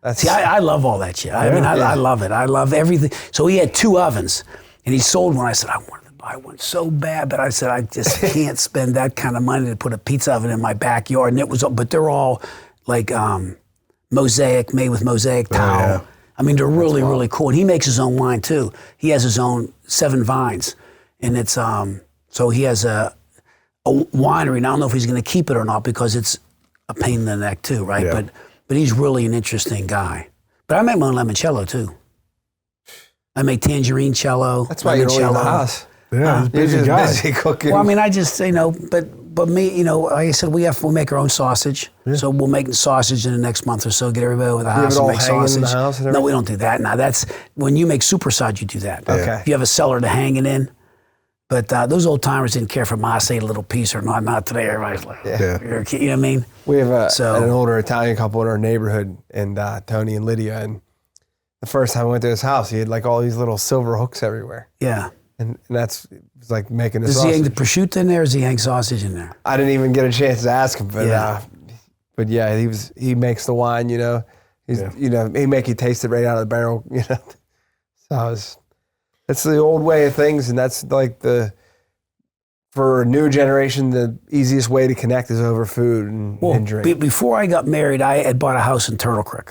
That's See, I love all that shit. I mean, I love it. I love everything. So he had 2 ovens, and he sold one. I said, I wanted to buy one so bad, but I said, I just can't spend that kind of money to put a pizza oven in my backyard. And but they're all like mosaic, made with mosaic tile. yeah. I mean, they're really, really cool. And he makes his own wine too. He has his own 7 vines, and it's so he has a winery. And I don't know if he's going to keep it or not because it's a pain in the neck too, right? Yeah. But he's really an interesting guy. But I make my own limoncello too. I make tangerine cello. That's why you don't leave the house. Yeah. He's a You're busy just guy. busy cooking. Well, I mean, I just but me, like I said, we make our own sausage. So we'll make sausage in the next month or so. Get everybody over the have house it and all make hanging in sausage. the house and No, we don't do that. Now that's when you make superside, you do that. Okay. If you have a cellar to hang it in. But those old timers didn't care if Mas ate a little piece or not. Not today. Everybody's like, Yeah. you're a kid, you know what I mean? We have So- an older Italian couple in our neighborhood, and Tony and Lydia. And the first time I went to his house, he had like all these little silver hooks everywhere, Yeah. and that's it was like making a Does he hang the sausage. prosciutto in there or does he hang sausage in there? I didn't even get a chance to ask him, but Yeah. he makes the wine. He's he make you taste it right out of the barrel. So it's the old way of things, and that's like for a new generation, the easiest way to connect is over food and drink. Before I got married, I had bought a house in Turtle Creek.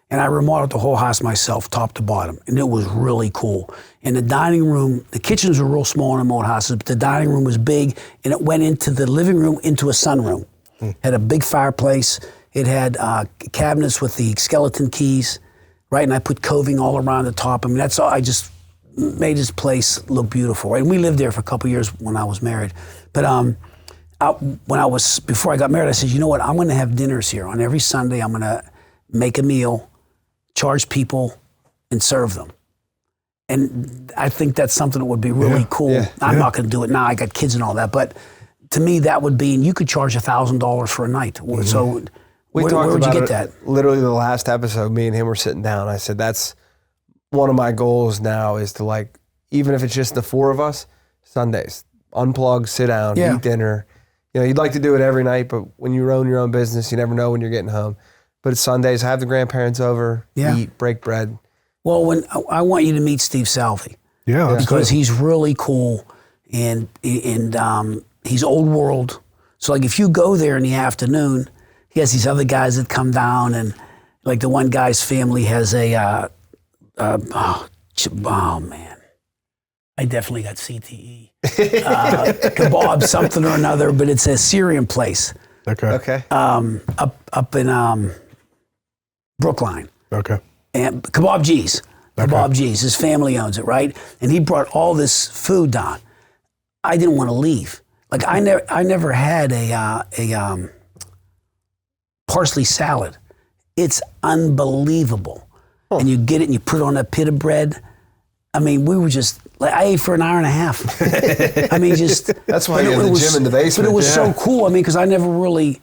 And I remodeled the whole house myself, top to bottom. And it was really cool. And the dining room, the kitchens were real small in the old houses, but the dining room was big. And it went into the living room, into a sunroom. Had a big fireplace. It had cabinets with the skeleton keys, right? And I put coving all around the top. I mean, that's all. I just made this place look beautiful. And we lived there for a couple of years when I was married. But before I got married, I said, you know what? I'm going to have dinners here. On every Sunday, I'm going to make a meal, charge people, and serve them. And I think that's something that would be really cool. Yeah. I'm not going to do it now. I got kids and all that. But to me, that would be, and you could charge $1,000 for a night. So We where talked would you about get it that? literally the last episode. Me and him were sitting down. I said, that's one of my goals now is to, like, even if it's just the 4 of us, Sundays, unplug, sit down, Yeah. eat dinner. You'd like to do it every night, but when you own your own business, you never know when you're getting home. But it's Sundays, have the grandparents over, eat, break bread. Well, when I want you to meet Steve Salvi. Yeah. That's Because good. he's really cool and he's old world. So like if you go there in the afternoon, he has these other guys that come down, and like the one guy's family has oh man, I definitely got CTE. Kebab something or another, but it's a Syrian place Okay. up in Brookline. Okay. And Kebab G's. Kebab G's. His family owns it, right? And he brought all this food down. I didn't want to leave. Like I never had a parsley salad. It's unbelievable. And you get it and you put it on a pita bread. I mean, we were just like I ate for an hour and a half. I mean, just That's why you but have it the was- gym in the basement. But it was Yeah. so cool. I mean, because I never really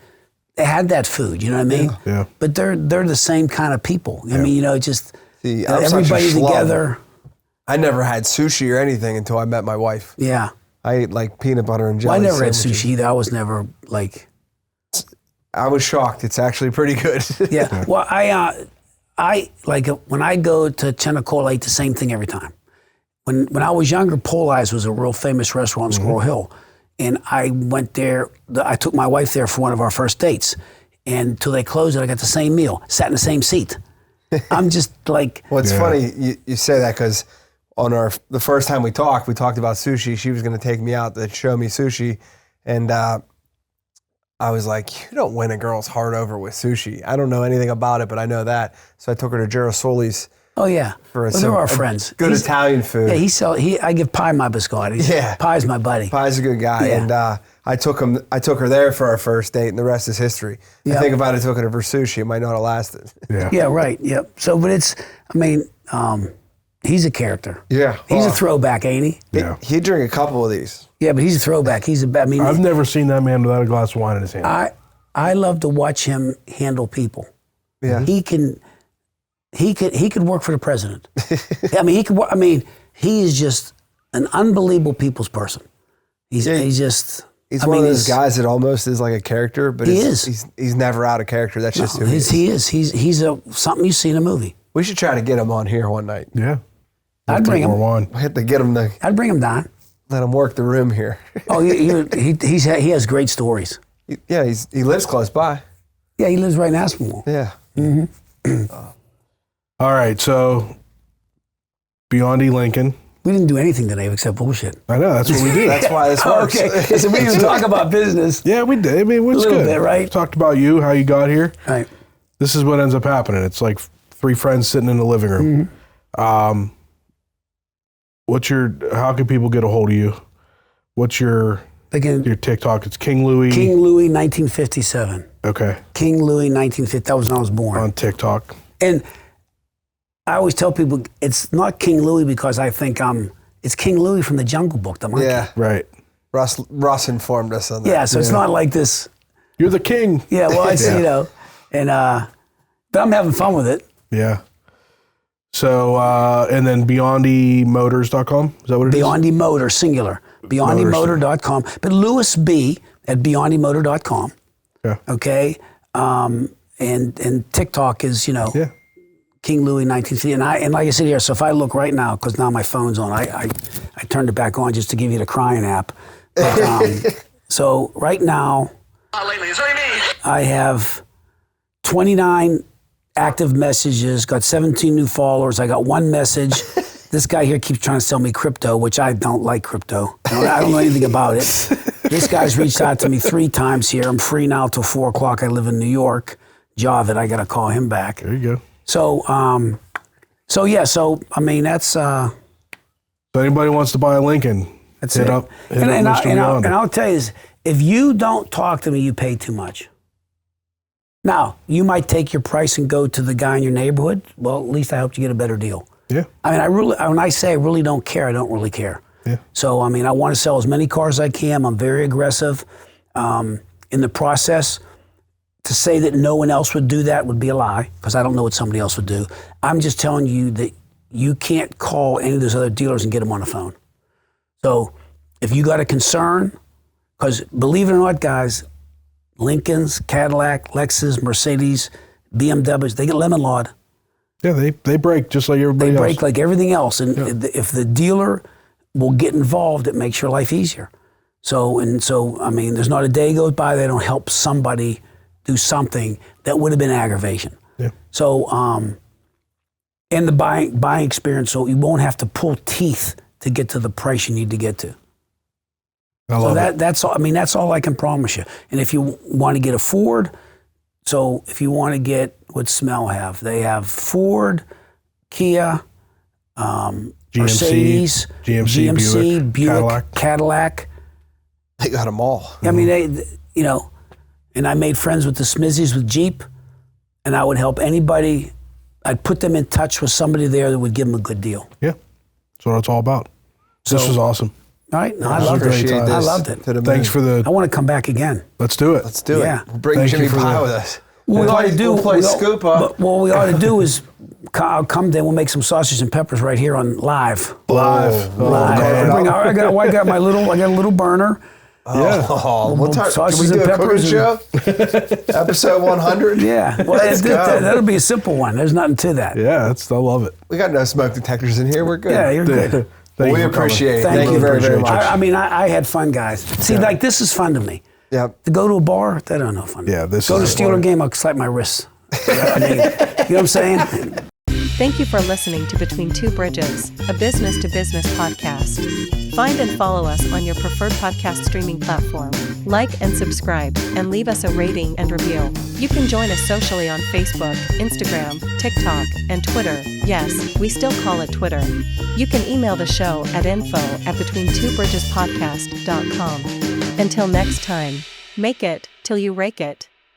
had that food. You know what I mean? Yeah. But they're the same kind of people. I mean, just See, I'm such a everybody schlub. together. I never had sushi or anything until I met my wife. Yeah. I ate like peanut butter and jelly. Well, I never had sandwiches. sushi either. I was never like. I was shocked. It's actually pretty good. Yeah. Well, I like when I go to Chenicola, I eat the same thing every time. When I was younger, Pole Eyes was a real famous restaurant in Squirrel Hill, and I went there. I took my wife there for one of our first dates, and until they closed it, I got the same meal, sat in the same seat. I'm just like. Well, it's funny you say that because on the first time we talked about sushi. She was going to take me out to show me sushi, and I was like, you don't win a girl's heart over with sushi. I don't know anything about it, but I know that. So I took her to Girasoli's. Oh yeah, They're our friends. Good Italian food. Yeah, I give Pie my biscotti. Pie's my buddy. Pie's a good guy, and I took her there for our first date, and the rest is history. I think if I'd have taken her for sushi, it might not have lasted. Yeah. Yeah. Right. Yep. So, but he's a character. Yeah. He's a throwback, ain't he? Yeah. He'd drink a couple of these. Yeah, but he's a throwback. I've never seen that man without a glass of wine in his hand. I love to watch him handle people. Yeah. He could work for the president. He is just an unbelievable people's person. He's one of those guys that almost is like a character, but he's never out of character. That's just who he is. He is. He's something you see in a movie. We should try to get him on here one night. Yeah. I'd bring him. More wine. We have to get him I'd bring him down. let him work the room here. Oh, he has great stories. Yeah, he lives close by. Yeah, he lives right in Aspinwall. Yeah. All right, so Biondi Lincoln. We didn't do anything today except bullshit. I know, that's what we do. That's why this works. Okay, so we didn't talk about business. Yeah, we did. I mean, it was A little good. bit, right? Talked about you, how you got here. Right. This is what ends up happening. It's like three friends sitting in the living room. Mm-hmm. How can people get a hold of you? What's your TikTok? It's King Louis. King Louis 1957. Okay. King Louis 1950. That was when I was born. On TikTok. And I always tell people it's not King Louis because I think it's King Louis from the Jungle Book, the monkey. Yeah. Right. Russ informed us on that. Yeah, so it's not like this. You're the king. Yeah, well, it's, but I'm having fun with it. Yeah. So, and then BeyondiMotors.com, is that what it is? Biondi Motor, singular. BeyondiMotor.com. But Louis B. at BeyondiMotor.com. Yeah. Okay? And TikTok is, King Louis 1950. And like I said here, so if I look right now, because now my phone's on, I turned it back on just to give you the crying app. But, so right now, I have 29 active messages, got 17 new followers. I got one message. This guy here keeps trying to sell me crypto, which I don't like crypto. I don't know anything about it. This guy's reached out to me 3 times here. I'm free now till 4 o'clock. I live in New York. Javid, I got to call him back. There you go. So that's. So anybody wants to buy a Lincoln, That's hit it. up And Mr. Biondi. I'll tell you this: if you don't talk to me, you pay too much. Now, you might take your price and go to the guy in your neighborhood. Well, at least I hope you get a better deal. Yeah. I mean, when I say I really don't care, I don't really care. Yeah. So, I mean, I want to sell as many cars as I can. I'm very aggressive in the process. To say that no one else would do that would be a lie, because I don't know what somebody else would do. I'm just telling you that you can't call any of those other dealers and get them on the phone. So if you got a concern, because believe it or not, guys, Lincolns, Cadillac, Lexus, Mercedes, BMWs, they get lemon lawed. Yeah, they break just like everybody else. They break like everything else. And if the dealer will get involved, it makes your life easier. So, I mean, there's not a day goes by they don't help somebody do something that would have been aggravation. Yeah. So, and the buying experience, so you won't have to pull teeth to get to the price you need to get to. I love it. That's all. I mean, that's all I can promise you. And if you want to get a Ford, so if you want to get what Smell have, they have Ford, Kia, Mercedes, GMC, Buick, Cadillac. They got them all. I mean, and I made friends with the Smizzies with Jeep, and I would help anybody. I'd put them in touch with somebody there that would give them a good deal. Yeah, that's what it's all about. This was awesome. All right, I loved it. I loved it. Thanks for I want to come back again. Let's do it. Let's do Yeah. it. We'll bring Thank Jimmy you for Pie the- with us. What we ought to do, we'll play Scoop, huh? but what we ought to do is, I'll come there. We'll make some sausage and peppers right here on live. Live. I got a little burner. Oh, what time? Can we Sausages do and a cooking peppers show? Episode 100? Yeah, well, that'll be a simple one. There's nothing to that. Yeah, I love it. We got no smoke detectors in here. We're good. Yeah, you're good. We appreciate it. Thank you very, very much. I mean, I had fun, guys. See, like this is fun to me. Yeah. To go to a bar, that ain't no fun. Yeah, Go to a Steeler game, I'll slap my wrists. I mean, you know what I'm saying? Thank you for listening to Between Two Bridges, a business-to-business podcast. Find and follow us on your preferred podcast streaming platform. Like and subscribe, and leave us a rating and review. You can join us socially on Facebook, Instagram, TikTok, and Twitter. Yes, we still call it Twitter. You can email the show at info@betweentwobridgespodcast.com. Until next time, make it till you rake it.